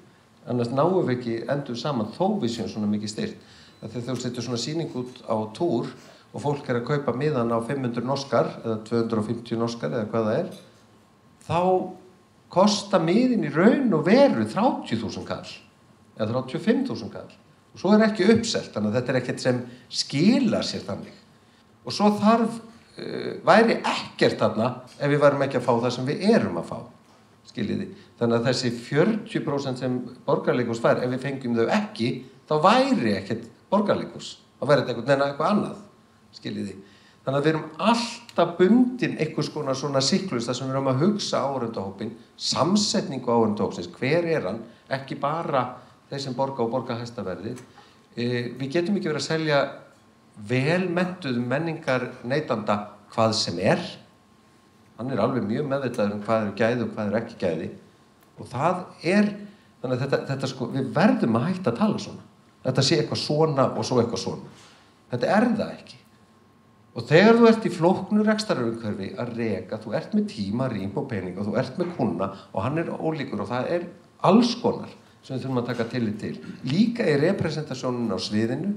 Annars náum við ekki endur saman þó við séum svona mikið styrt. Þegar þú setur svona sýning út á túr og fólk er að kaupa miðan á 500 norskar eða 250 norskar eða hvað það er, þá kosta miðin í raun og veru 30.000 kall eða 35.000 kall. Og svo er ekki uppselt, þannig að þetta er ekkert sem skilar sér þannig. Og svo væri ekkert þarna ef við værum ekki að fá það sem við erum að fá. Skiljiði. Þannig að þessi 40% sem borgarleikhús fær, ef við fengjum þau ekki, þá væri ekkert borgarleikhús. Þá væri þetta eitthvað annað. Skiljiði. Þannig að við erum alltaf bundin einhvers konar svona siklus þar sem við erum að hugsa áhorfendahópinn, samsetningu áhorfendahópsins, hver er hann, ekki bara þeir sem borga og borga hæsta verðið. Við getum ekki verið að selja velmenntuðum menningar neytanda hvað sem er. Hann er alveg mjög meðvitaður hvað eru gæði og hvað eru ekki gæði. Og það er, þannig að þetta við verðum að hætta að tala svona. Þetta sé eitthvað svona og svo eitthvað svona. Þetta er það ekki. Og þegar þú ert í flóknu rekstrarumhverfi að reka, þú ert með tíma, rím og pening og þú ert með kuna og hann er ólíkur og það er alls konar sem við þurfum að taka tillit til. Líka í representasjónin á sviðinu,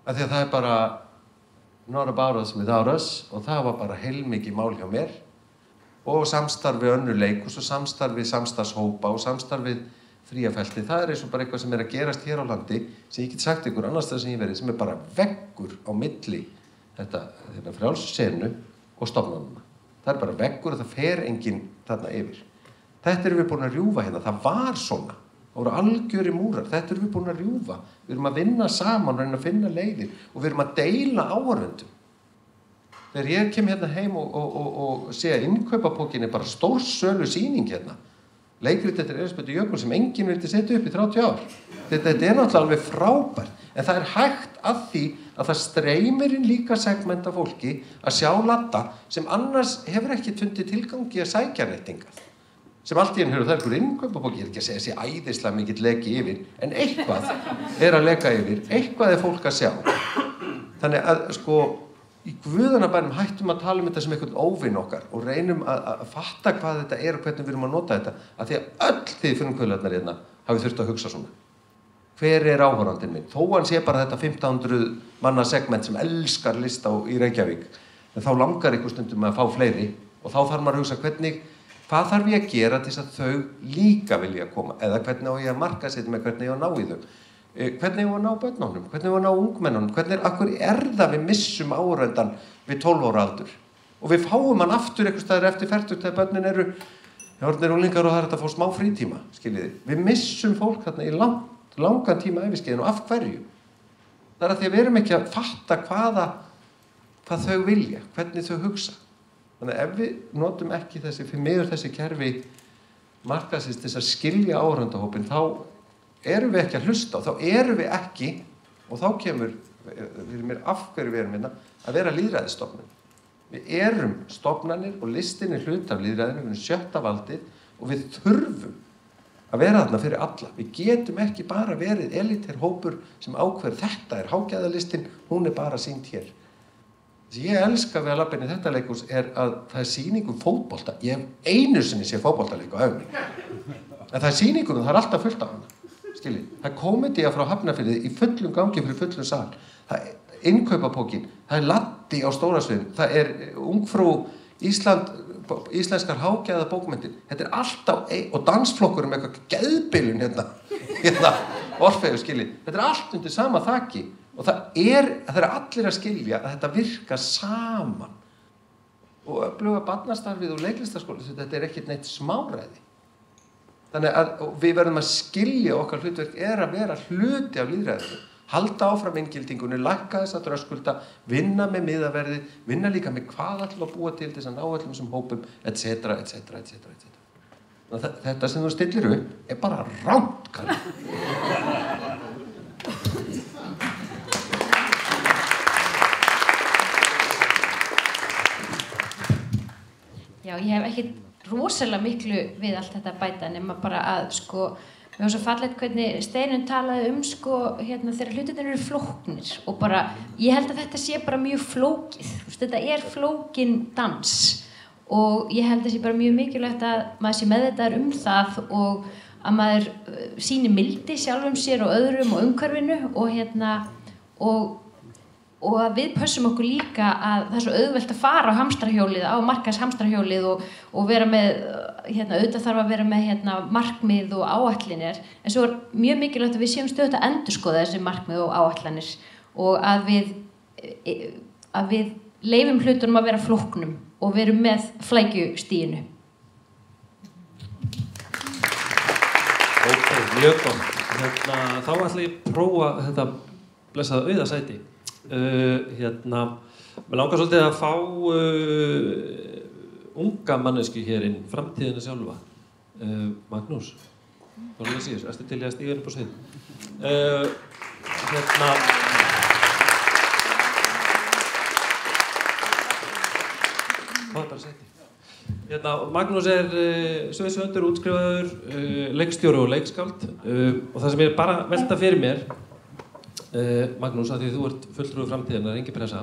af því að það er bara not about us without us og það var bara heilmikið mál hjá mér og samstarfi önnur leikhús og samstarfi samstarfshópa og samstarfi fríafelti. Það er eins og bara eitthvað sem er að gerast hér á landi sem ég get sagt ykkur annars það sem ég verið sem er bara veggur á milli þetta frjálssenu og stofnanuna. Það er bara veggur og það fer enginn þarna yfir. Þetta erum við búin að rjúfa hérna. Það var svona. Það voru algjöri múrar. Þetta erum við búin að rjúfa. Við erum að vinna saman, reyna að finna leiðir og við erum að deila áhorfendum. Þegar ég kem hérna heim og sé að innkaupapókin er bara stórsölu sýning hérna. Leikrit eftir Elísabetu Jökuls sem enginn vildi setja upp í 30 ár. Þetta er náttúrulega alveg frábært. En það er hægt að því að það streymir inn líka segment af fólki að sjá Ladda sem annars hefur ekki fundið tilgangi að sækja nettingað. Sem allt í einu hefur það einhver innkaupapóki, ég er ekki að segja þessi æðislega mikill leki yfir, en eitthvað er að leka yfir, eitthvað er fólk að sjá. Þannig að í guðanabænum hættum að tala um þetta sem einhvern óvinn okkar og reynum að fatta hvað þetta er og hvernig við erum að nota þetta, af því að öll þið frumkvöðlarnar hérna hafi þurft að hugsa svona. Hver er áhorfandinn minn? Þó hann sé bara þetta 1500 manna segment sem elskar lista í Reykjavík, en þá langar einhver stundum að fá fleiri og þá þarf maður að hugsa hvað þarf ég að gera til þess að þau líka vilja koma eða hvernig á ég að markaðsetja með hvernig ég á að ná í þau. Hvernig ég á að ná börnunum, hvernig ég á að ná ungmennunum, akkur er það við missum áhorfandann við 12 ára aldur og við fáum hann aftur einhvers staðar eftir 40 þegar börnin eru unglingar og það er þetta að fá smá frítíma, skiljiði. Við missum fólk þarna í langan tíma æviskeiðin og af hverju? Það er að því að við erum ekki að fatta hvað þau vilja, hvernig þau hugsa. Þannig að ef við notum ekki þessi kerfi markaðsins til að skilja áhorfendahópinn, þá erum við ekki að hlusta og þá erum við ekki, og þá kemur fyrir mér af hverju við erum hérna, að vera lýðræðisstofnun. Við erum stofnanir og listin er hluti af lýðræðinu, við erum 7. valdið og við þurfum að vera þarna fyrir alla. Við getum ekki bara verið elíter hópur sem ákveður þetta er hágæðalistin, hún er bara sýnd hér. Það ég elska við að labba inn í þetta leikhús er að það er sýning fótbolta. Ég hef einu sinni séð fótboltaleik á ævinni. En það er sýning það er alltaf fullt af hana. Skiljið. Það er komedía frá Hafnarfirði í fullum gangi fyrir fullum sal. Það innkaupapókin, það Laddi á Stórasviðinu, það Ungfrú íslenskar hágæða bókmenntir, þetta alltaf og dansflokkur með eitthvað geðbilun hérna Orfeus skilji, þetta allt undir sama þaki og það allir að skilja að þetta virkar saman og öfluga barnastarfið og leiklistarskóla, þetta ekkert neitt smáræði. Þannig að við verðum að skilja okkar hlutverk að vera hluti af lýðræðinu, halda áfram inngildingunni, lækka þessa dröskulda, vinna með miðaverði, vinna líka með hvað ætlum að búa til þess að ná öllum sem hópum, etc. Þetta sem þú stillir upp bara rangt, Kalli. Já, ég hef ekki rosalega miklu við allt þetta bæta nema bara að mér var svo fallegt hvernig Steinunn talaði þegar hlutirnir eru flóknir og bara, ég held að þetta sé bara mjög flókið, þetta flókin dans og ég held að það sé bara mjög mikilvægt að maður sé meðvitaður það og að maður sýni mildi sjálfum sér og öðrum og umhverfinu og að við pössum okkur líka að það svo auðvelt að fara á hamstrahjólið, á markaðshamstrahjólið og vera með, auðvitað þarf að vera með markmið og áætlanir, en svo mjög mikilvægt að við séum stöðugt að endurskoða þessi markmið og áætlanir og að við leyfum hlutunum að vera flóknum og verum með flækjustiginu. Ok, mjög gott. Þá ætla ég að prófa þetta blessaða auðasæti. Mér langar svolítið að fá unga mannesku hér inn, framtíðina sjálfa. Magnús, hvað er það að segja? Ertu til í að stíga inn upp á svið? Það bara sæti. Magnús sviðshöfundur, útskrifaður, leikstjóri og leikskáld og það sem ég bara velta fyrir mér Magnús, að því þú ert fulltrúi framtíðina, engin pressa.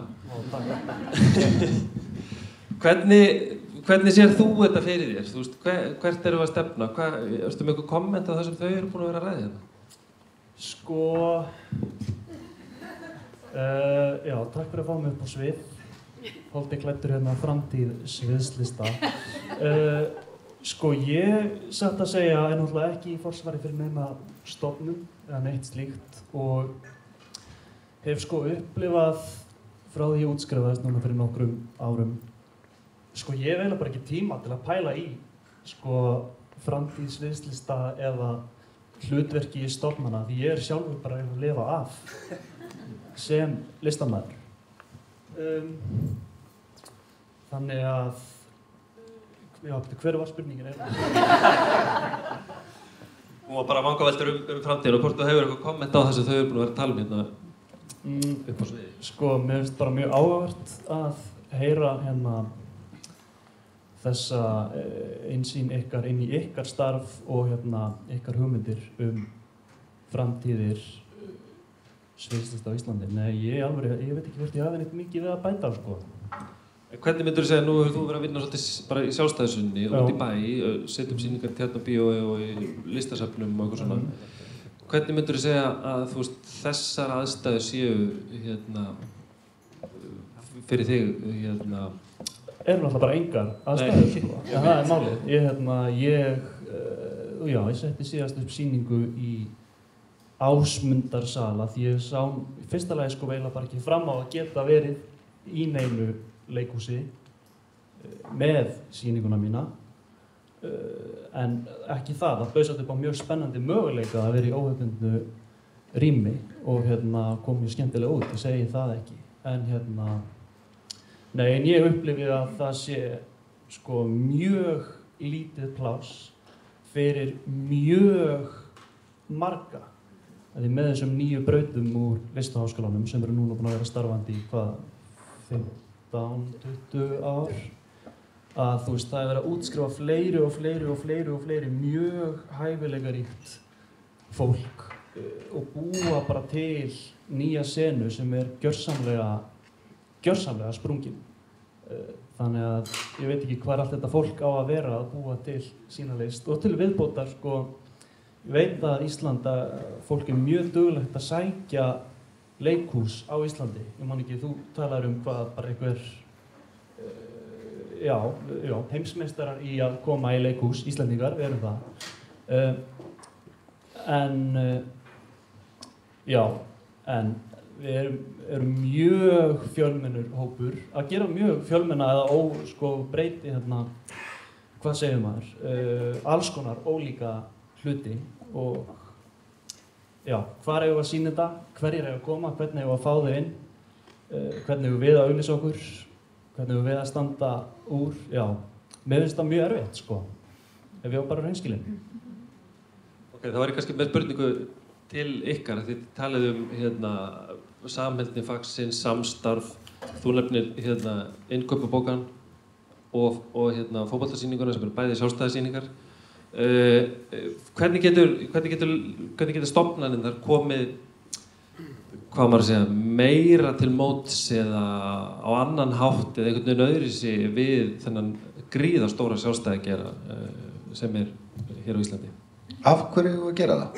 Hvernig sér þú þetta fyrir þér? Þú veist, hvert erum við að stefna? Ertu með eitthvað komment á það sem þau eru búin að vera að ræða hérna? Já, takk fyrir að fá mig upp á svið. Holdi klæddur hérna framtíð sviðslista. Ég satt að segja náttúrulega ekki í forsvari fyrir neina stofnun eða neitt slíkt og hef upplifað frá því ég útskrifaðist núna fyrir nokkrum árum. Ég hef eiginlega bara ekki tíma til að pæla í framtíð sviðslista eða hlutverki í stofnana því ég sjálfur bara að lifa af sem listamaður. Þannig að hver var spurningin? Hún var bara vangaveltur framtíðina og hvort þú hefur eitthvað komment á það sem þau eru búin að vera að tala um hérna upp á sviði. Mér finnst bara mjög áhugavert að heyra þessa einsýn ykkar inn í ykkar starf og ykkar hugmyndir framtíðir sviðslista á Íslandi. Nei, ég veit ekki hvort ég hafi neitt mikið við að bæta Hvernig myndur þú segja, nú hefur þú verið að vinna svolítið bara í sjálfstæðisunni út í bæ, setjum sýningar Tjarnarbíói og í listasöfnum og eitthvað svona. Hvernig myndur þú segja að þessar aðstæður séu fyrir þig náttúrulega bara engar aðstæður það er málið. Ég setti síðast upp sýningu í Ásmundarsala því ég sá fyrsta lagi eiginlega bara ekki fram á að geta verið í neinu leikhúsi með sýninguna mína en ekki það bauðsast upp á mjög spennandi möguleika að vera í óhefbundnu rými og kom mjög skemmtilega út, ég segi það ekki en ég upplifi að það sé mjög lítið pláss fyrir mjög marga því með þessum nýju brautum úr Listaháskólanum sem eru núna búin að vera starfandi í 15-20 ár að það er verið að útskrifa fleiri mjög hæfileikaríkt fólk og búa bara til nýja senu sem er gjörsamlega sprungin. Þannig að ég veit ekki hvar allt þetta fólk á að vera að búa til sína list og til viðbótar ég veit að Ísland fólk er mjög duglegt að sækja leikhús á Íslandi. Ég man ekki, þú talar hvað bara einhver heimsmeistarar í að koma í leikhús, Íslendingar, við erum það. En við erum mjög fjölmennur hópur að gera mjög fjölmenna eða breyti hvað segir maður, alls konar ólíka hluti og hvar eigum við að sýna þetta, hverjir eigum að koma, hvernig eigum við að fá þau inn, hvernig eigum við að auglýsa okkur, hvernig eigum við að standa úr, mér finnst það mjög erfitt ef ég var bara hreinskilinn. Ok, það var ég kannski með spurningu til ykkar, þið talið samheldni fagsins, samstarf, þú nefnir innkaupabókan og fótboltasýninguna sem eru bæði sjálfstæðissýningar. Hvernig getur stofnanirnar komið, hvað maður að segja, meira til móts eða á annan hátt eða einhvern veginn öðruvísi við þennan gríðarstóra sjálfstæði gera sem hér á Íslandi? Af hverju eigum við að gera það?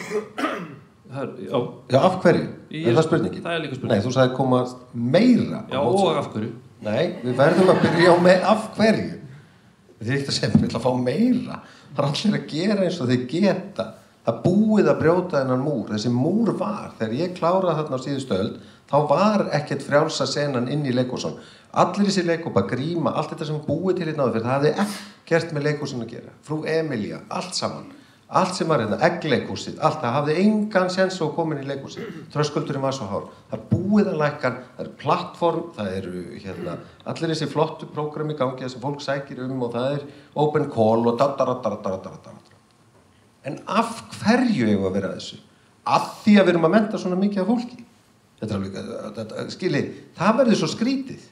Já, af hverju? Er það spurningin? Það líka spurning. Nei, þú sagði koma meira. Já, og af hverju? Nei, við verðum að byrja á með af hverju. Þetta er ekkert að segja, við ætlum að fá meira. Það er allir að gera eins og þeir geta. Það búið að brjóta þennan múr. Þessi múr var, þegar ég kláraði þarna á síðustu öld, þá var ekkert frjálsa senan inn í leikhúsun. Allir þessi leikhópa, Gríma, allt þetta sem búið til hérna áður fyrir, það hafði ekkert með leikhúsin að gera. Frú Emilía, allt saman. Allt sem var hérna, eggleikhúsið, allt, það hafði engan séns á að koma inn í leikhúsið. Þröskuldurinn var svo hár. Það er búið að lækka, það er plattform, það eru allir þessi flottu prógram í gangi sem fólk sækir og það er open call og da. En af hverju eigum að vera þessu? Af því að við erum að mennta svona mikið af fólki. Þetta er alveg, skiljið, það verður svo skrítið.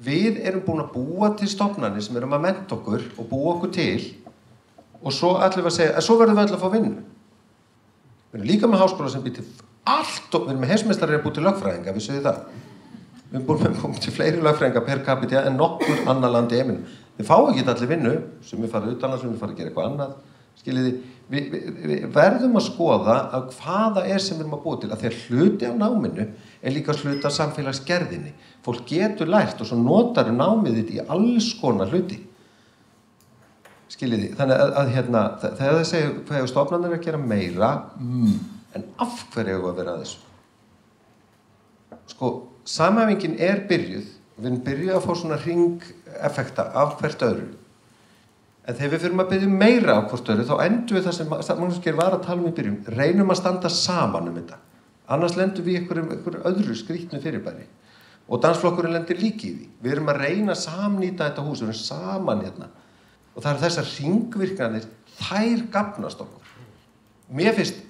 Við erum búin að búa til stofnanir sem erum að mennta okkur og búa okkur til og svo ætlum við að segja, en svo verðum við öll að fá vinnu. Við erum líka með háskóla sem býr til allt og við erum með heimsmeistarar að búið til lögfræðinga, við sögum það. Við erum búin til fleiri lögfræðinga per capita en nokkur annar land í heiminum. Við fáum ekki allir vinnu, sem við fara utanlands, sem við fara að gera eitthvað annað. Skiljiði, við verðum að skoða að hvaða sem við erum að búið til, að því að hluti af náminu er líka hluti af samfélagsgerðinni. Fólk getur lært og svo notar námið þitt í alls konar hluti. Skiljiði, þannig að þegar þið segja hvað stofnanir að gera meira, en af hverju að vera að þessu? Sko, samhæfingin er byrjuð, við erum byrjuð að fá svona hringeffekta af hvert öðru. En þegar við fyrir að byrja meira á hvort öðru, þá endum við það sem Magnús var að tala í byrjun, reynum að standa saman þetta. Annars lendum við einhverju öðru skrýtnu fyrirbæri. Og dansflokkurinn lendir líka í því. Við erum að reyna að samnýta þetta hús, við erum saman hérna. Og það eru þessar hringvirkanir, þær gagnast okkur. Mér finnst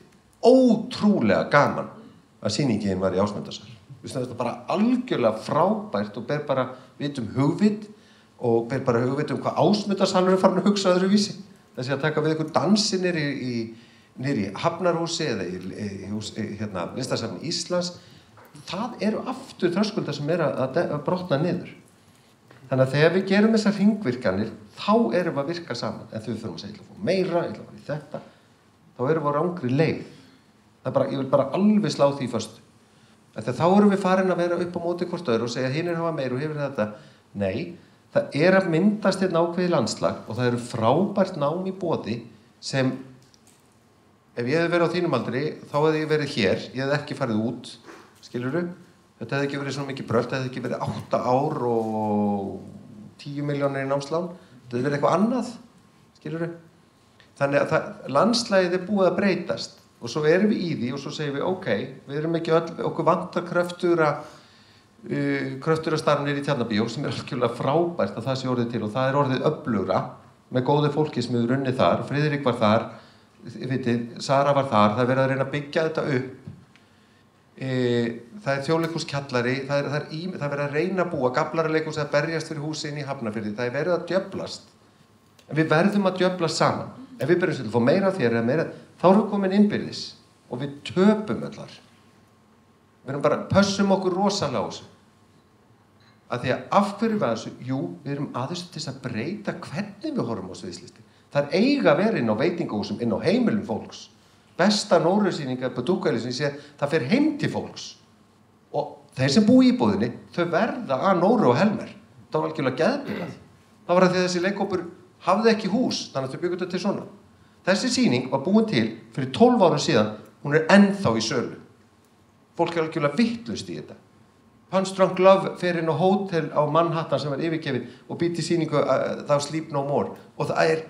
ótrúlega gaman að sýningin var í Ásmundarsal. Við finnst þetta bara algjörlega frábært og ber bara vitum hugvit og ber bara hugvit hvað Ásmundarsalur er farin að hugsa öðruvísi. Þessi að taka við einhver dansi niður í Hafnarhúsi eða í Listasafni Íslands. Það eru aftur þröskuldar sem að brotna niður. Þannig að þegar við gerum þessar hringvirkanir, þá erum við að virka saman. En þegar við fyrir að segja, ég ætla að fá meira, ég ætla að fara í þetta, þá erum við á rangri leið. Ég vil bara alveg slá því föstu. Þegar þá erum við farin að vera upp á móti hvort öðru og segja, hinir hafa meira og hefur þetta. Nei, það er að myndast ákveðið landslag og það eru frábært nám í boði sem, ef ég hefði verið á þínum aldri, þá hefði ég verið hér, ég hefði ekki farið út, skilurðu? Þetta hefði ekki verið svona mikið brölt, þetta hefði ekki verið 8 ár og 10 milljónir í námslán. Þetta hefði verið eitthvað annað, skilurðu? Þannig að landslagið er búið að breytast og svo erum við í því og svo segjum við, ok, við erum ekki öll, okkur vantar kröftura starfnir í Tjarnarbíó sem er algjörlega frábært að það sé orðið til og það er orðið öflugra með góðu fólki sem hefur unnið þar. Friðrik var þar, Sara var þar, það er verið að reyna að byggja þetta upp. Það er þjóðleikhúskjallari, það er verið að reyna að búa Gaflaraleikhús að berjast fyrir húsi inn í Hafnarfirði, það er verið að djöflast en við verðum að djöflast saman ef við berjum til að fá meira þér eða meira þá erum við komin innbyrðis og við töpum allar við erum bara, pössum okkur rosalega á þessu að því að af hverju við þessu, jú, við erum aðeins til að breyta hvernig við horfum á sviðslisti það er eiga verið inn á veitingahúsum, inn á heimilum fólks besta Nóru-sýninga på Dúkvæli sem ég sé, það fer heim til fólks og þeir sem búi í íbúðinni, þau verða að Nóru og Helmer. Það var algjörlega geðbilað. Það var að því að þessi leikhópur hafði ekki hús, þannig að þau byggu þetta til svona. Þessi sýning var búin til fyrir 12 árum síðan, hún er ennþá í sölu. Fólk er algjörlega vitlaust í þetta. Punch Drunk Love fer inn á hótel á Manhattan sem var yfirgefið og býr til sýningu þá Sleep No More. Og það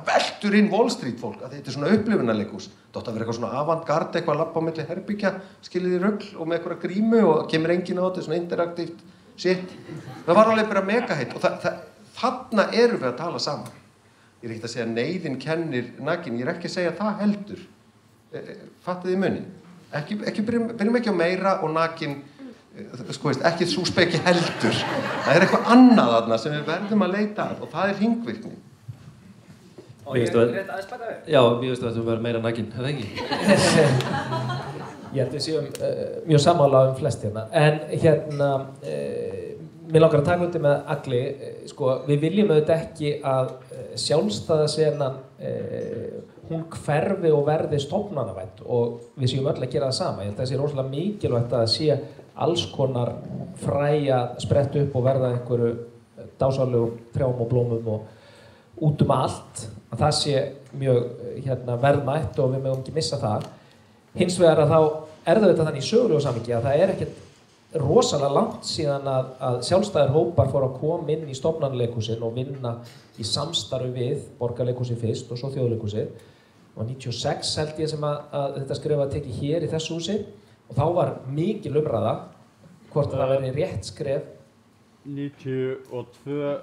veltur inn Wall Street fólk, að þetta er svona upplifunarleikhús. Það átti að vera eitthvað svona avant-garde, eitthvað að labba á milli herbyggja, skilið í rugl og með eitthvað grímu og kemur enginn á þetta, svona interaktíft shit. Það var alveg bara megaheitt og þarna erum við að tala saman. Ég er ekkert að segja neyðin kennir nakin, ég er ekki að segja það heldur. Fattið í munin. Byrjum ekki á meira og nakin, sko veist, ekki súspeki heldur. Það er eitthvað annað þarna sem við verðum að leita að og það er hringvirkni. Ég veistu að Já, mér veistu að þú verður meira nakin, er það ekki? Ég held við séum mjög sammála flest hérna. En mér langar að taka undir með Agli, sko, við viljum auðvitað ekki að sjálfstæða senan hún hverfi og verði stofnanavædd og við séum öll að gera það sama. Ég held að það sé rosalega mikilvægt að það sé alls konar fræja sprett upp og verða einhverju dásamlegum trjám og blómum og út allt, að það sé mjög verðmætt og við megum ekki missa það. Hins vegar að þá er það þannig í sögulegu samhengi að það er ekkert rosalega langt síðan að sjálfstæðir hópar fóru að koma inn í stofnanaleikhúsin og vinna í samstarfi við Borgarleikhúsið fyrst og svo Þjóðleikhúsið. Og 96 held ég sem að þetta skrif var tekið hér í þessu húsi og þá var mikil umræða hvort það verið rétt skref. 92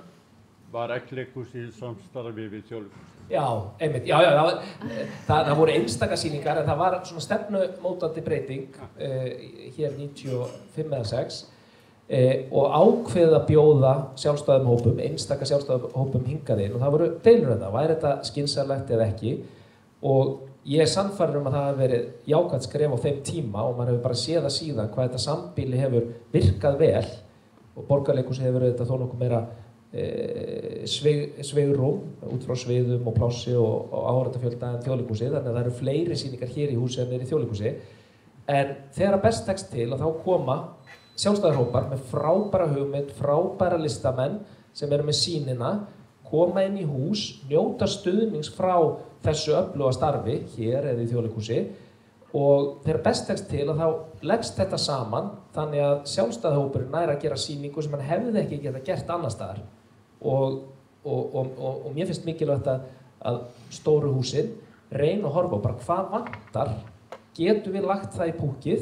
var Eggleikhúsið í samstarfi við Þjóðleikhúsið. Já, einmitt. Já, það voru einstaka sýningar en það var svona stefnumótandi breyting hér 95 eða 6 og ákveðið að bjóða sjálfstæðum hópum, einstaka sjálfstæðum hópum hingað inn og það voru deilur þetta, væri þetta skynsamlegt eða ekki og ég er sannfærður að það hafi verið jákvætt skref á þeim tíma og maður hefur bara séð það síðan hvað þetta sambýli hefur virkað vel og Borgarleikhúsið hefur þetta þó nokkuð meira sveigrúm út frá sviðum og plássi og áhorfendafjölda en Þjóðleikhúsið, þannig að það eru fleiri sýningar hér í húsi en í Þjóðleikhúsi. En þegar best tekst til að þá koma sjálfstæðarhópar með frábæra hugmynd, frábæra listamenn sem eru með sýnina, koma inn í hús, njóta stuðnings frá þessu öfluga starfi hér eða í Þjóðleikhúsi og þegar best tekst til að þá leggst þetta saman þannig að sjálfstæðarhópurinn nær að gera sýningu sem hann hefði ekki getað gert annars staðar. Og mér finnst mikilvægt að stóru húsin reyna að horfa á bara hvað vantar, getum við lagt það í púkið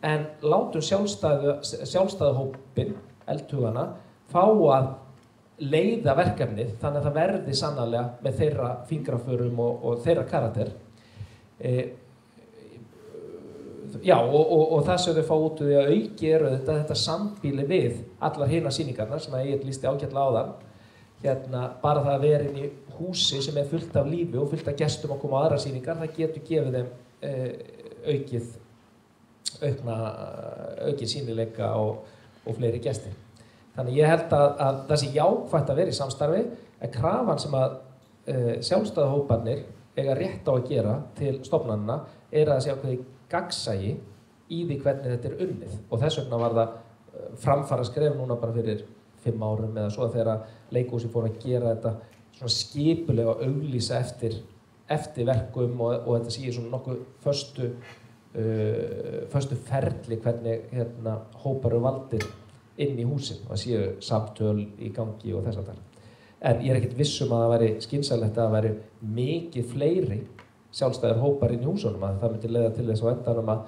en látum sjálfstæðahópinn, eldhugana, fá að leiða verkefnið þannig að það verði sannarlega með þeirra fingraförum og þeirra karakter. Já, og það sem þau fá út úr því að auki þetta sambýli við allar hina sýningarnar sem að ég lýsti ágætlega áðan. Bara það að vera inn í húsi sem er fullt af lífi og fullt af gestum að koma á aðra sýningar, það getur gefið þeim aukið sýnileika og fleiri gesti. Þannig ég held að það sé jákvætt að vera í samstarfi, en krafan sem að sjálfstæðahóparnir eiga rétt á að gera til stofnanna er að það sé ákveðið gagnsæi í því hvernig þetta er unnið og þess vegna var það framfara skref núna bara fyrir 5 árum eða svo þegar leikhúsið fór að gera þetta svona skipulega og auglýsa eftir verkum og þetta sé svona nokkuð föstu ferli hvernig hópar eru valdir inn í húsin og það séu samtöl í gangi og þess að tala. En ég er ekkert viss að það væri skynsamlegt að það væri mikið fleiri sjálfstæðir hópar inn í húsunum að það myndi leiða til þess á endanum að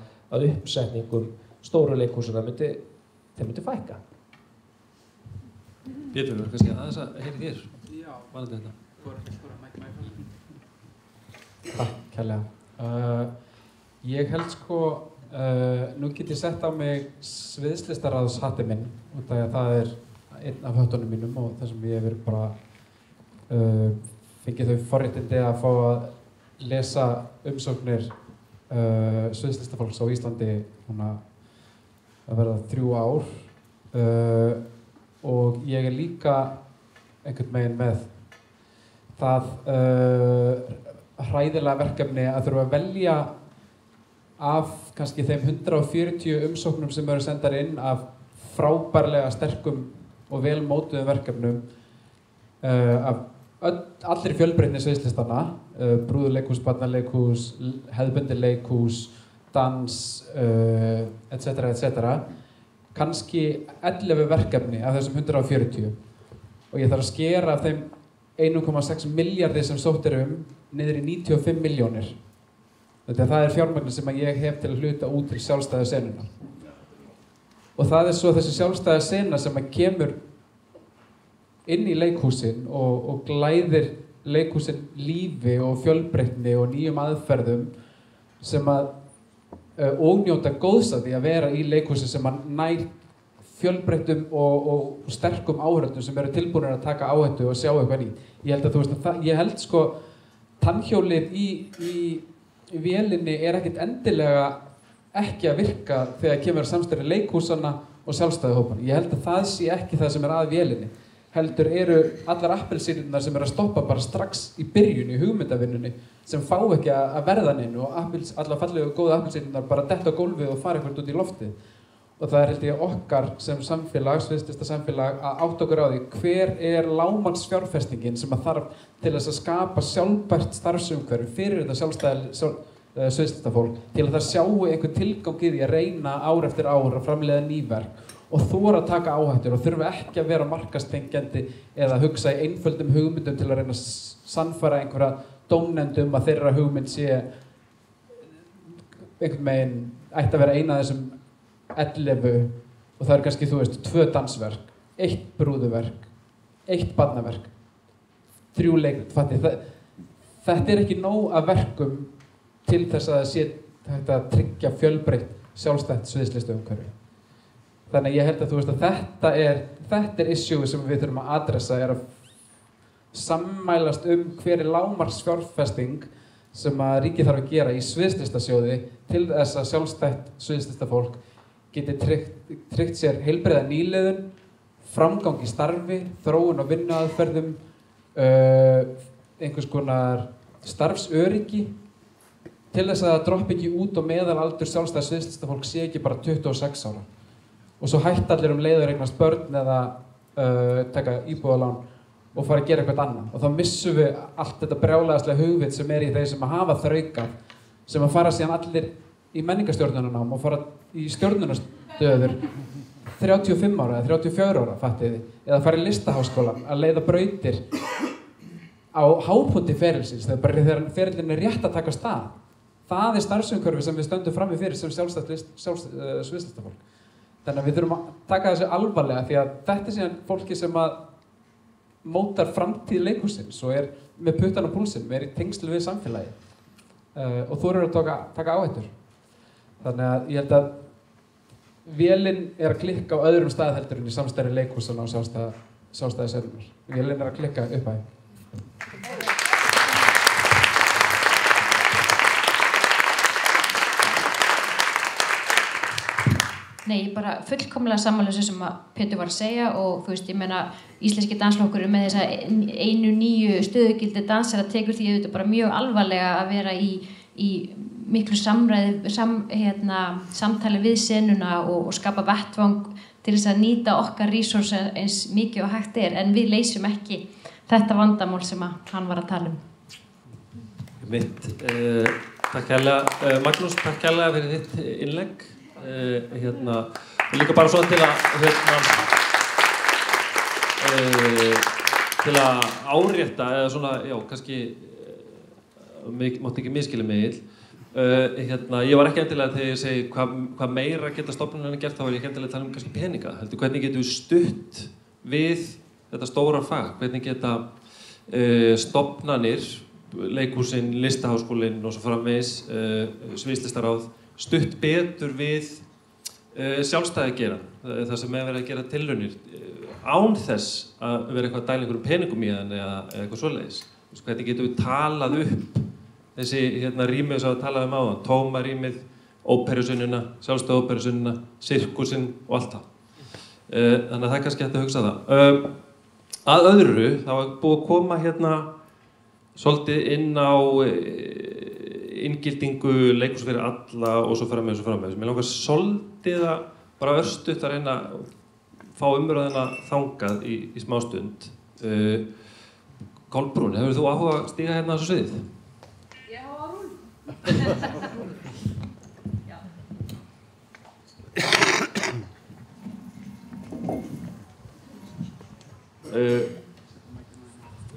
uppsetningum stóru leikhúsuna myndi fækka. Pétur, kannski aðeins að heyri þér? Já. Varðandi þetta. Þú er ekki skora mæk. Takk, kærlega. Ég held sko, nú get ég sett á mig sviðslistaráðshatti minn út af að það er einn af höttunum mínum og það sem ég hefur bara fengið þau forréttindi að fá að lesa umsóknir sviðslistafólks á Íslandi núna að verða 3 ár og ég er líka einhvern veginn með það hræðilega verkefni að þurfa að velja af kannski þeim 140 umsóknum sem eru sendar inn af frábærlega sterkum og vel mótuðum verkefnum af allir fjölbreytni sviðslistana, brúðuleikhús, barnaleikhús, hefðbundið leikhús, dans, etc. Kannski 11 verkefni af þessum 140 og ég þarf að skera af þeim 1,6 milljarði sem sótt niður í 95 milljónir. Það er fjármagn sem ég hef til að hluta út til sjálfstæðu senuna. Og það er svo þessi sjálfstæða sena sem kemur inn í leikhúsin og glæðir leikhúsin lífi og fjölbreytni og nýjum aðferðum sem ónjóta góðs af því að vera í leikhúsi sem nær fjölbreyttum og sterkum áhörðum sem eru tilbúinir að taka áhættu og sjá eitthvað nýtt. Ég held sko tannhjólið í vélinni ekkert endilega ekki að virka þegar kemur samstarfi leikhúsanna og sjálfstæðu hópanna. Ég held að það sé ekki það sem að vélinni. Heldur eru allar appelsínurnar sem að stoppa bara strax í byrjun í hugmyndavinnunni sem fá ekki að verða neinu og allar fallegu góða appelsínurnar bara detta á gólfið og fara eitthvað út í loftið. Og það held ég okkar sem samfélag, sviðslista samfélag, að átta okkur á því hver lágmarksfjárfestingin sem að þarf til þess að skapa sjálfbært starfsumhverfi fyrir þetta sjálfstæða sviðslistafólk til að það sjáu einhvern tilgang í því að reyna ár eftir ár að framleiða nýverk og þora að taka áhættur og þurfa ekki að vera markastengjandi eða hugsa í einföldum hugmyndum til að reyna að sannfæra einhverja dómnefnd að þeirra hugmynd sé einhvern veginn ætti að vera eina af þessum 11 og það er kannski, 2 dansverk, 1 brúðuverk, 1 barnaverk, 3 leikrit. Þetta er ekki nóg af verkum til þess að það sé hægt að tryggja fjölbreytt sjálfstætt sviðslistaumhverfi. Þannig að ég held að þetta er issue sem við þurfum að adressa er að sammælast hver er lágmarksfjárfesting sem að ríkið þarf að gera í sviðslistasjóði til þess að sjálfstætt sviðslistafólk geti tryggt sér heilbrigða nýliðun, framgang í starfi, þróun og vinnuaðferðum, einhvers konar starfsöryggi til þess að það droppi ekki út og meðalaldur sjálfstæðs sviðslistafólk sé ekki bara 26 ára. Og svo hætta allir leiður eignast börn eða taka íbúðalán og fara að gera eitthvað annað. Og þá missum við allt þetta brjálæðislega hugvit sem í þeir sem að hafa þraukað, sem að fara síðan allir í menningarstjórnunarnám og fara í stjórnunarstöður 35 ára eða 34 ára, fattiði, eða fara í listaháskólan að leiða brautir á hápunkti ferilsins þegar ferillin er rétt að taka stað. Það er starfsumhverfi sem við stöndum frammi fyrir sem sjálfstætt sviðslistafólk. Þannig að við þurfum að taka þessu alvarlega því að þetta er síðan fólki sem að mótar framtíð leikhússins og er með puttan á púlsinn, er í tengsl við samfélagi og þú eru að taka áhættur. Þannig að ég held að vélinn er að klikka á öðrum stað heldur en í samstæðri leikhúsana og sjálfstæði senunar. Vélinn er að klikka upp að. Nei, ég bara fullkomlega sammála þessu sem að Pétur var að segja og ég meina íslenski dansflokkurinn með þessa einu nýju stöðugildi dansara tekur því auðvitað bara mjög alvarlega að vera í miklu samtali við senuna og skapa vettvang til þess að nýta okkar resource eins mikið og hægt er en við leysum ekki þetta vandamál sem að hann var að tala um. Takk kærlega Magnús, takk kærlega fyrir þitt innlegg. Og líka bara svona til að árétta eða svona, já, kannski mátti ekki misskilja mig ég var ekki endilega þegar ég segi hvað meira geta stofnunarnir gert, þá var ég ekki endilega að tala kannski peninga, heldur hvernig getum við stutt við þetta stóra fag, hvernig geta stofnanir, leikhúsin, listaháskólinn og svo framvegis, sviðslistaráð stutt betur við sjálfstæði gera, það sem verið að gera tilraunir án þess að vera eitthvað að dæla einhverjum peningum í þann eða eitthvað svoleiðis. Hvernig getum við talað upp þessi rýmið sem við talaðum áðan, tóma rýmið, óperusunnuna, sjálfstæðu óperusunnuna, sirkusinn og allt það. Þannig að það er kannski hægt að hugsa það. Að öðru, þá er búið að koma svolítið inngildingu, leikhús fyrir alla og svo framvegis. Mér langar svolítið að bara örstutt að reyna að fá umræðina þangað í smástund. Kolbrún, hefur þú áhuga að stíga hérna á þessu sviðið? Já, Arún.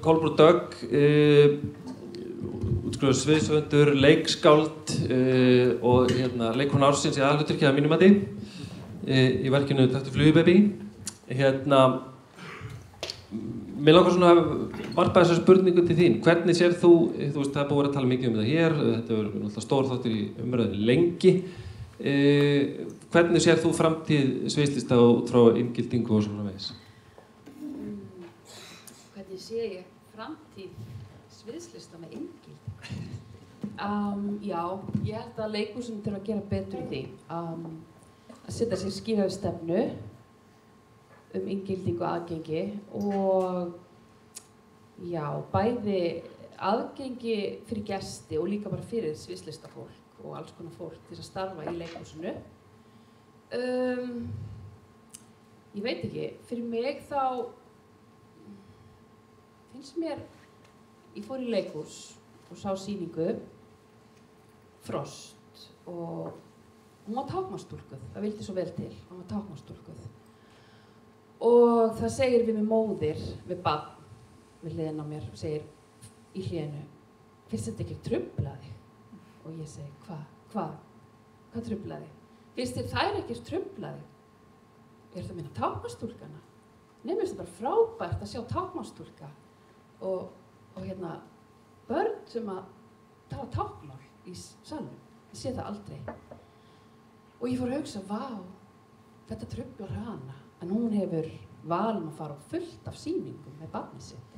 Kolbrún Dögg, útskrifaður sviðshöfundur, leikskáld og leikkona ársins í aðalhlutverki að mínu mati í verkinu Taktu flugið, baby. Mér langar svona að varpa þessar spurningu til þín. Hvernig sér þú veist, það er búið að tala mikið þetta hér, þetta er náttúrulega stór þáttur í umræðinni lengi. Hvernig sér þú framtíð sviðslista út frá inngildingu og svo framvegis? Hvernig sé ég framtíð sviðslista með inngildingu? Já, ég held að leikhúsin þurfa að gera betur í því. Að setja sér skýrari stefnu inngildingu og aðgengi og já, bæði aðgengi fyrir gesti og líka bara fyrir sviðslistafólk og alls konar fólk til að starfa í leikhúsinu. Ég veit ekki, fyrir mig þá finnst mér, ég fór í leikhús og sá sýningu Frost og hún var táknmálstúlkuð, það vildi svo vel til, hún var táknmálstúlkuð. Og það segir við mig móðir, við barn, við hliðina á mér, segir í hliðinu, finnst þetta ekki trufla þig? Og ég segi, hvað trufla þig? Finnst þér þær ekki trufla þig? Er það að meina táknmálstúlkana? Nei, mér finnst það bara frábært að sjá táknmálstúlka og börn sem að tala táknmál í salnum. Ég sé það aldrei. Og ég fór að hugsa, vá, þetta truflar hana. En hún hefur valum að fara á fullt af sýningum með barnið sitt.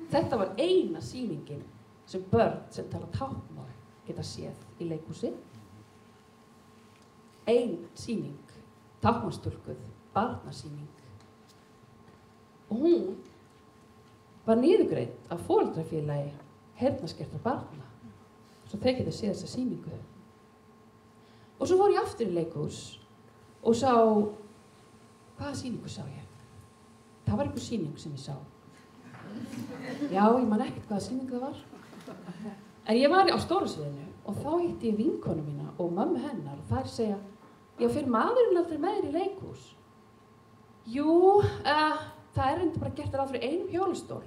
Þetta var eina sýningin sem börn sem tala táknmál geta séð í leikhúsi. Ein sýning, táknmálstúlkuð, barnasýning. Og hún var niðurgreidd af foreldrafélagi heyrnarskertra barna. Svo þeir geta séð þessa sýningu. Og svo fór ég aftur í leikhús og sá, hvaða sýningu sá ég? Það var einhver sýning sem ég sá. Já, ég man ekkert hvaða sýning það var. En ég var á stóra sviðinu og þá hitti ég vinkonu mína og mömmu hennar og þær segja, já, fyrir maðurinn aldrei með þér í leikhús? Jú, það er reyndar bara gert ráð fyrir einum hjólastól.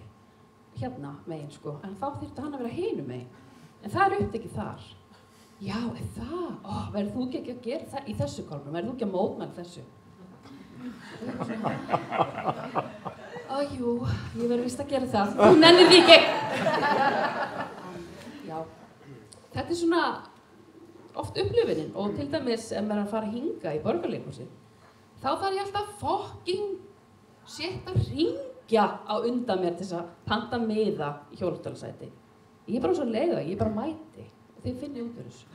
Hérna megin, sko. En þá þyrfti hann að vera hinum megin. En það er upptekið þar. Já, það? Verður þú ekki að gera það í þessu, Kolbrún? Verður þú ekki að mótmæla þessu? Jú, ég verður víst að gera það. Þú nennir því ekki. Já, þetta er svona oft upplifunin og til dæmis ef maður er að fara að hinga í Borgarleikhúsið, þá þarf ég alltaf fucking shit að hringja á undan mér til þess að panta miða í hjólastólsæti. Ég er bara svo leið það, ég er bara mæti og þið finnið út fyrir þessu.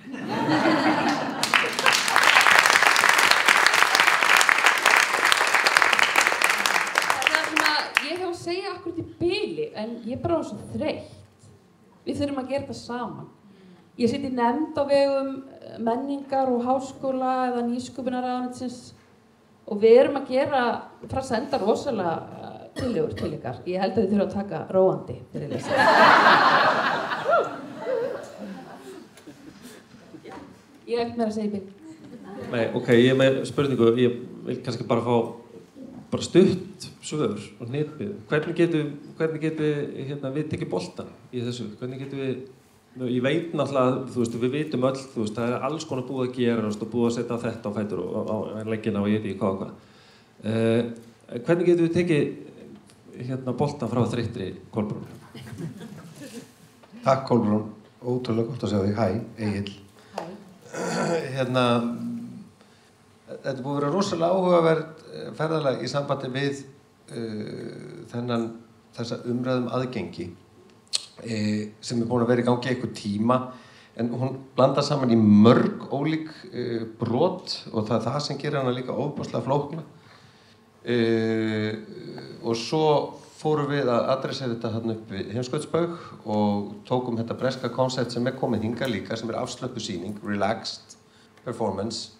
Ég hef að segja akkurat í bili, en ég er bara svo þreytt. Við þurfum að gera þetta saman. Ég sit í nefnd á vegum menningar og háskóla eða nýsköpunarráðuneytisins og við erum að fara að senda rosalega tillögur til ykkar. Ég held að þið þurfa að taka róandi fyrir lesa. Ég held mér að segja í bili. Nei, ok, ég er með spurningu. Ég vil kannski bara fá stutt svör og hnitmið. Hvernig getum við tekið boltan í þessu? Hvernig getum við, ég veit náttúrulega, þú veist, við vitum öll, þú veist, það er alls konar búið að gera og búið að setja þetta á fætur og á leggina og ég veit ekki hvað og hvað. Hvernig getum við tekið boltan frá þreyttri Kolbrún? Takk Kolbrún, ótrúlega gott að sjá þig. Hæ, Egill. Hæ. Þetta er búið að vera rosalega áhugaverð ferðalag í sambandi við þessa umræðum aðgengi sem er búin að vera í gangi einhver tíma en hún blandar saman í mörg ólík brot og það er það sem gerir hana líka ofboðslega flókna og svo fórum við að adressera þetta hérna upp við Heimskautsbaug og tókum þetta breska koncept sem komið hingað líka, sem afslöppuð sýning, relaxed performance.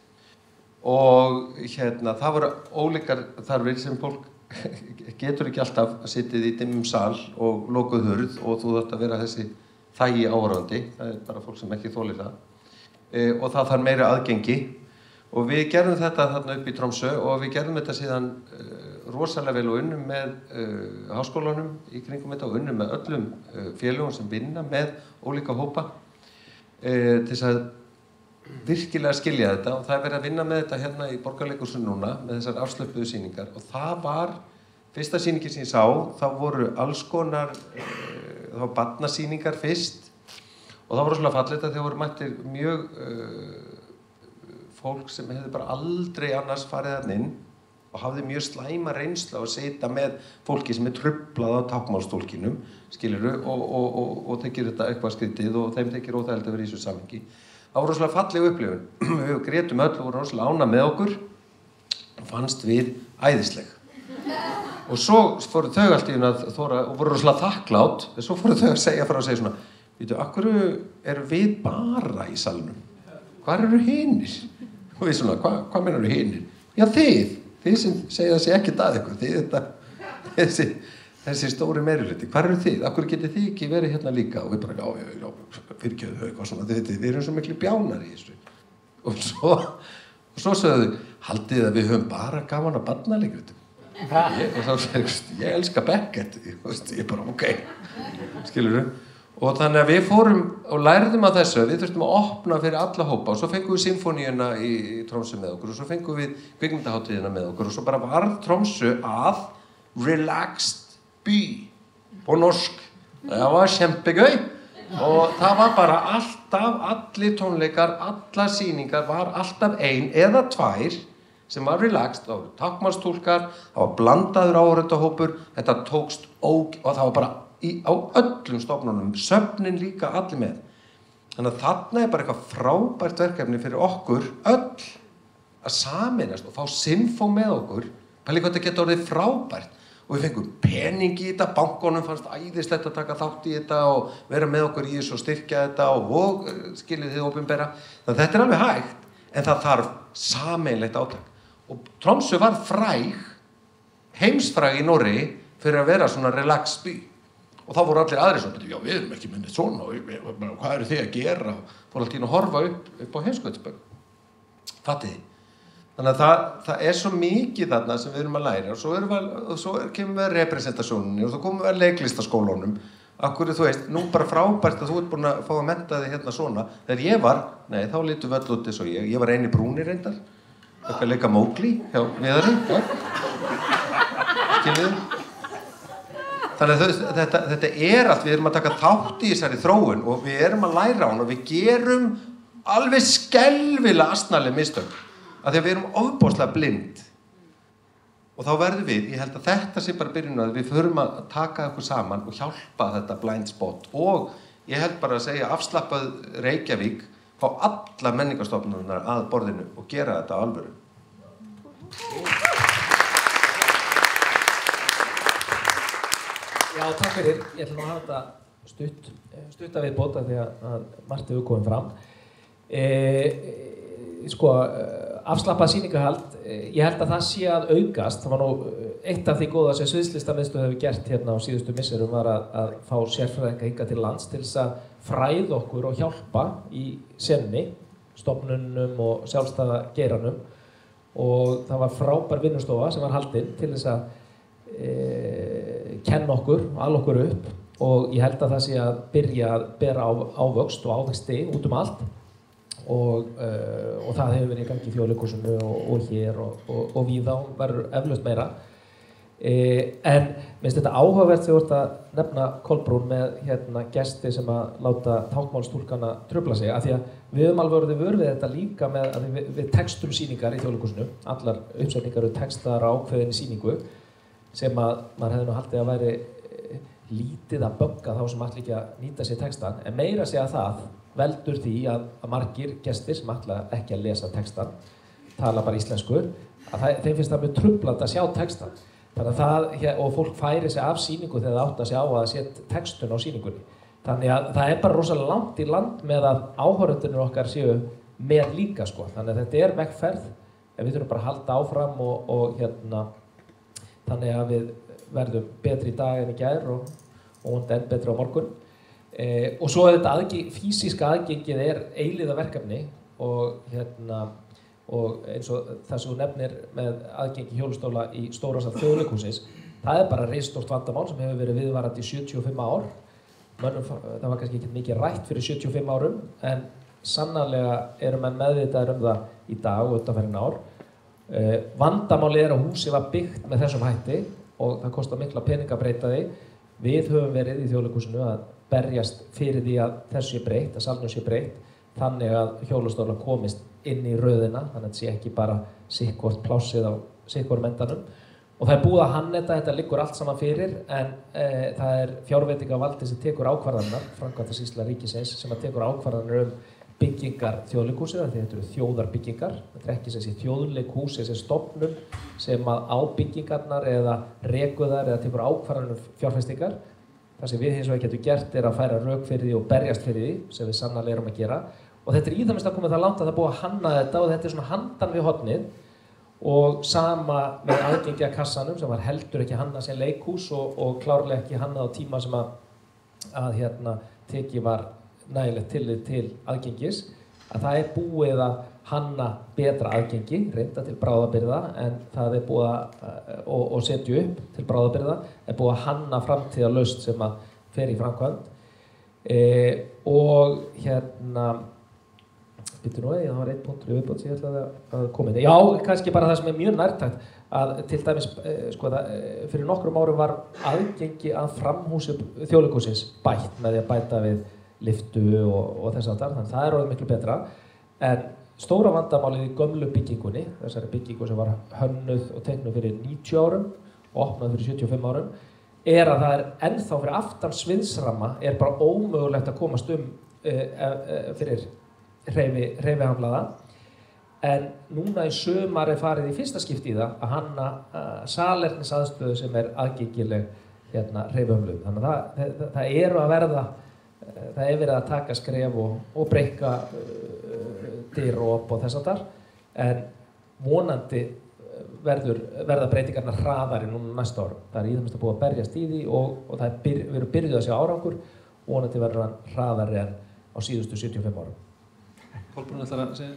Og það voru ólíkar þarfir sem fólk getur ekki alltaf að sitja í dimmum sal og lokuð hurð og þú þarft að vera þessi þægi áhorfandi. Það bara fólk sem ekki þolir það. Og það þarf meira aðgengi. Og við gerðum þetta þarna upp í Tromsø og við gerðum þetta síðan rosalega vel og unnum með háskólanum í kringum þetta og unnum með öllum félögum sem vinna með ólíka hópa til þess að virkilega skilja þetta og það verið að vinna með þetta hérna í Borgarleikhúsinu núna með þessar afslöppuðu sýningar og það var fyrsta sýningin sem ég sá, þá voru alls konar það var barnasýningar fyrst og það voru svona fallegt að þeir voru mættir mjög fólk sem hefði bara aldrei annars farið þarna inn og hafði mjög slæma reynslu að sitja með fólki sem truflað á táknmálstúlkinum, skilurðu, og tekir þetta eitthvað skrítið og þeim tekir óþægilegt að vera í þessu samhengi. Það voru rosalega falleg upplifun. Við grétum öll og voru rosalega ánægð með okkur og fannst við æðisleg. Og svo fóru þau allt í að þóra og voru rosalega þakklátt, en svo fóru þau að segja frá að segja svona, veitu, af hverju eru við bara í salnum? Hvar eru hinir? Og við svona, hvað meinar hinir? Já, þið sem segja þessi ekkert að ykkur, þessi stóri meirihluti, hvar eru þið? Af hverju getið þið ekki verið hérna líka? Og við bara, já, fyrirgefðu þau eitthvað svona, við erum svo miklu bjánar í þessu. Og svo sögðu þau, haldið að við höfum bara gaman að barnaleikritum. Og þá sagði ég elska Beckett, ég bara, ok, skilurðu? Og þannig að við fórum og lærðum að þessu, við þurftum að opna fyrir alla hópa og svo fengum við symfóníuna í Tromsø með okkur og svo fengum við kvikmyndahátíðina með okkur og svo bara varð Tromsø að relaxed by på norsk. Það var kjempegøy og það var bara alltaf, allir tónleikar, alla sýningar var alltaf ein eða tvær sem var relaxed, það voru táknmálstúlkar, það var blandaður áhorfendahópur, þetta tókst og það var bara á öllum stofnunum, söfnin líka allir með. Þannig að þarna bara eitthvað frábært verkefni fyrir okkur öll að sameinast og fá symfó með okkur, pæli hvað þetta getur orðið frábært. Og við fengum pening í þetta, bankunum fannst æðislegt að taka þátt í þetta og vera með okkur í þessu og styrkja þetta og skiljið þið opinbera. Þannig að þetta alveg hægt, en það þarf sameinlegt átak. Og Tromsø var fræg, heimsfræg í Noregi fyrir að vera svona relax by. Og þá voru allir aðrir svona, já, við erum ekki með neitt svona og hvað eru þið að gera? Fóru alltaf að horfa upp á Heimskautsbaug. Fattið þið? Þannig að það svo mikið þarna sem við erum að læra og svo kemur við representasjóninni og svo komum við að leiklistaskólunum. Akkur, þú veist, nú bara frábært að þú ert búin að fá að mennta þig hérna svona. Þegar ég var, þá litum við öll út eins og ég var eini brúni reyndar. Eitthvað leika Mowgli hjá Viðari. Skiljiðu? Þannig að þetta allt, við erum að taka þátt í þessari þróun og við erum að læra hún og við gerum alveg skelfilega asnaleg mistök af því að við erum ofboðslega blind. Og þá verðum við, ég held að þetta sé bara byrjun að við förum að taka okkur saman og hjálpa þetta blind spot og ég held bara að segja afslappað Reykjavík, fá alla menningarstofnunnar að borðinu og gera þetta á alvöru. Já, takk fyrir. Ég ætla að hafa þetta stutta viðbót af því að margt hefur komið fram. Afslappað sýningahald, ég held að það sé að aukast. Það var nú eitt af því góða sem Sviðslistamiðstöð hefur gert hérna á síðustu misserum var að fá sérfræðinga hingað til lands til þess að fræða okkur og hjálpa í senunni, stofnunum og sjálfstæða geiranum og það var frábær vinnustofa sem var haldin til þess að kenna okkur, ala okkur upp og ég held að það sé að byrja að bera ávöxt og ávexti út allt og það hefur verið í gangi í Þjóðleikhúsinu og hér og víða og verður eflaust meira en minnst þetta áhugavert þegar þú ert að nefna Kolbrún með hérna gesti sem að láta táknmálstúlkana trufla sig af því að við höfum alveg orðið vör við þetta líka með að við textum sýningar í Þjóðleikhúsinu allar uppsetningar eru textaðar á ákveðinni sýningu sem að maður hefði nú haldið að væri lítið að bögga þá sem ætla ekki að nýta sér textan en meira segja það veldur því að margir gestir sem ætla ekki að lesa textan tala bara íslensku að þeim finnst það mjög truflandi að sjá textan Þannig að og fólk færi sig af sýningu þegar það átt að sjá að það sé textun á sýningunni. Þannig að það bara rosalega langt í land með að áhorfendurnir okkar séu með líka sko. Þannig að þetta vegferð, en við þurfum bara að halda áfram og þannig að við verðum betri í dag en í gær og enn betri á morgun. Og svo þetta físíska aðgengið eilíða verkefni og eins og það sem þú nefnir með aðgengi hjólustóla í Stórasal Þjóðleikhússins, það bara risastórt vandamál sem hefur verið viðvarandi í 75 ár. Það var kannski ekki mikið rætt fyrir 75 árum, en sannarlega eru menn meðvitaðir það í dag og undanfarin ár. Vandamálið að húsið var byggt með þessum hætti og það kostar mikla peninga að breyta því. Við höfum verið í Þjóðleikhúsinu að berjast fyrir því að þessu sé breytt, að salnum sé breytt, þannig að hjólastólar komist inn í röðina, þannig að þetta sé ekki bara sikkvort plássið á sikkvorum endanum. Og það búið að hanneta, þetta liggur allt saman fyrir, en það fjárveitingavaldið sem tekur ákvarðanirnar, Framkvæmdasýsla ríkisins, sem tekur ákvarðanir byggingar Þjóðleikhúsins, því þetta eru þjóðarbyggingar. Þetta ekki sem sé Þjóðleikhús, þessi stofnun sem á byggingarnar eða rekuðar eða tekur ákvarðanir fjárfestingar. Það sem við hins vegar getum gert að færa rök fyrir því og berjast fyrir því, sem við sannarlega erum að gera. Og þetta í það minnst að koma það langt að það búið að hanna þetta og þetta svona handan við hornið. Og sama með aðgengi að kassanum sem var heldur ekki hannað sem leikhús og klárlega ekki hannað á tíma sem að tekið var nægilegt tillit til aðgengis, að það búið að hanna betra aðgengi, reynda til bráðabirgða, en það búið og setja upp til bráðabirgða, búið að hanna framtíðarlausn sem að fer í framkvæmd. Og býttu nú það var einn punktur í viðbót sem ég ætlaði að koma inn. Já, kannski bara það sem mjög nærtækt, að til dæmis, fyrir nokkrum árum var aðgengi að framhúsi Þjóðleikhússins bætt með því að bæta við lyftu og þess að þannig það orðið miklu betra. En stóra vandamálið í gömlu byggingunni, þessari byggingu sem var hönnuð og teiknuð fyrir 90 árum og opnað fyrir 75 árum, að það ennþá fyrir aftan sviðsramma bara ómögulegt að komast fyrir hreyfihamlaða. En núna í sumar farið í fyrsta skipti í það að hanna salernisaðstöðu sem aðgengileg hreyfihömluðum. Þannig að það að verða það verið að taka skref og breikka dyr og upp og þess að þar, en vonandi verða breytingarnar hraðari núna næsta árum. Það í það minnst að búið að berjast í því og það verið byrjuð að sjá árangur, vonandi verður hann hraðari en á síðustu 75 árum. Kolbrún ætlar að segja?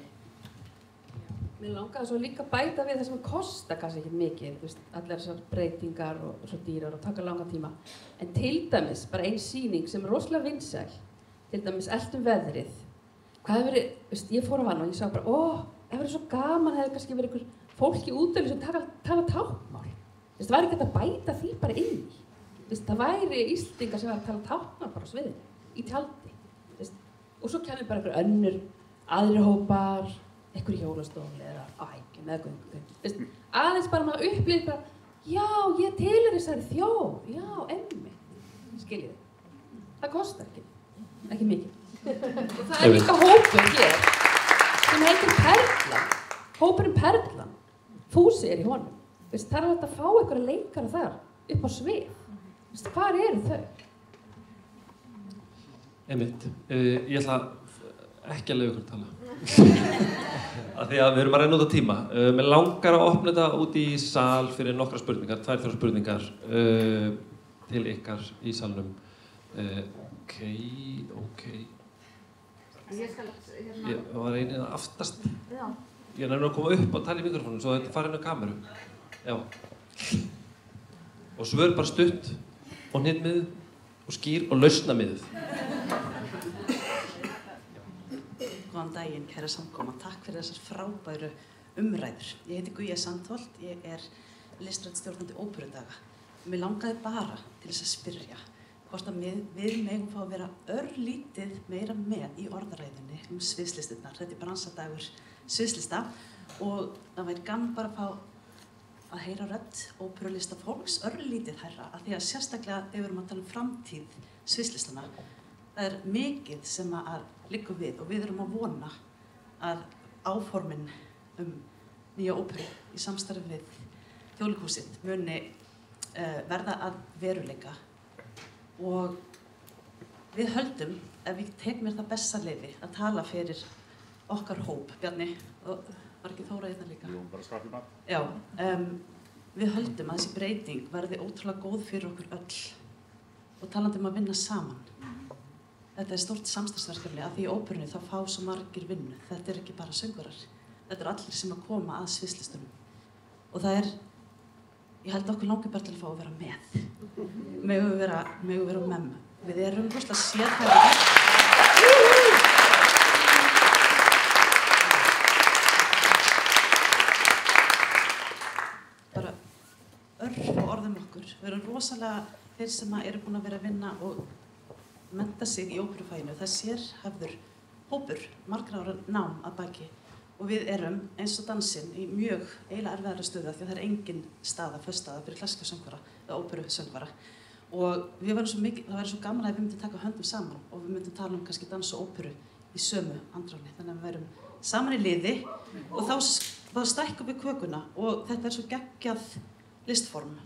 Mér langaði svo líka að bæta við það sem kostar kannski ekki mikið, allar þessar breytingar og svo dýrar og taka langa tíma. En til dæmis, bara ein sýning sem rosalega vinsæl, til dæmis Eltum veðrið. Hvað hefur verið, ég fór á hana og ég sá bara, það verið svo gaman, hefði kannski verið einhver fólk í útölu sem tala táknmál. Það væri ekki hægt að bæta því bara inn í. Það væri Íslendingar sem væri að tala táknmál bara á sviðinu, í tjaldi. Og svo kemur bara einhver önnur, aðrir hópar, einhver hjólastóli eða ægjum eða göngu. Aðeins bara maður upplýðir bara, já, ég tilheyri þessari þjóð, já, einmitt, skiljið. Það kostar ekki mikið. Og það líka hópur hér sem heitir Perlan, hópurinn Perlan. Fúsi í honum. Það hægt að fá einhverja leikara þar upp á svið. Hvar eru þau? Einmitt. Ég ætla ekki að leyfa ykkur að tala. Af því að við erum að renna út á tíma. Mér langar að opna þetta út í sal fyrir nokkra spurningar, 2-3 spurningar til ykkar í salnum. Ok. Ég skal Ég var einið aftast. Já. Ég nefnir að koma upp og tala í mikrofónum svo þetta fara inn á kameru. Já. Og svör bara stutt og hnitmiðuð og skýr og lausnamiðuð. Góðan daginn, kæra samkoma. Takk fyrir þessar frábæru umræður. Ég heiti Guja Sandholt, ég listrænn stjórnandi óperudaga. Mér langaði bara til þess að spyrja hvort að við megum fá að vera örlítið meira með í orðaræðinni sviðslistirnar. Þetta bransadagur sviðslista og það væri gaman bara að fá að heyra rödd óperulista fólks örlítið hærra af því að sérstaklega ef við erum að tala um framtíð sviðslistana. Það mikið sem að liggur við og við erum að vona að áformin nýja óperu í samstarfi við Þjóðleikhúsið muni verða að veruleika og við höldum, ef ég tek mér það besta leyfi, að tala fyrir okkar hóp, Bjarni, og var ekki Þóra hérna líka? Jú, bara skaffi maður. Já, við höldum að þessi breyting verði ótrúlega góð fyrir okkur öll og talandi að vinna saman. Þetta stórt samstarfsverkefni að því í óperunni þá fá svo margir vinnu. Þetta ekki bara söngvarar. Þetta allir sem að koma að sviðslistunum. Og það ég held okkur langar bara til að fá að vera með. Megum við vera með. Við erum rosalega sérhæfðir. Bara örf orðum okkur. Við erum rosalega þeir sem eru búin að vera að vinna og mennta sig í óperufaginu. Það sérhæfður hópur, margra ára nám að baki. Og við erum eins og dansinn í mjög eiginlega erfiðari stöðu því að það engin föst staða fyrir klassíska söngvara eða óperusöngvara. Og það væri svo gaman að við myndum taka höndum saman og við myndum tala kannski dans og óperu í sömu andráni. Þannig að við verum saman í liði og þá stækkum við kökuna og þetta svo geggjað listform.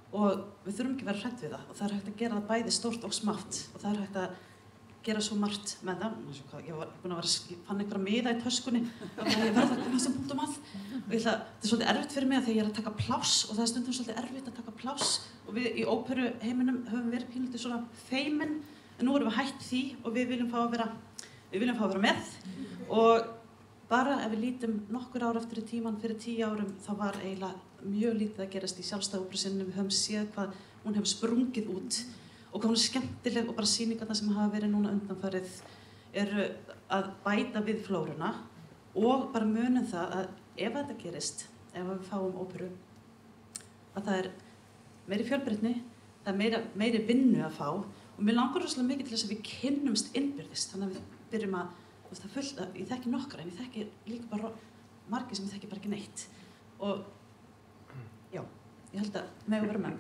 Og við þurfum ekki að vera hrædd við það og það hægt að gera það bæði stórt og smátt og það hægt að gera svo margt með það. Ég fann einhverja miða í töskunni og ég verði að koma þessum punktum að. Og þetta svolítið erfitt fyrir mig að þegar ég að taka pláss og það stundum svolítið erfitt að taka pláss og við í óperuheiminum höfum verið pínlítið svona feimin en nú erum við hætt því og við viljum fá að vera með og bara ef við lítum nokkur ár eftir í tíman fyrir 10 árum þá var eiginlega mjög lítið að gerast í sjálfstæðu óperusinni. Við höfum séð hvað hún hefur sprungið út og hvað hún skemmtileg og bara sýningarna sem hafa verið núna undanfarið eru að bæta við flóruna og bara munum það að ef þetta gerist, ef við fáum óperu, að það meiri fjölbreytni, það meiri vinnu að fá og mér langar rosalega mikið til þess að við kynnumst innbyrðis þannig að við byrjum að það fullt að ég þekki nokkra en ég þekki líka bara margir sem ég þekki bara ekki neitt og já, ég held að megum vera með.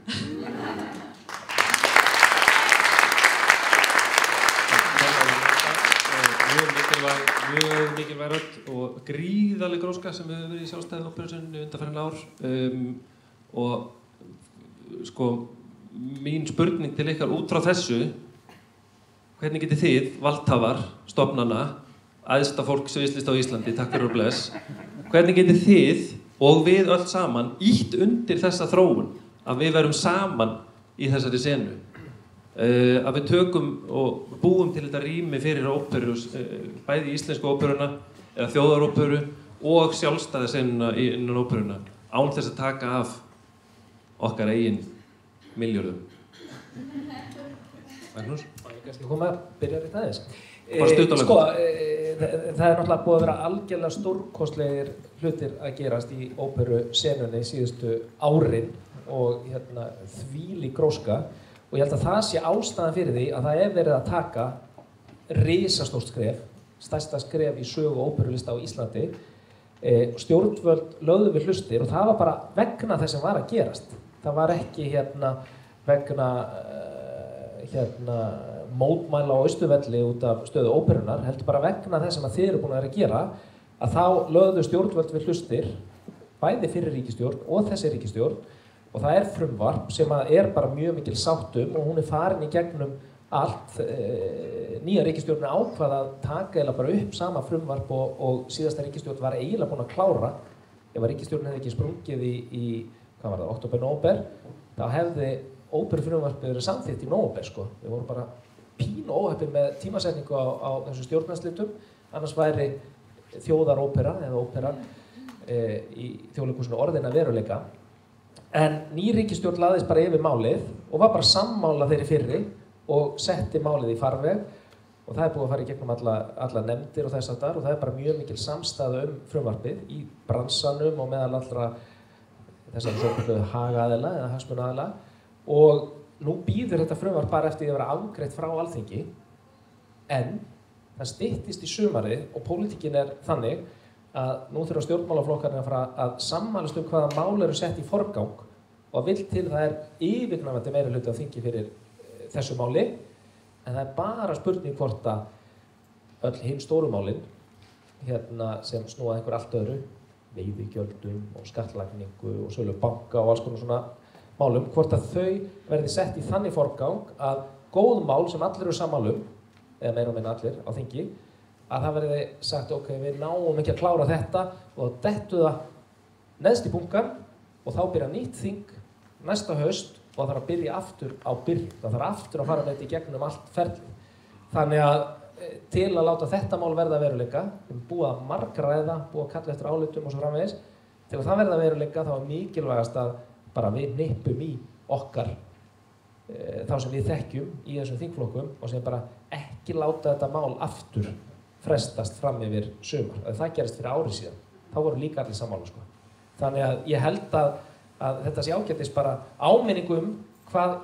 Mjög mikilvæg rödd og gríðarleg gróska sem hefur verið í sjálfstæðu óperusinni undanfarin ár og sko mín spurning til ykkar út frá þessu hvernig getið þið, valdhafar, stofnana æðsta fólk sviðslista á Íslandi, takk fyrir og bless hvernig getið þið og við öll saman ýtt undir þessa þróun að við verum saman í þessari senu að við tökum og búum til þetta rými fyrir óperu, bæði íslensku óperuna eða þjóðaróperu og sjálfstæða senuna innan óperuna án þess að taka af okkar eigin milljörðum. Magnús? Ég kannski koma að byrja rétt aðeins. Bara stuttalega. Sko, það náttúrulega búið að vera algjörlega stórkostlegir hlutir að gerast í óperusenunni síðustu árin og þvílík gróska. Og ég held að það sé ástæðan fyrir því að það verið að taka risastórt skref, stærsta skref í sögu óperulista á Íslandi. Stjórnvöld lögðu við hlustir og það var bara vegna þess sem var að gerast. Það var ekki vegna mótmæla á Austurvelli út af stöðu óperunar, heldur bara vegna þess sem að þið eru búin að vera að gera, að þá lögðu stjórnvöld við hlustir, bæði fyrir ríkisstjórn og þessi ríkisstjórn, og það frumvarp sem bara mjög mikil sáttum og hún farin í gegnum allt. Nýja ríkisstjórnin ákvað að taka eiginlega bara upp sama frumvarp og síðasta ríkisstjórn var eiginlega búin að klára. Ef að ríkisstjórnin hefði ekki sprungið í hvað var það, október, nóvember, þá hefði óperufrumvarpið verið samþykkt í nóvember sko. Við vorum bara pínu óheppin með tímasetningu á þessu stjórnarslitum, annars væri þjóðarópera eða ópera í Þjóðleikhúsinu orðin að veruleika. En ný ríkisstjórn lagðist bara yfir málið og var bara sammála þeirri fyrri og setti málið í farveg og það búið að fara í gegnum alla nefndir og þess aftar og það bara mjög mikil samstaða frumvarpið í bransanum og meðal allra þessar svokölluðu hagaðila eða hagsmunaaðila og nú býður þetta frumvarp bara eftir því að vera afgreitt frá Alþingi en það styttist í sumarið og pólitíkin þannig að nú þurfa stjórnmálaflokkarnir að fara að sammælast hvaða mál eru sett í forgang og vill til það yfirgnæfandi meirihluti á þingi fyrir þessu máli en það bara spurning hvort að öll hin stóru málin sem snúa einhver allt öðru veiðigjöldum og skattlagningu og sölu banka og alls konar svona málum, hvort að þau verði sett í þannig forgang að góð mál sem allir eru sammála eða meira og minna allir á þingi, að það verði sagt, ok, við náum ekki að klára þetta og þá dettu það neðst í bunkan og þá byrja nýtt þing næsta haust og það þarf að byrja aftur á byrjun. Það þarf aftur að fara með þetta í gegnum allt ferlið. Þannig að til að láta þetta mál verða veruleika, við erum búið að margræða, búið að kalla eftir álitum og svo framvegis, til að það verða veruleika þá er mikilvægast að bara við nippum í okkar þá sem við þekkjum í þessum þingflokkum og sem bara ekki láta þetta mál aftur frestast fram yfir sumar. Það gerist fyrir ári síðan. Þá voru líka allir sammála, sko. Þannig að ég held að þetta sé ágætis bara áminning hvað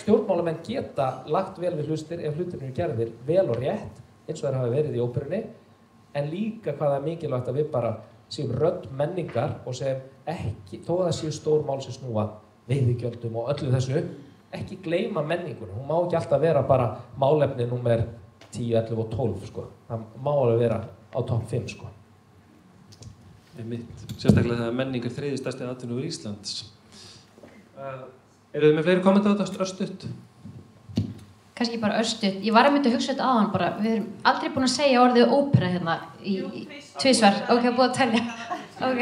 stjórnmálamenn geta lagt vel við hlustir ef hlutirnir eru gerðir vel og rétt eins og þeir hafa verið í óperunni, en líka hvað það er mikilvægt að við bara séum rödd menningar og sem ekki, þó að það séu stór mál sem snúa veiðigjöldum og öllu þessu, ekki gleyma menningunum. Hún má ekki alltaf vera bara málefni númer 10, 11 og 12, sko. Það má alveg vera á topp 5, sko. Sérstaklega þegar menning er þriðji stærsti atvinnuvegur Íslands. Eru þið með fleiri kommenta á þetta örstutt? Kannski bara örstutt. Ég var að mynda að hugsa þetta áðan bara. Við erum aldrei búin að segja orðið ópera hérna í tvisvar. Ok, búið að telja. Ok.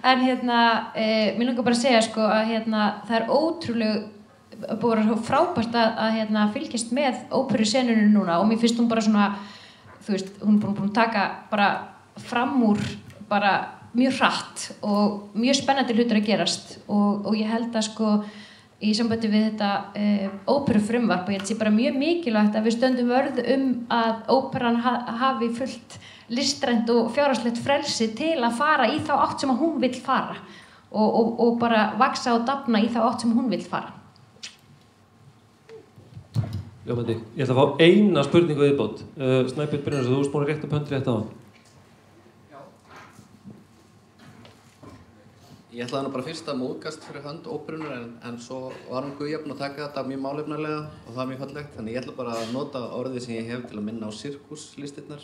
En mér langar bara að segja sko að það er ótrúlega búið að vera frábært að fylgjast með óperusenunum núna og mér finnst hún bara svona, þú veist, hún er búin að taka bara fram úr bara mjög hratt og mjög spennandi hlutir að gerast og ég held að sko í sambandi við þetta óperufrumvarp og ég held að sé bara mjög mikilvægt að við stöndum vörð að óperan hafi fullt listrænt og fjárhagslegt frelsi til að fara í þá átt sem að hún vill fara og bara vaxa og dafna í þá átt sem hún vill fara. Ljómandi, ég ætla að fá eina spurningu viðbót. Snæbjörn Brynjarsson, þú varst búin að rétta upp hönd rétt á hann. Ég ætlaði nú bara fyrst að móðgast fyrir hönd óperunnar en svo var hún guðjafn að taka þetta mjög málefnalega og það er mjög fallegt. Þannig ég ætla bara að nota orðið sem ég hef til að minna á sirkuslistirnar.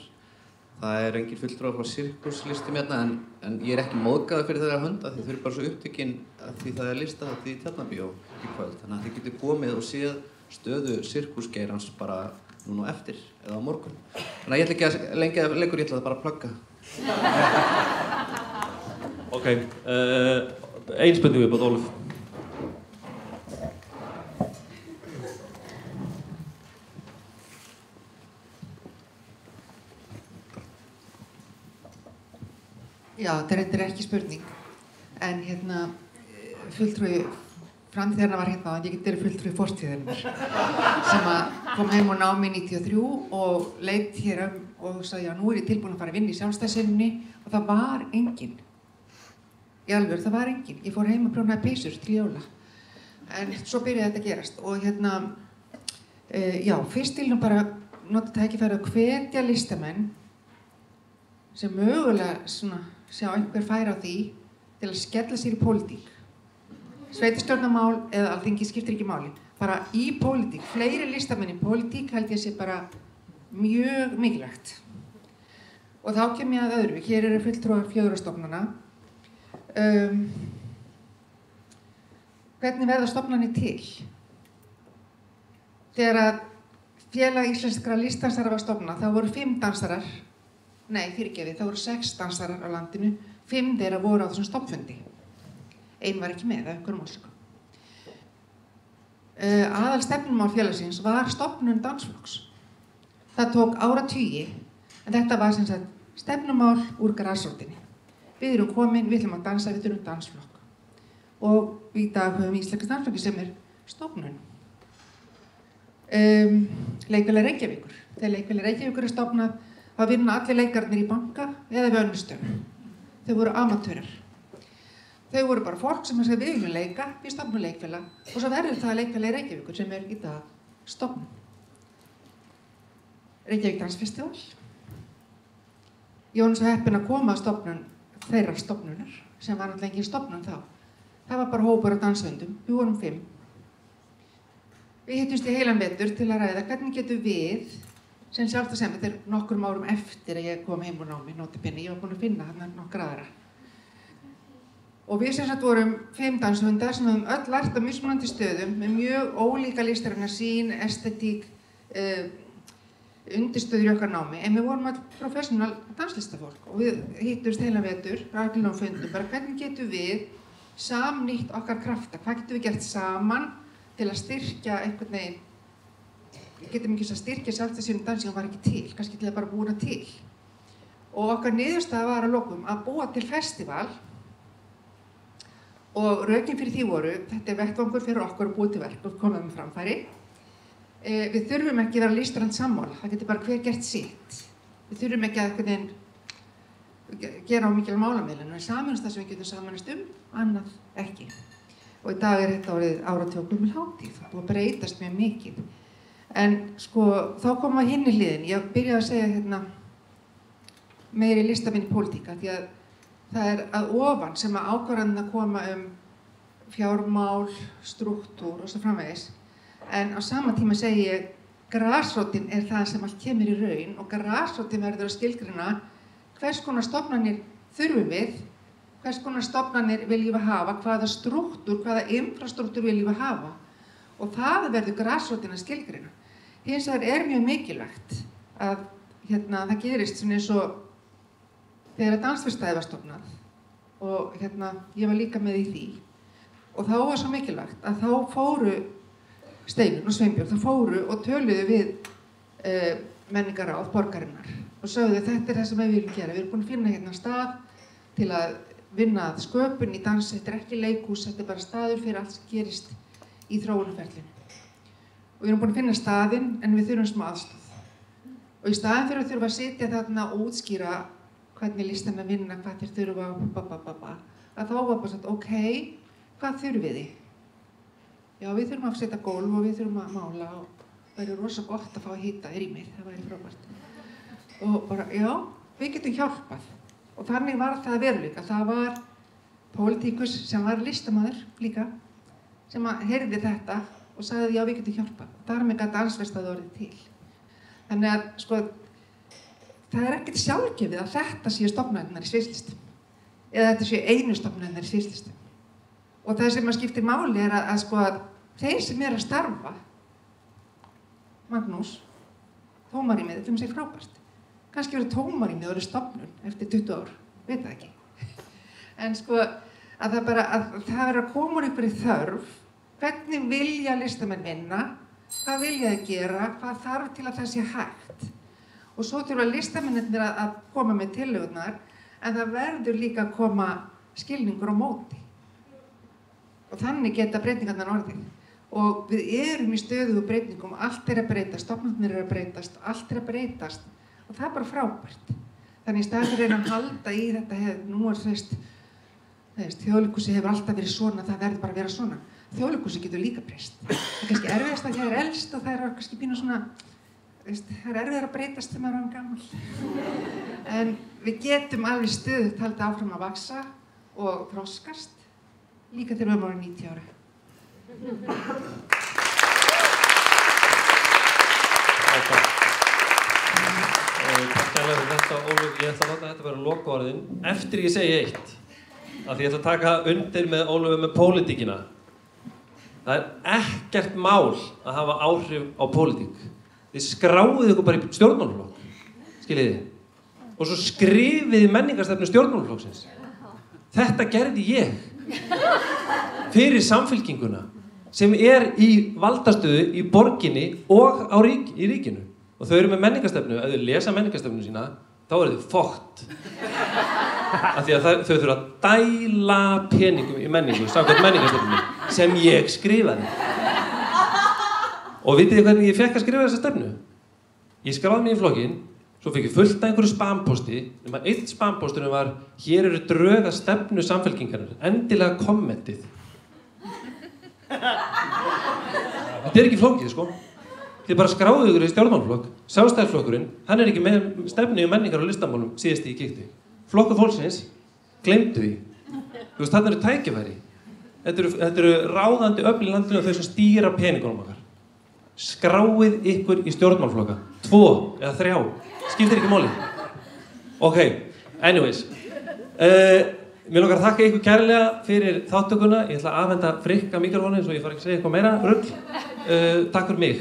Það er engin fulltrúar frá sirkuslistum hérna en ég er ekki móðgaður fyrir þeirra hönd af því þau eru bara svo upptekinn af því það er listað af því Tjarnarbíó í kvöld. Þannig að þið getur komið og séð stöðu sirkusgeirans bara núna á eftir eða á morgun. Þannig að ég ætla ekki að lengja leikur, ég ætla bara að plugga. Ok, ein spurning viðbót, Ólöf. Já, þetta er ekki spurning, en fulltrúi framtíðarinnar var hérna, en ég get verið fulltrúi fortíðarinnar sem að kom heim og námi 93 og leit hér og sagði já, nú er ég tilbúin að fara að vinna í sjálfstæðisvinnunni og það var enginn. Í alvöru, það var enginn. Ég fór heim og prjónaði peysur til jóla. En svo byrjaði þetta að gerast og já, fyrst til nú bara nota tækifæri að hvetja listamenn sem mögulega svona sjá einhver færi á því til að skella sér í pólitík. Sveitarstjórnarmál eða Alþingi skiptir ekki máli. Bara í pólitík, fleiri listamenn í pólitík held ég sé bara mjög mikilvægt. Og þá kem ég að öðru. Hér eru fulltrúar 4 stofnana. Hvernig verða stofnanir til? Þegar að Félag íslenskra listdansara var stofnað, þá voru 5 dansarar, nei, fyrirgefið, þá voru 6 dansarar á landinu, 5 þeirra voru á þessum stofnfundi. Ein var ekki með, af einhverjum orsökum. Aðalstefnumál félagsins var stofnun dansflokks. Það tók áratugi, en þetta var sem sagt stefnumál úr grasrótinni. Við erum komin, við ætlum að dansa, við þurfum dansflokk. Og í dag höfum við íslenska dansflokki sem er stofnun. Leikfélag Reykjavíkur. Þegar Leikfélag Reykjavíkur er stofnað, þá vinna allir leikarnir í banka eða við önnur störf. Þau voru amateurar. Þau voru bara fólk sem sagði við viljum leika, við stofnum leikfélag og svo verður það Leikfélag Reykjavíkur sem er í dag stofnun. Reykjavík Dansfestival. Ég var svo heppin að koma að stofnun þeirra stofnunar, sem var náttúrulega engin stofnun þá. Það var bara hópur af dansöndum, við vorum 5. Við hittumst í heilan vetur til að ræða hvernig getum við, sem sjálft að segja, þetta er nokkrum árum eftir að ég kom heim úr námi, nota benni, ég var búin að finna þarna nokkra aðra. Og við sem sagt vorum 5 danshöfundar sem höfum öll lært á mismunandi stöðum með mjög ólíka listræna sýn, estetík, undirstöður í okkar námi. En við vorum öll professional danslistafólk og við hittumst heila vetur, ræðilega á fundum, bara hvernig getum við samnýtt okkar krafta, hvað getum við gert saman til að styrkja einhvern veginn, við getum ekki að styrkja sjálfstæðsýnum dansi sem var ekki til, kannski til að bara búa til. Og okkar niðurstaða var að lokum að búa til festival og rökin fyrir því voru, þetta vettvangur fyrir okkur að búa til verk og koma með framfæri. Við þurfum ekki að vera listrænt sammála, það getur bara hver gert sitt. Við þurfum ekki að einhvern veginn gera á mikil málamiðlun, en sameinast það sem við getum sameinast annað ekki. Og í dag þetta orðið áratugum hátíð, það búið að breytast mjög mikið. En sko, þá komum við hinni hliðin. Ég byrjaði að segja meiri listamenn í pólitíka, því að það er að ofan sem að ákvarðanirnar koma fjármál, strúktúr og svo framvegis. En á sama tíma segi ég, grasrótin er það sem allt kemur í raun og grasrótin verður að skilgreina hvers konar stofnanir þurfum við, hvers konar stofnanir viljum við hafa, hvaða strúktúr, hvaða infrastrúktúr viljum við hafa. Og það verður grasrótin að skilgreina. Hins vegar mjög mikilvægt að það gerist svona eins og þegar dansverkstæði var stofnað og ég var líka með í því. Og þá var svo mikilvægt að þá fóru Steinunn og Sveinbjörn, þá fóru og töluðu við menningarráð borgarinnar og sögðu þetta er það sem við viljum gera. Við erum búin að finna stað til að vinna að sköpun í dans, þetta er ekki leikhús, þetta er bara staður fyrir allt sem gerist í þróunarferlinu. Og við erum búin að finna staðinn en við þurfum smá aðstoð. Og í staðinn fyrir að þurfa að sitja þarna og útskýra hvernig listamenn vinna, hvað þeir þurfa að þá var bara svona, ok, hvað þurfið þið? Já, við þurfum að setja gólf og við þurfum að mála og það væri rosa gott að fá að hita rýmið, það væri frábært. Og bara, já, við getum hjálpað. Og þannig var það veruleika. Það var pólitíkus sem var listamaður líka, sem heyrði þetta og sagði, já, við getum hjálpað. Þar með gat dansverkstæði orðið til. Þannig að, sko, það er ekkert sjálfgefið að þetta séu stofnanirnar í sviðslistum. Eða þetta séu einu stofnanirnar í sviðslistum. Og það sem skiptir máli er að sko að þeir sem að starfa, Magnús, tómarýmið, þetta segir frábært. Kannski verður tómarýmið og verður stofnun eftir 20 ár, veit það ekki. En sko að það verður að koma úr einhverju þörf, hvernig vilja listamenn vinna, hvað vilja þeir gera, hvað þarf til að það sé hægt. Og svo þurfa listamennirnir að koma með tillögurnar, en það verður líka að koma skilningur á móti. Og þannig geta breytingarnar orðið. Og við erum í stöðugu breytingum, allt að breytast, stofnanirnir að breytast, allt að breytast. Og það er bara frábært. Þannig í staðinn fyrir að halda í þetta, nú Þjóðleikhúsið hefur alltaf verið svona, það verður bara að vera svona. Þjóðleikhúsið getur líka breyst. Það er kannski erfiðast að það er elst og það er kannski pínu svona, það er erfiðar að breytast þegar maður er gamall. En við getum alveg stöðugt haldið áfram að vaxa og þroskast. Líka þegar við erum 90 ára. Takk kærlega fyrir þetta, Ólöf. Ég ætla að láta þetta vera lokaorðin. Eftir ég segi eitt, að ég ætla að taka undir með Ólöfu með pólitíkina. Það er ekkert mál að hafa áhrif á pólitík. Þið skráið ykkur bara í stjórnmálaflokk, skiljið þið. Og svo skrifið menningarstefnu stjórnmálaflokksins. Þetta gerði ég. Fyrir Samfylkinguna sem í valdastöðu í borginni og í ríkinu og þau eru með menningarstefnu, ef þau lesa menningarstefnu sína þá eru þau fótt af því að þau þurfa að dæla peningum í menningu samkvæmt menningarstefnu sem ég skrifaði og vitið þið hvernig ég fekk að skrifa þessa stefnu? Ég skráði mig í flokkinn, svo fekk ég fullt af einhverju spamposti nema eitt spamposturinn var hér eru drög að stefnu Samfylkingarinnar, endilega kommentið. Þetta er ekki flókið, sko. Þið bara skráðu ykkur í stjórnmálaflokk, Sjálfstæðisflokkurinn, hann er ekki með stefnu í menningar og listamálum síðast í kíkti. Flokkur fólksins, gleymdu því. Þú veist, þarna eru tækifæri. Þetta eru ráðandi öfl í landinu og þau sem stýra peningunum okkar. Skráið ykkur í stjórnmálaflokka. 2 eða 3. Skiptir ekki máli. Ok, anyways. Mér langar að þakka ykkur kærlega fyrir þáttökuna. Ég ætla að afhenda Frikka mikrofónið svo ég fari ekki að segja eitthvað meira rugl. Takk fyrir mig.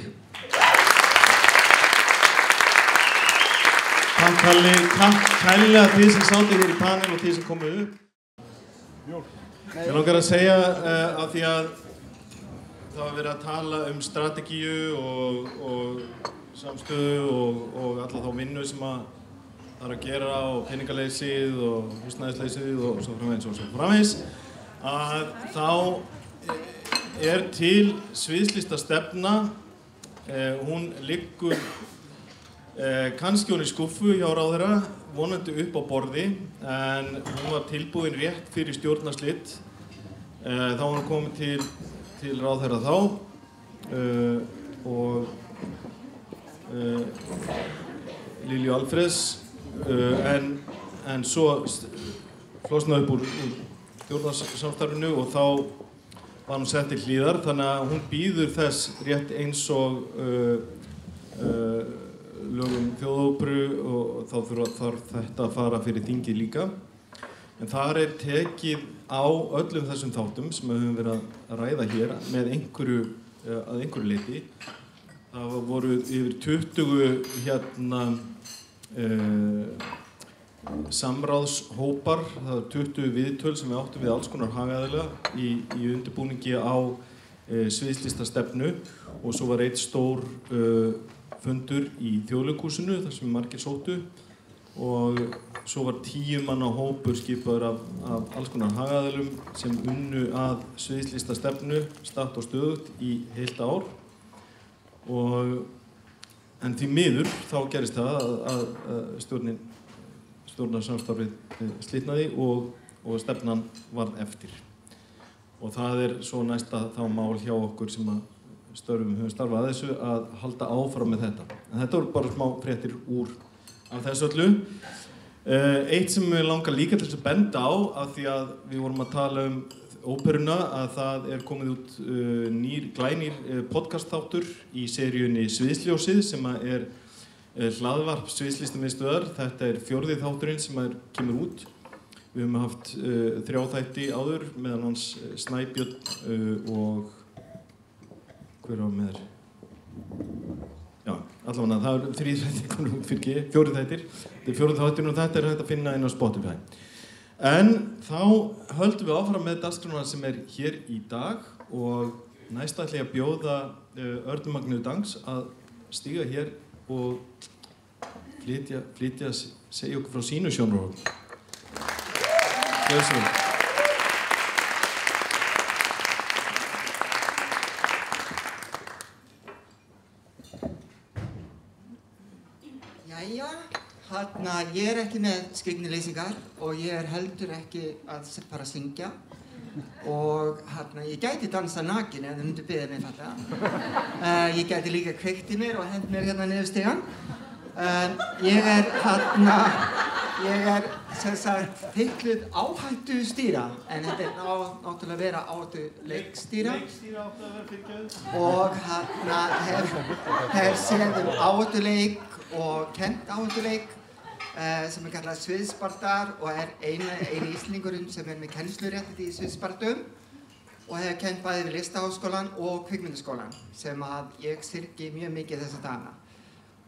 Takk Kalli, takk kærlega því sem sátu hér í panel og því sem komu upp. Ég langar að segja af því að það var verið að tala strategíu og samstöðu og alla þá vinnu sem það er að gera og peningaleysið og húsnæðisleysið og svo framvegis að þá til sviðslistastefna hún liggur kannski hún í skúffu hjá ráðherra vonandi upp á borði en hún var tilbúin rétt fyrir stjórnarslit þá var hún komin til ráðherra þá og Lilju Alfreðs en svo flosnaði upp úr stjórnarsamstarfinu og þá var hún sett til hlíðar þannig að hún býður þess rétt eins og lögum þjóðóperu og þá þarf þetta að fara fyrir þingið líka en þar tekið á öllum þessum þáttum sem við höfum verið að ræða hér með einhverju leyti það voru yfir 20 samráðshópar það var 20 viðtöl sem við áttum við alls konar hagaðilega í undirbúningi á sviðslistastefnu og svo var einn stór fundur í Þjóðleikhúsinu þar sem margir sóttu og svo var 10 manna hópur skipaður af alls konar hagaðilum sem unnu að sviðslistastefnu statt og stöðugt í heilt ár en því miður þá gerist það að stjórnarsamstarfið slitnaði og stefnan varð eftir og það svo næsta þá mál hjá okkur sem höfum starfað að þessu að halda áfram með þetta. En þetta voru bara smá fréttir af þessu öllu. Eitt sem við langar líka til að benda á af því að við vorum að tala óperuna að það komið út glænýr podcastþáttur í seríunni Sviðsljósið sem hlaðvarp Sviðslistamiðstöðvar. Þetta 4. þátturinn sem kemur út. Við höfum haft 3 þætti áður meðan hans Snæbjörn og hver á með já, allavega það 3 þættir komið út fyrir 4 þættir þetta 4. þátturinn og þetta hægt að finna inn á Spotify en þá höldum við áfram með dagskrána sem hér í dag og næst ætla ég að bjóða Örnu Magneu Dangs að stíga hér og flytja segja okkur frá sínu sjónarhorni. Gjörðu svo vel. Ég ekki með skrýtnilýsingar og ég heldur ekki að fara að syngja og ég gæti dansa nakin ef þið myndu biðja mig fallega. Ég gæti líka kveikt í mér og hent mér niður stigann. Ég sem sagt titluð áhættu stýra en þetta náttúrulega að vera áhættu leikstýra og hef séð áhættuleik og kennt áhættuleik sem kallað sviðsspardar og eini Íslendingurinn sem með kennsluréttindi í sviðsspardum og hef kennt bæði við Listaháskólann og Kvikmyndaskólann sem ég syrgi mjög mikið þessa dagana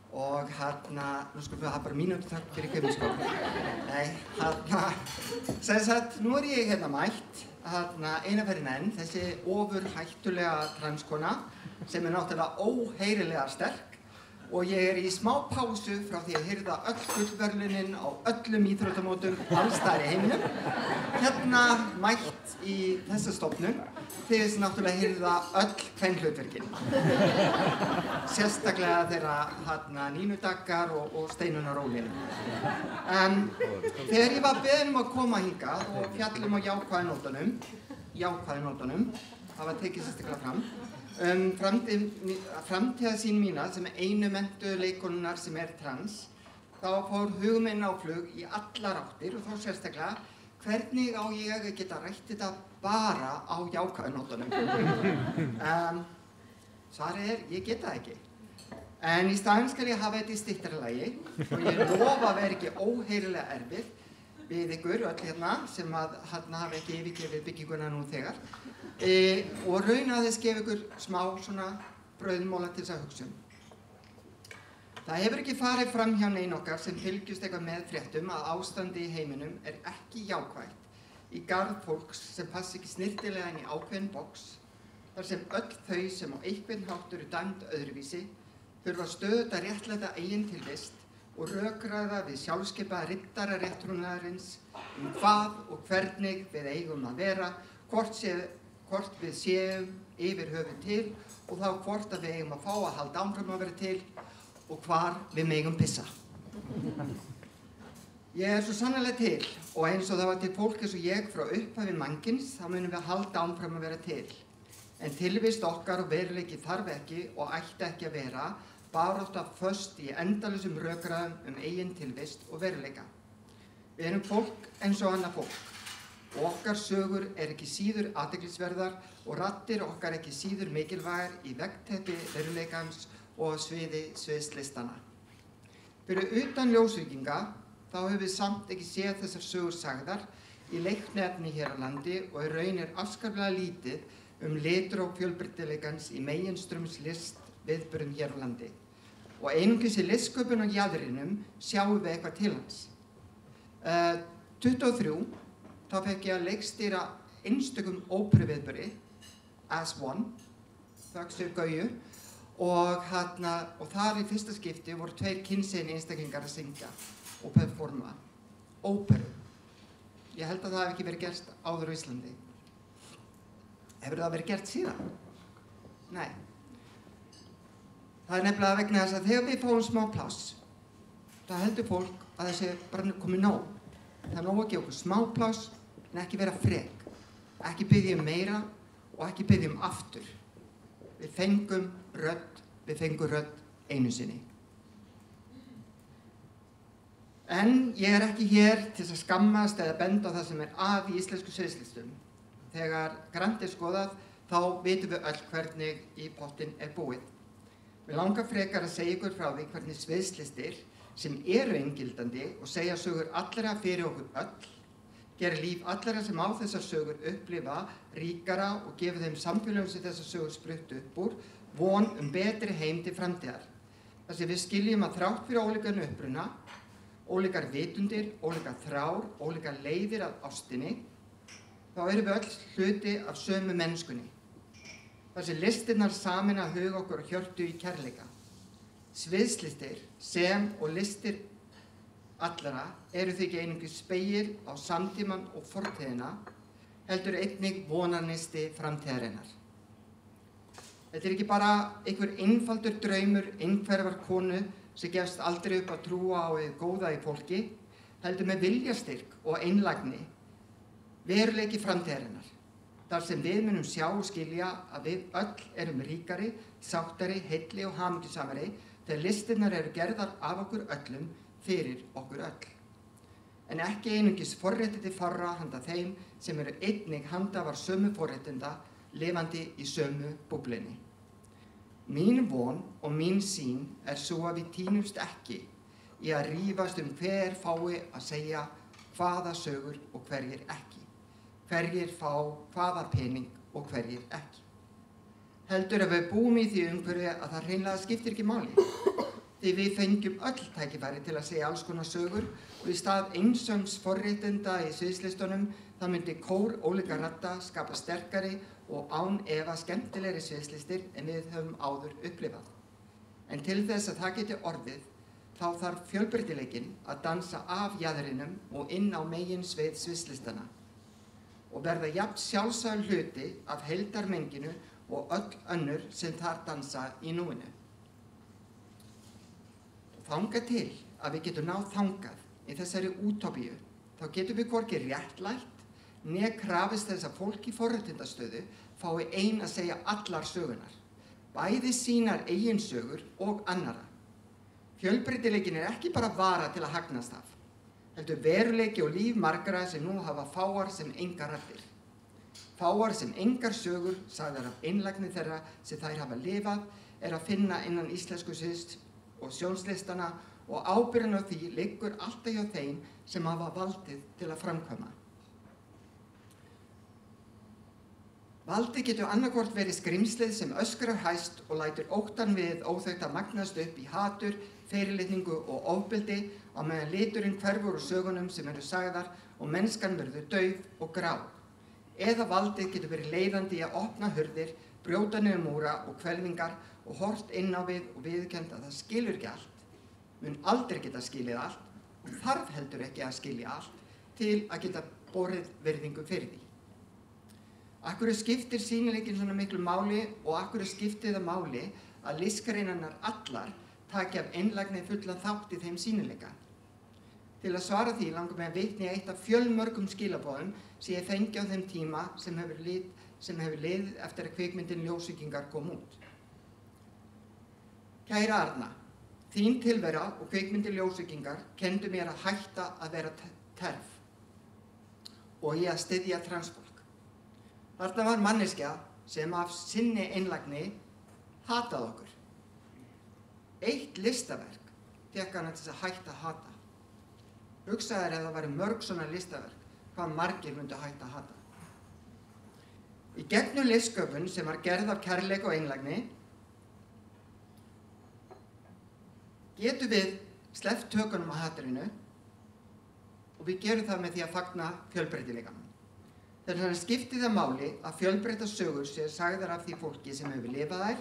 og nú skulum við hafa bara mínútu takk fyrir Kvikmyndaskólann. Nei, sem sagt, nú ég mætt eina ferðina enn þessi ofurhættulega transkona sem náttúrulega óheyrilega sterk og ég í smá pásu frá því að hirða öll gullverðlaunin á öllum íþróttamótum alls staðar í heiminum mætt í þessa stofnun til þess náttúrulega að hirða öll kvenhlutverkin sérstaklega þeirra Nínu Daggar og Steinunnar Ólínu þegar ég var beðin að koma hingað og fjallum á jákvæðu nótunum það var tekið sérstaklega fram framtíðarsýn mína sem einu menntuðu leikkonunnar sem trans þá fór hugum minn á flug í allar áttir og þá sérstaklega hvernig á ég að geta rætt þetta bara á jákvæðu nótunum svarið ég get það ekki en í staðinn skal ég hafa þetta í styttara lagi og ég lofa að vera ekki óheyrilega erfið við ykkur öll hérna sem hafa ekki yfirgefið bygginguna nú þegar og raun aðeins gefa ykkur smá svona brauðmóla til þess að hugsa um. Það hefur ekki farið fram hjá neinn okkar sem fylgjumst eitthvað með fréttum að ástandi í heiminum ekki jákvætt í garð fólks sem passa ekki snyrtilega inn í ákveðin box þar sem öll þau sem á einhvern hátt eru dæmd öðruvísi þurfa stöðugt að réttlæta eigin tilvist og rökræða við sjálfskipaða riddara réttrúnaðarins hvað og hvernig við eigum að vera, hvort við séum yfir höfuð til og þá hvort að við eigum að fá að halda áfram að vera til og hvar við megum pissa. Ég svo sannarlega til og eins og það var til fólk eins og ég frá upphafi mannkins þá munum við halda áfram að vera til. En tilvist okkar og veruleiki þarf ekki og ætti ekki að vera barátta föst í endalausum rökræðum eigin tilvist og veruleika. Við erum fólk eins og annað fólk og okkar sögur ekki síður athyglisverðar og raddir okkar ekki síður mikilvægar í veggteppi veruleikans og sviði sviðslistana. Fyrir utan ljósvíkinga þá höfum við samt ekki séð þessar sögur sagðar í leiknefni hér á landi og í raun afskaplega lítið litur og fjölbreytileikans í meginstraumslist viðburðum hér á landi. Og einungis í listsköpun og jaðrinum sjáum við eitthvað til hans. 23 þá fekk ég að leikstýra einstökum óperuviðburði As One, þökk Gauju og þar í fyrsta skipti voru 2 kynsegin einstaklingar að syngja og performa óperu. Ég held að það hafi ekki verið gert áður á Íslandi. Hefur það verið gert síðan? Nei. Það nefnilega vegna þess að þegar við fáum smá pláss, þá heldur fólk að það sé bara komið nóg. Það er nóg að gefa okkur smá pláss, en ekki vera frek. Ekki biðja meira og ekki biðja aftur. Við fengum rödd einu sinni. En ég ekki hér til að skammast eða benda á það sem að í íslensku sviðslistum. Þegar grannt skoðað, þá vitum við öll hvernig í pottinn búið. Mér langar frekar að segja ykkur frá því hvernig sviðslistir sem eru inngildandi og segja sögur allra fyrir okkur öll, gera líf allra sem á þessar sögur upplifa ríkara og gefa þeim samfélögum sem þessar sögur spruttu upp úr von betri heim til framtíðar. Þar sem við skiljum að þrátt fyrir ólíkan uppruna, ólíkar vitundir, ólíkar þrár, ólíkar leiðir að ástinni, þá erum við öll hluti af sömu mennskunni. Þar sem listirnar sameina hug okkur og hjörtu í kærleika. Sviðslistir sem og listir allra eru þau ekki einungis spegil á samtíman og fortíðina, heldur einnig vonarneisti framtíðarinnar. Þetta ekki bara einhver einfaldur draumur einhverfar konu sem gefst aldrei upp að trúa á hið góða í fólki, heldur með viljastyrk og einlægni veruleiki framtíðarinnar. Þar sem við munum sjá og skilja að við öll erum ríkari, sáttari, heilli og hamingjusamari þegar listirnar eru gerðar af okkur öllum fyrir okkur öll. En ekki einungis forréttindi fárra handa þeim sem eru einnig handhafar sömu forréttinda lifandi í sömu búblinni. Mín von og mín sýn svo að við tínumst ekki í að rífast hver fái að segja hvaða sögur og hverjir ekki. Hverjir fá hvaða pening og hverjir ekki. Heldur að við búum í því umhverfi að það hreinlega skiptir ekki máli. Því við fengjum öll tækifæri til að segja alls konar sögur og í stað einsöngs forréttinda í sviðslistunum það myndi kór ólíkra radda skapa sterkari og án efa skemmtilegri sviðslistir en við höfum áður upplifað. En til þess að það geti orðið þá þarf fjölbreytileikinn að dansa af jaðrinum og inn á megin svið sviðslistana og verða jafn sjálfsagður hluti af heildarmenginu og öll önnur sem þar dansa í núinu. Þangað til að við getum náð þangað í þessari útópíu, þá getum við hvorki réttlætt né krafist þess að fólk í forréttindastöðu fái ein að segja allar sögunar, bæði sínar eigin sögur og annarra. Fjölbreytileikinn ekki bara vara til að hagnast af, heldur veruleiki og líf margra sem nú hafa fáar sem engar raddir. Fáar sem engar sögur, sagðar af einlægni þeirra sem þær hafa lifað, að finna innan íslensku sviðs- og sjónslistana og ábyrgðin á því liggur alltaf hjá þeim sem hafa valdið til að framkvæma. Valdið getur annarkvort verið skrimslið sem öskrar hæst og lætur óttann við óþekkta magnast upp í hatur, fyrirlitningu og ofbeldi á meðan liturinn hverfur úr sögunum sem eru sagðar og mennskan verður dauf og grá. Eða valdið getur verið leiðandi í að opna hurðir, brjóta niður múra og hvelfingar og hort inn á við og viðurkennt að það skilur ekki allt, mun aldrei geta skilið allt og þarf heldur ekki að skilja allt til að geta borið virðingu fyrir því. Af hverju skiptir sýnileikinn svona miklu máli og af hverju skiptir það máli að listgreinarnar allar taki af einlægni fullan þátt í þeim sýnileika? Til að svara því langar mig að vitna í eitt af fjölmörgum skilaboðum sem ég fengi á þeim tíma sem hefur liðið eftir að kvikmyndin Ljósvíkingar kom út. Kæra Arna, þín tilvera og kvikmyndin Ljósvíkingar kenndu mér að hætta að vera terf og ég að styðja transfólk. Þarna var manneskja sem af sinni einlægni hataði okkur. Eitt listaverk fékk hana til að hætta að hata. Hugsaðu þér ef það væri mörg svona listaverk, hvað margir myndu hætta að hata. Í gegnum listsköpun sem var gerð af kærleik og einlægni getum við sleppt tökunum á hatrinu og við gerum það með því að fagna fjölbreytileikanum. Þannig að skipti það máli að fjölbreyttar sögur séu sagðar af því fólki sem hefur lifað þær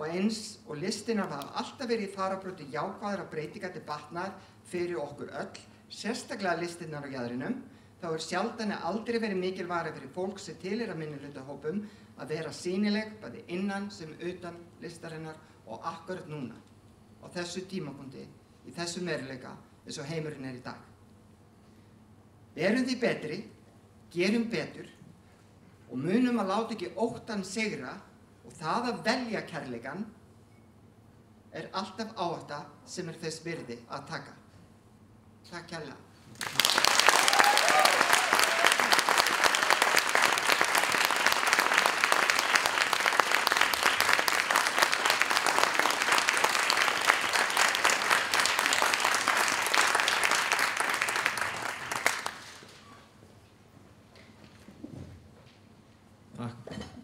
og listin hafa alltaf verið í fararbroddi jákvæðra breytinga til batnaðar fyrir okkur öll, sérstaklega listirnar á jaðrinum, þá sjaldan aldrei verið mikilvægara fyrir fólk sem tilheyra minnihlutahópum að vera sýnileg bæði innan sem utan listarinnar og akkurat núna, á þessu tímapunkti, í þessu meirleika eins og heimurinn í dag. Verum því betri, gerum betur og munum að láta ekki óttann sigra og það að velja kærleikann alltaf áhætta sem þess virði að taka. Takk kærlega.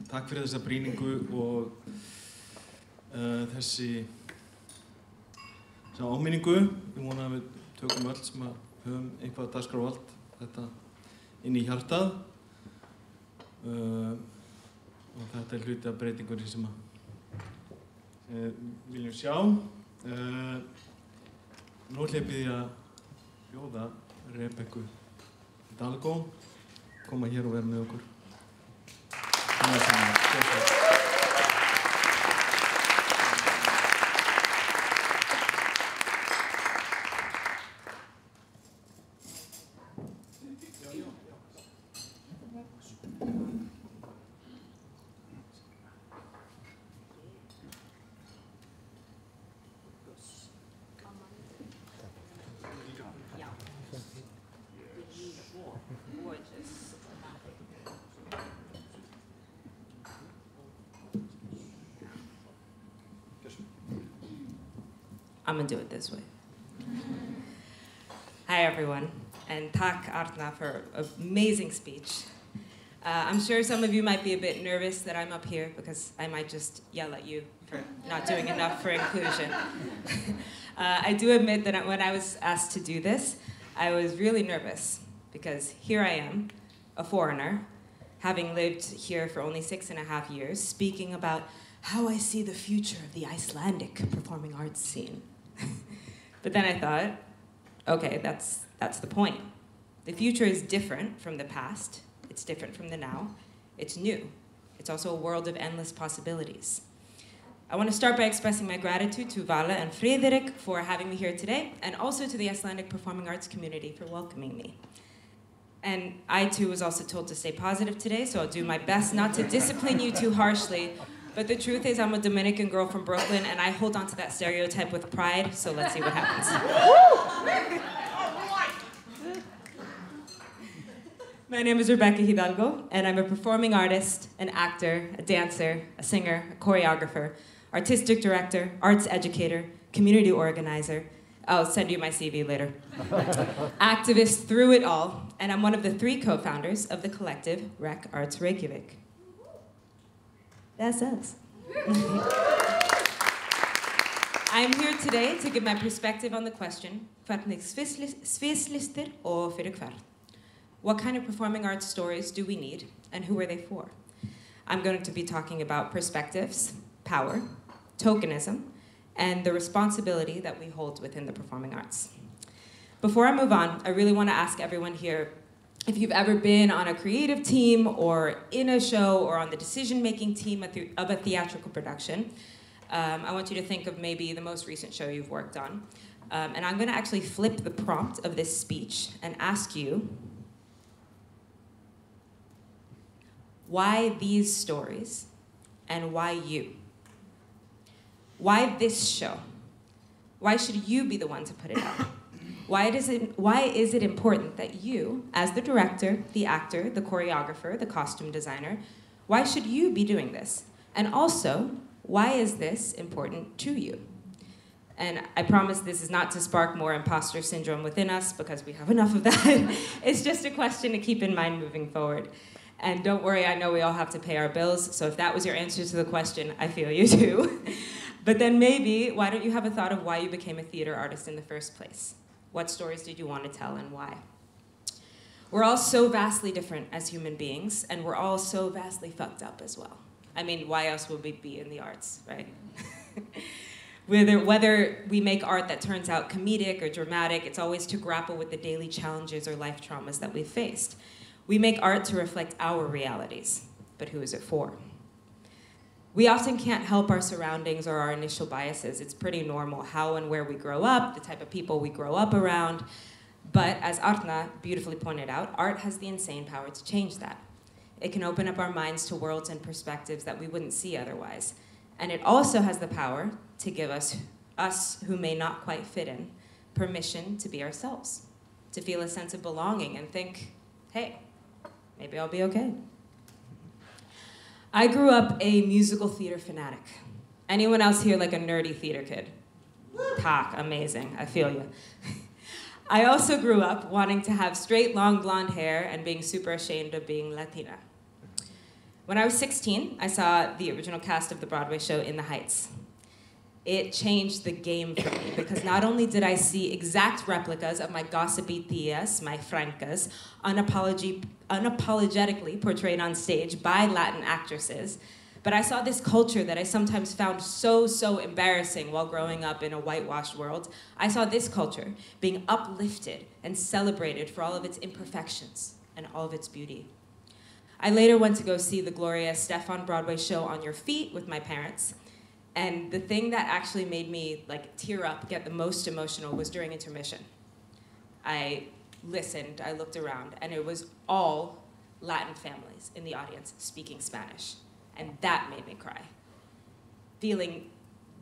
Takk fyrir þessa brýningu og þessa áminningu. Ég vona að við tökum öll sem höfum eitthvað dagskrárvald þetta inn í hjartað og þetta hluti af breytingunni sem við viljum sjá. Nú ætla ég að bjóða Rebekku Hidalgo koma hér og vera með okkur. I'm gonna do it this way. Hi everyone, and tak Arna for an amazing speech. I'm sure some of you might be a bit nervous that I'm up here because I might just yell at you for not doing enough for inclusion. I do admit that when I was asked to do this, I was really nervous because here I am, a foreigner, having lived here for only 6.5 years, speaking about how I see the future of the Icelandic performing arts scene. But then I thought, okay, that's the point. The future is different from the past. It's different from the now. It's new. It's also a world of endless possibilities. I want to start by expressing my gratitude to Vala and Friðrik for having me here today, and also to the Icelandic performing arts community for welcoming me. And I too was also told to stay positive today, so I'll do my best not to discipline you too harshly. But the truth is I'm a Dominican girl from Brooklyn and I hold on to that stereotype with pride, so let's see what happens. My name is Rebekka Hidalgo and I'm a performing artist, an actor, a dancer, a singer, a choreographer, artistic director, arts educator, community organizer, I'll send you my CV later. Activist through it all, and I'm one of the 3 co-founders of the collective Rec Arts Reykjavik. That's us. I'm here today to give my perspective on the question, hvernig sviðslistir og fyrir hvern? What kind of performing arts stories do we need, and who are they for? I'm going to be talking about perspectives, power, tokenism, and the responsibility that we hold within the performing arts. Before I move on, I really want to ask everyone here if you've ever been on a creative team or in a show or on the decision-making team of a theatrical production. I want you to think of maybe the most recent show you've worked on. And I'm going to actually flip the prompt of this speech and ask you why these stories and why you? Why this show? Why should you be the one to put it out? Why is it important that you, as the director, the actor, the choreographer, the costume designer, why should you be doing this? And also, why is this important to you? And I promise this is not to spark more imposter syndrome within us, because we have enough of that. It's just a question to keep in mind moving forward. And don't worry, I know we all have to pay our bills, so if that was your answer to the question, I feel you too. But then maybe, why don't you have a thought of why you became a theater artist in the first place? What stories did you want to tell and why? We're all so vastly different as human beings, and we're all so vastly fucked up as well. I mean, why else would we be in the arts, right? Whether we make art that turns out comedic or dramatic, it's always to grapple with the daily challenges or life traumas that we've faced. We make art to reflect our realities, but who is it for? We often can't help our surroundings or our initial biases. It's pretty normal how and where we grow up, the type of people we grow up around. But as Arna beautifully pointed out, art has the insane power to change that. It can open up our minds to worlds and perspectives that we wouldn't see otherwise. And it also has the power to give us who may not quite fit in, permission to be ourselves, to feel a sense of belonging and think, hey, maybe I'll be okay. I grew up a musical theater fanatic. Anyone else here like a nerdy theater kid? Tak, amazing, I feel you. I also grew up wanting to have straight, long blonde hair and being super ashamed of being Latina. When I was 16, I saw the original cast of the Broadway show In the Heights. It changed the game for me, because not only did I see exact replicas of my gossipy tias, my francas, unapologetically portrayed on stage by Latin actresses, but I saw this culture that I sometimes found so embarrassing while growing up in a whitewashed world. I saw this culture being uplifted and celebrated for all of its imperfections and all of its beauty. I later went to go see the Gloria Estefan Broadway show On Your Feet with my parents. And the thing that actually made me tear up, get the most emotional, was during intermission. I listened, I looked around, and it was all Latin families in the audience speaking Spanish. And that made me cry. Feeling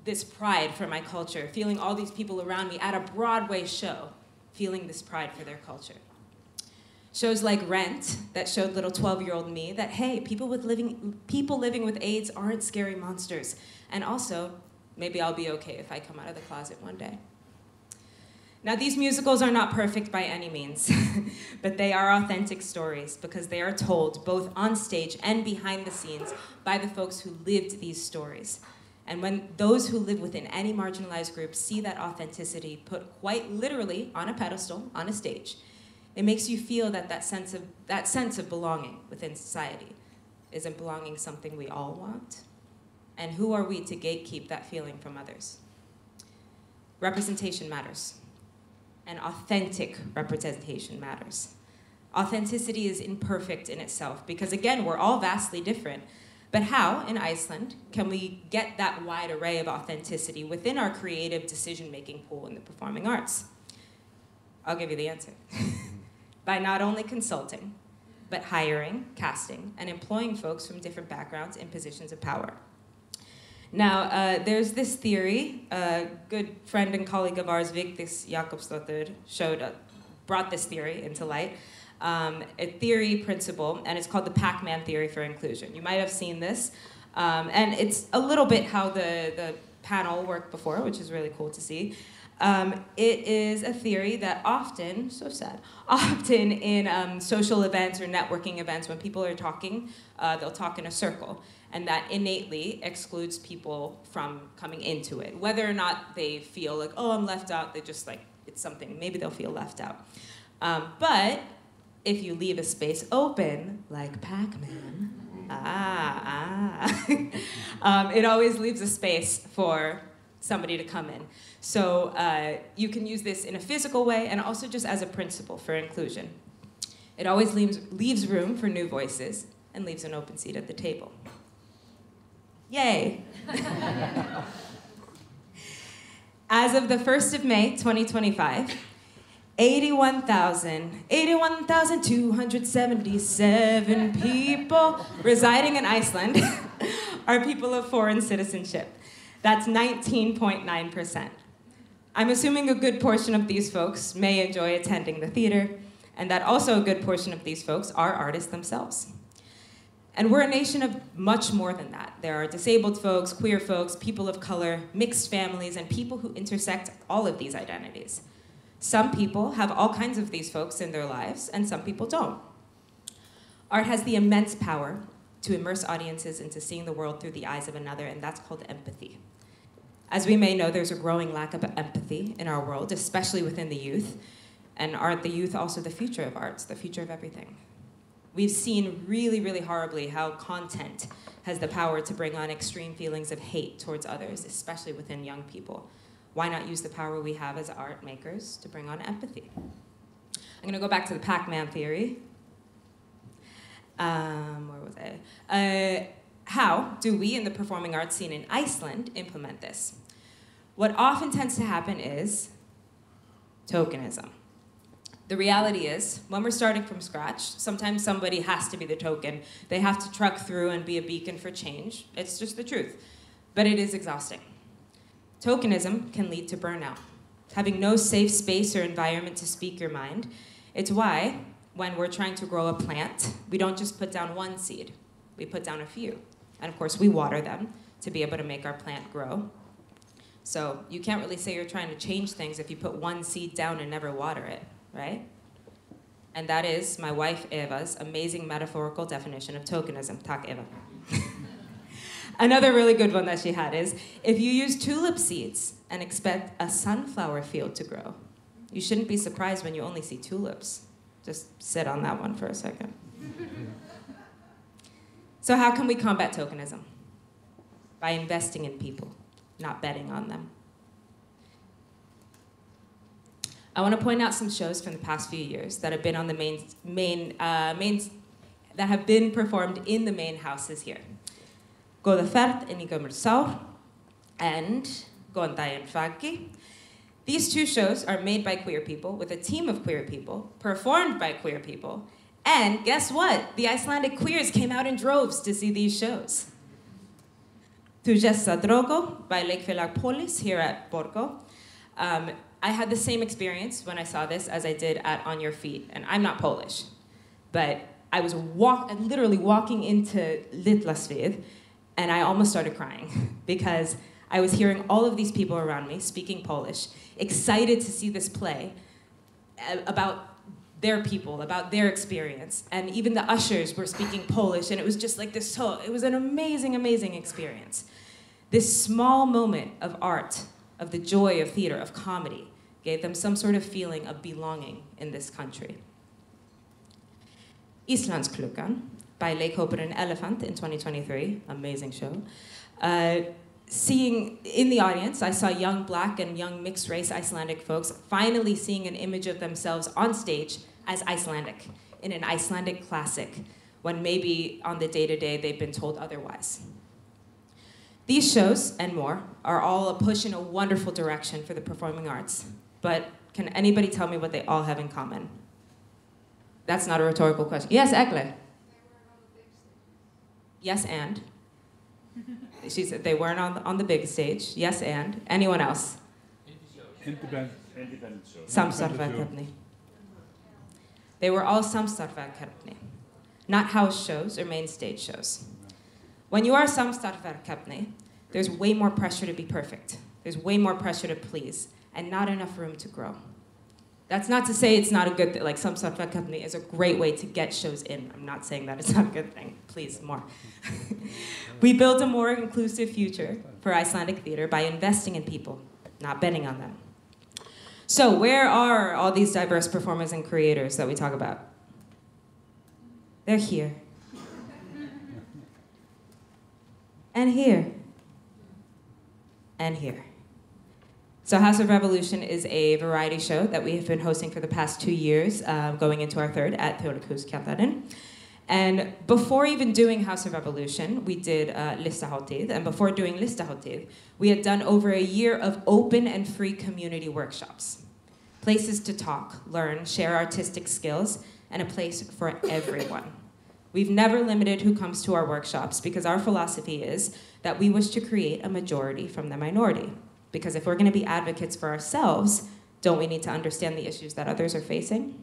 this pride for my culture, feeling all these people around me at a Broadway show, feeling this pride for their culture. Shows like Rent that showed little 12-year-old me that, hey, people living with AIDS aren't scary monsters. And also, maybe I'll be okay if I come out of the closet one day. Now, these musicals are not perfect by any means, but they are authentic stories because they are told both on stage and behind the scenes by the folks who lived these stories. And when those who live within any marginalized group see that authenticity put quite literally on a pedestal, on a stage, it makes you feel that sense of belonging within society. Isn't belonging something we all want? And who are we to gatekeep that feeling from others? Representation matters. And authentic representation matters. Authenticity is imperfect in itself because, again, we're all vastly different. But how, in Iceland, can we get that wide array of authenticity within our creative decision-making pool in the performing arts? I'll give you the answer. By not only consulting, but hiring, casting, and employing folks from different backgrounds in positions of power. Now, there's this theory, a good friend and colleague of ours, Vigdís Jakobsdóttir, brought this theory into light, a theory principle, and it's called the Pac-Man theory for inclusion. You might have seen this, and it's a little bit how the panel worked before, which is really cool to see. It is a theory that often, so sad, often in social events or networking events, when people are talking, they'll talk in a circle. And that innately excludes people from coming into it. Whether or not they feel like, oh, I'm left out, they just like, it's something, maybe they'll feel left out. But if you leave a space open, like Pac-Man, it always leaves a space for somebody to come in. So you can use this in a physical way and also just as a principle for inclusion. It always leaves room for new voices and leaves an open seat at the table. Yay! As of the 1st of May, 2025, 81,277 people residing in Iceland are people of foreign citizenship. That's 19.9%. I'm assuming a good portion of these folks may enjoy attending the theater, and that also a good portion of these folks are artists themselves. And we're a nation of much more than that. There are disabled folks, queer folks, people of color, mixed families, and people who intersect all of these identities. Some people have all kinds of these folks in their lives, and some people don't. Art has the immense power to immerse audiences into seeing the world through the eyes of another, and that's called empathy. As we may know, there's a growing lack of empathy in our world, especially within the youth. And aren't the youth also the future of arts, the future of everything? We've seen really, really horribly how content has the power to bring on extreme feelings of hate towards others, especially within young people. Why not use the power we have as art makers to bring on empathy? I'm going to go back to the Pac-Man theory. Where was I? How do we in the performing arts scene in Iceland implement this? What often tends to happen is tokenism. The reality is, when we're starting from scratch, sometimes somebody has to be the token. They have to truck through and be a beacon for change. It's just the truth. But it is exhausting. Tokenism can lead to burnout. Having no safe space or environment to speak your mind. It's why, when we're trying to grow a plant, we don't just put down one seed. We put down a few. And of course, we water them to be able to make our plant grow. So you can't really say you're trying to change things if you put one seed down and never water it, right? And that is my wife Eva's amazing metaphorical definition of tokenism. Tak, Eva. Another really good one that she had is, if you use tulip seeds and expect a sunflower field to grow, you shouldn't be surprised when you only see tulips. Just sit on that one for a second. So how can we combat tokenism? By investing in people, not betting on them. I want to point out some shows from the past few years that have been on the that have been performed in the main houses here. Góða ferð inn í gömul sár and Góðan daginn faggi. These two shows are made by queer people with a team of queer people, performed by queer people, and guess what? The Icelandic queers came out in droves to see these shows. Tujessa Drogo by Leikfélag Polis here at Borgo. I had the same experience when I saw this as I did at On Your Feet, and I'm not Polish, but I was literally walking into Litlasvið, and I almost started crying because I was hearing all of these people around me speaking Polish, excited to see this play about their people, about their experience. And even the ushers were speaking Polish, and it was just like this it was an amazing, amazing experience. This small moment of art, of the joy of theater, of comedy, gave them some sort of feeling of belonging in this country. Íslandsklukkan by Leikhópurinn Elephant in 2023, amazing show. Seeing in the audience, I saw young black and young mixed race Icelandic folks finally seeing an image of themselves on stage as Icelandic, in an Icelandic classic, when maybe on the day-to-day they've been told otherwise. These shows, and more, are all a push in a wonderful direction for the performing arts. But can anybody tell me what they all have in common? That's not a rhetorical question. Yes, Ekle. Yes, and? She said they weren't on the big stage. Yes, and? Anyone else? Independent shows. Samstarfverkefni. They were all samstarfverkefni, not house shows or main stage shows. When you are samstarfverkefni, there's way more pressure to be perfect. There's way more pressure to please. and not enough room to grow. That's not to say it's not a good thing. Like Samstarfsfélag company is a great way to get shows in. I'm not saying that it's not a good thing. Please, more. We build a more inclusive future for Icelandic theater by investing in people, not betting on them. So where are all these diverse performers and creators that we talk about? They're here. And here. And here. So House of Revolution is a variety show that we have been hosting for the past 2 years, going into our third at Þjóðleikhúskjallarann. And before even doing House of Revolution, we did Listahátíð. And before doing Listahátíð, we had done over a year of open and free community workshops. Places to talk, learn, share artistic skills, and a place for everyone. We've never limited who comes to our workshops because our philosophy is that we wish to create a majority from the minority. Because if we're going to be advocates for ourselves, don't we need to understand the issues that others are facing?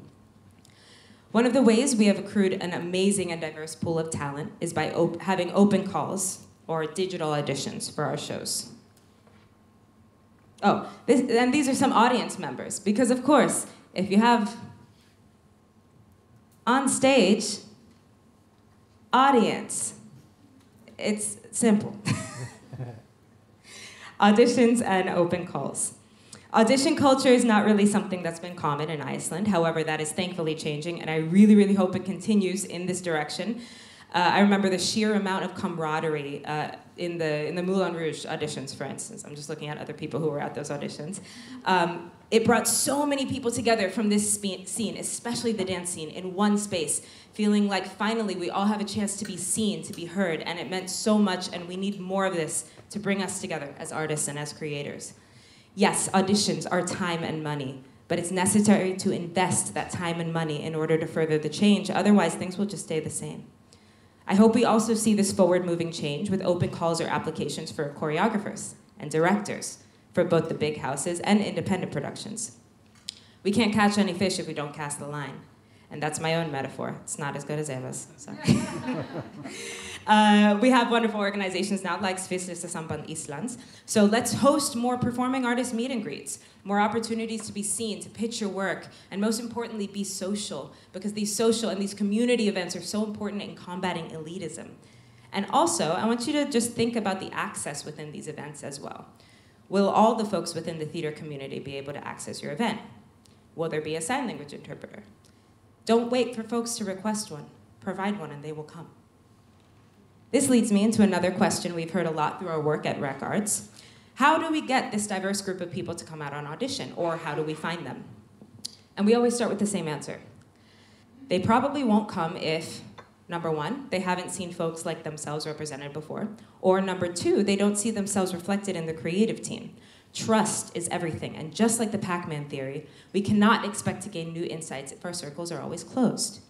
One of the ways we have accrued an amazing and diverse pool of talent is by having open calls or digital auditions for our shows. Oh, and these are some audience members, because of course, if you have on stage, audience, it's simple. Auditions and open calls. Audition culture is not really something that's been common in Iceland. However, that is thankfully changing, and I really, really hope it continues in this direction. I remember the sheer amount of camaraderie in the Moulin Rouge auditions, for instance. I'm just looking at other people who were at those auditions. It brought so many people together from this scene, especially the dance scene, in one space, feeling like finally we all have a chance to be seen, to be heard, and it meant so much, and we need more of this to bring us together as artists and as creators. Yes, auditions are time and money, but it's necessary to invest that time and money in order to further the change, otherwise things will just stay the same. I hope we also see this forward-moving change with open calls or applications for choreographers and directors for both the big houses and independent productions. We can't catch any fish if we don't cast the line. And that's my own metaphor. It's not as good as Eva's, sorry. We have wonderful organizations now like Sviðslistasamband Íslands. So let's host more performing artist meet and greets, more opportunities to be seen, to pitch your work, and most importantly, be social, because these social and these community events are so important in combating elitism. And also, I want you to just think about the access within these events as well. Will all the folks within the theater community be able to access your event? Will there be a sign language interpreter? Don't wait for folks to request one. Provide one and they will come. This leads me into another question we've heard a lot through our work at Rec Arts. How do we get this diverse group of people to come out on audition, or how do we find them? And we always start with the same answer. They probably won't come if, number one, they haven't seen folks like themselves represented before, or number two, they don't see themselves reflected in the creative team. Trust is everything, and just like the Pac-Man theory, we cannot expect to gain new insights if our circles are always closed.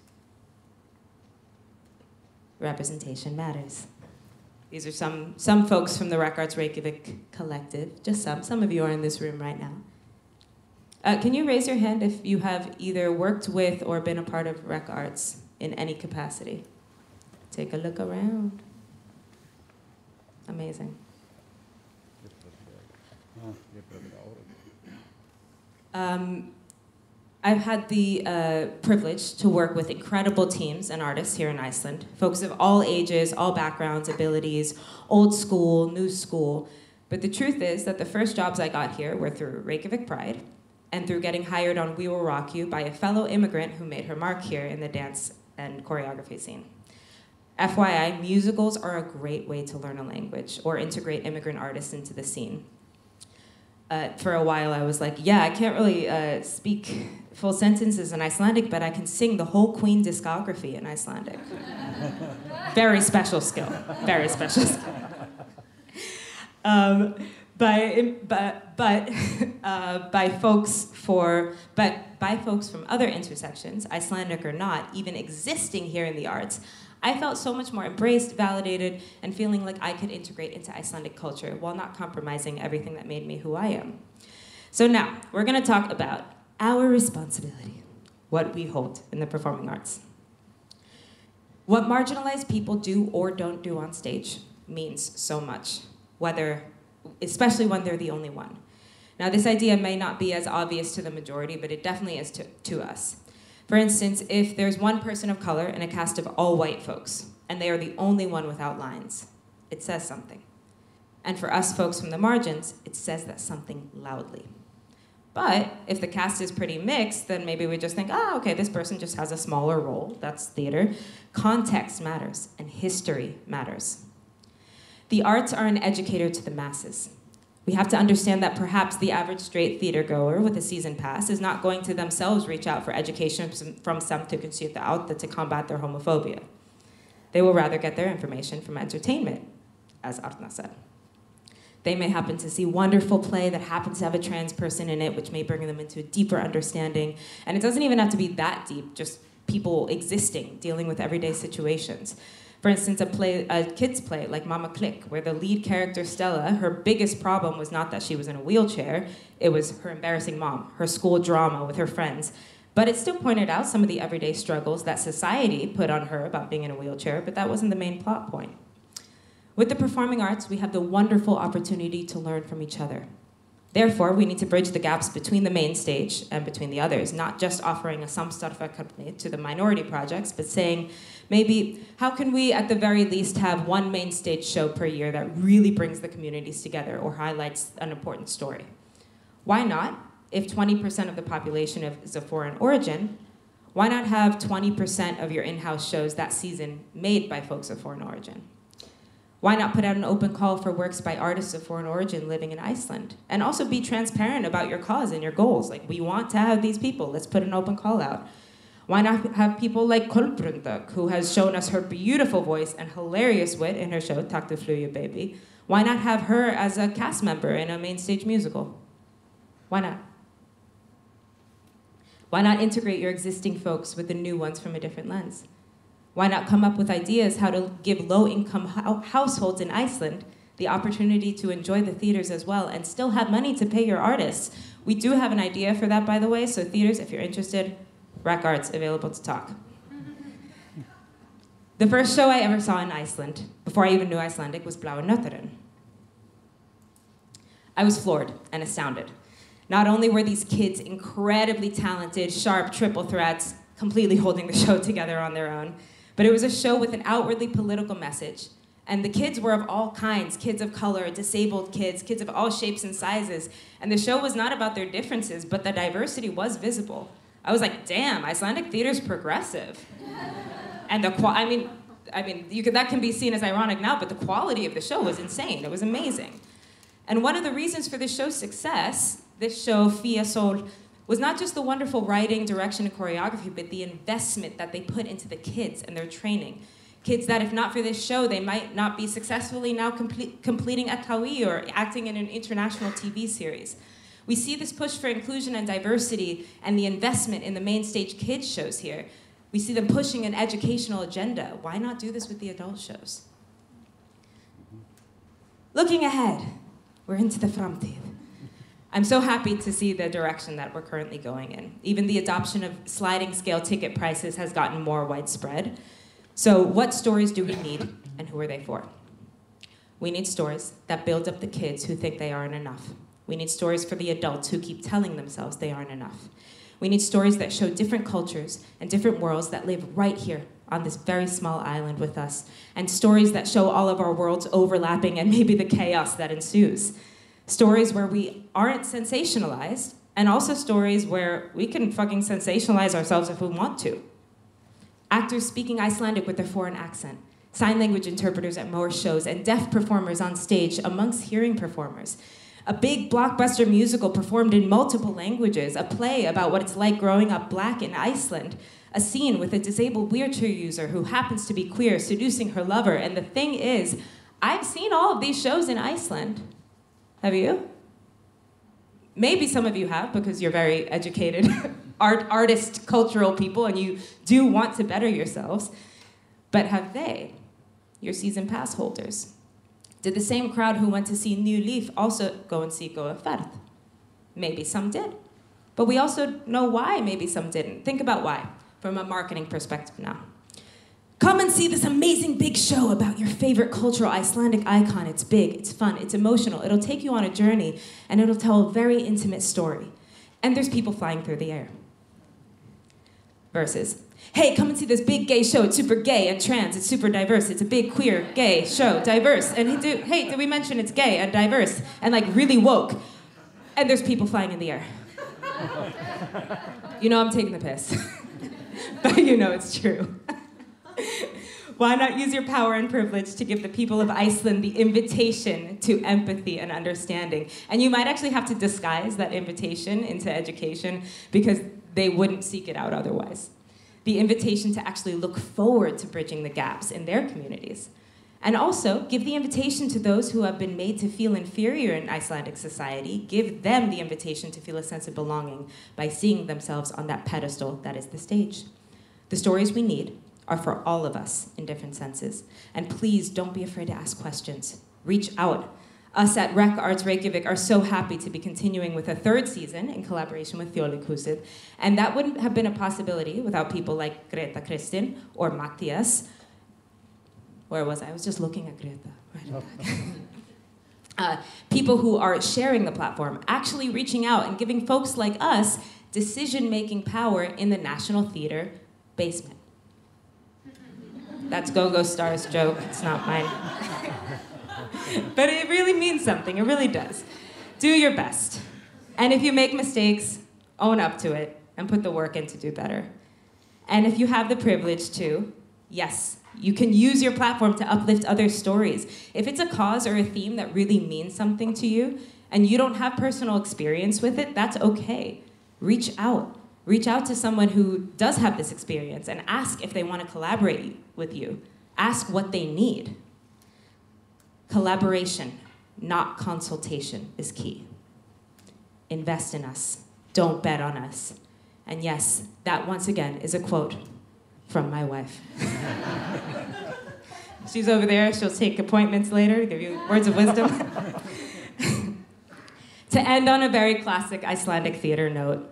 Representation matters. These are some folks from the Rec Arts Reykjavik collective, just some of you are in this room right now. Can you raise your hand if you have either worked with or been a part of Rec Arts in any capacity? Take a look around. Amazing. I've had the privilege to work with incredible teams and artists here in Iceland, folks of all ages, all backgrounds, abilities, old school, new school. But the truth is that the first jobs I got here were through Reykjavik Pride and through getting hired on We Will Rock You by a fellow immigrant who made her mark here in the dance and choreography scene. FYI, musicals are a great way to learn a language or integrate immigrant artists into the scene. For a while I was like, yeah, I can't really speak full sentences in Icelandic, but I can sing the whole Queen discography in Icelandic. Very special skill, very special skill. By folks from other intersections, Icelandic or not, even existing here in the arts, I felt so much more embraced, validated, and feeling like I could integrate into Icelandic culture while not compromising everything that made me who I am. So now, we're gonna talk about our responsibility, what we hold in the performing arts. What marginalized people do or don't do on stage means so much, especially when they're the only one. Now, this idea may not be as obvious to the majority, but it definitely is to us. For instance, if there's one person of color in a cast of all white folks, and they are the only one without lines, it says something. And for us folks from the margins, it says that something loudly. But if the cast is pretty mixed, then maybe we just think, okay, this person just has a smaller role. That's theater. Context matters, and history matters. The arts are an educator to the masses. We have to understand that perhaps the average straight theater goer with a season pass is not going to themselves reach out for education from Samtykkesskylda out to combat their homophobia. They will rather get their information from entertainment, as Arna said. They may happen to see a wonderful play that happens to have a trans person in it, which may bring them into a deeper understanding. And it doesn't even have to be that deep, just people existing, dealing with everyday situations. For instance, a kid's play like Mama Click, where the lead character, Stella, her biggest problem was not that she was in a wheelchair, it was her embarrassing mom, her school drama with her friends. But it still pointed out some of the everyday struggles that society put on her about being in a wheelchair, but that wasn't the main plot point. With the performing arts, we have the wonderful opportunity to learn from each other. Therefore, we need to bridge the gaps between the main stage and between the others, not just offering a samstarfsverkefni to the minority projects, but saying, maybe, how can we at the very least have one main stage show per year that really brings the communities together or highlights an important story? Why not, if 20% of the population is of foreign origin, why not have 20% of your in-house shows that season made by folks of foreign origin? Why not put out an open call for works by artists of foreign origin living in Iceland? And also be transparent about your cause and your goals. Like, we want to have these people. Let's put an open call out. Why not have people like Kolbrunda, who has shown us her beautiful voice and hilarious wit in her show, Takk du Flugið Baby? Why not have her as a cast member in a main stage musical? Why not? Why not integrate your existing folks with the new ones from a different lens? Why not come up with ideas how to give low-income households in Iceland the opportunity to enjoy the theaters as well and still have money to pay your artists? We do have an idea for that, by the way, so theaters, if you're interested, Rack Arts available to talk. The first show I ever saw in Iceland, before I even knew Icelandic, was Blái Hnötturinn. I was floored and astounded. Not only were these kids incredibly talented, sharp triple threats, completely holding the show together on their own, but it was a show with an outwardly political message. And the kids were of all kinds, kids of color, disabled kids, kids of all shapes and sizes. And the show was not about their differences, but the diversity was visible. I was like, damn, Icelandic theater's progressive. And that can be seen as ironic now, but the quality of the show was insane. It was amazing. And one of the reasons for this show's success, this show, Fia Sol, was not just the wonderful writing, direction, and choreography, but the investment that they put into the kids and their training. Kids that, if not for this show, they might not be successfully now completing Atawi or acting in an international TV series. We see this push for inclusion and diversity and the investment in the main stage kids shows here. We see them pushing an educational agenda. Why not do this with the adult shows? Looking ahead, we're into the framtíð. I'm so happy to see the direction that we're currently going in. Even the adoption of sliding scale ticket prices has gotten more widespread. So what stories do we need, and who are they for? We need stories that build up the kids who think they aren't enough. We need stories for the adults who keep telling themselves they aren't enough. We need stories that show different cultures and different worlds that live right here on this very small island with us, and stories that show all of our worlds overlapping and maybe the chaos that ensues. Stories where we aren't sensationalized, and also stories where we can fucking sensationalize ourselves if we want to. Actors speaking Icelandic with their foreign accent, sign language interpreters at more shows, and deaf performers on stage amongst hearing performers. A big blockbuster musical performed in multiple languages, a play about what it's like growing up black in Iceland, a scene with a disabled wheelchair user who happens to be queer seducing her lover. And the thing is, I've seen all of these shows in Iceland. Have you? Maybe some of you have, because you're very educated artist, cultural people, and you do want to better yourselves. But have they, your season pass holders? Did the same crowd who went to see New Leaf also go and see Góða Ferð? Maybe some did. But we also know why maybe some didn't. Think about why, from a marketing perspective now. Come and see this amazing big show about your favorite cultural Icelandic icon. It's big, it's fun, it's emotional. It'll take you on a journey, and it'll tell a very intimate story. And there's people flying through the air. Versus, hey, come and see this big gay show. It's super gay and trans. It's super diverse. It's a big queer gay show, diverse. And hey, did we mention it's gay and diverse and like really woke? And there's people flying in the air. You know I'm taking the piss, but you know it's true. Why not use your power and privilege to give the people of Iceland the invitation to empathy and understanding? And you might actually have to disguise that invitation into education because they wouldn't seek it out otherwise. The invitation to actually look forward to bridging the gaps in their communities. And also, give the invitation to those who have been made to feel inferior in Icelandic society, give them the invitation to feel a sense of belonging by seeing themselves on that pedestal that is the stage. The stories we need are for all of us in different senses. And please don't be afraid to ask questions. Reach out. Us at Rec Arts Reykjavik are so happy to be continuing with a third season in collaboration with Þjóðleikhúsið, and that wouldn't have been a possibility without people like Greta Kristin or Mattias. Where was I? I was just looking at Greta. Right. People who are sharing the platform, actually reaching out and giving folks like us decision-making power in the National Theater basement. That's Go-Go Star's joke, it's not mine. But it really means something, it really does. Do your best. And if you make mistakes, own up to it and put the work in to do better. And if you have the privilege to, yes, you can use your platform to uplift other stories. If it's a cause or a theme that really means something to you and you don't have personal experience with it, that's okay. Reach out. Reach out to someone who does have this experience and ask if they want to collaborate with you. Ask what they need. Collaboration, not consultation, is key. Invest in us. Don't bet on us. And yes, that once again is a quote from my wife. She's over there. She'll take appointments later to give you words of wisdom. To end on a very classic Icelandic theater note,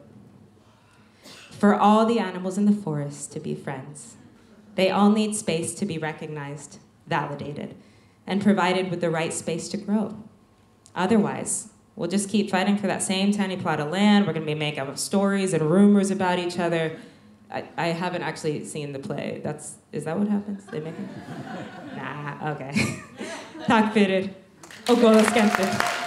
for all the animals in the forest to be friends, they all need space to be recognized, validated, and provided with the right space to grow. Otherwise, we'll just keep fighting for that same tiny plot of land. We're gonna be making up stories and rumors about each other. I haven't actually seen the play. Is that what happens? They make it? Nah, okay. Takk fyrir og góða skemmtun.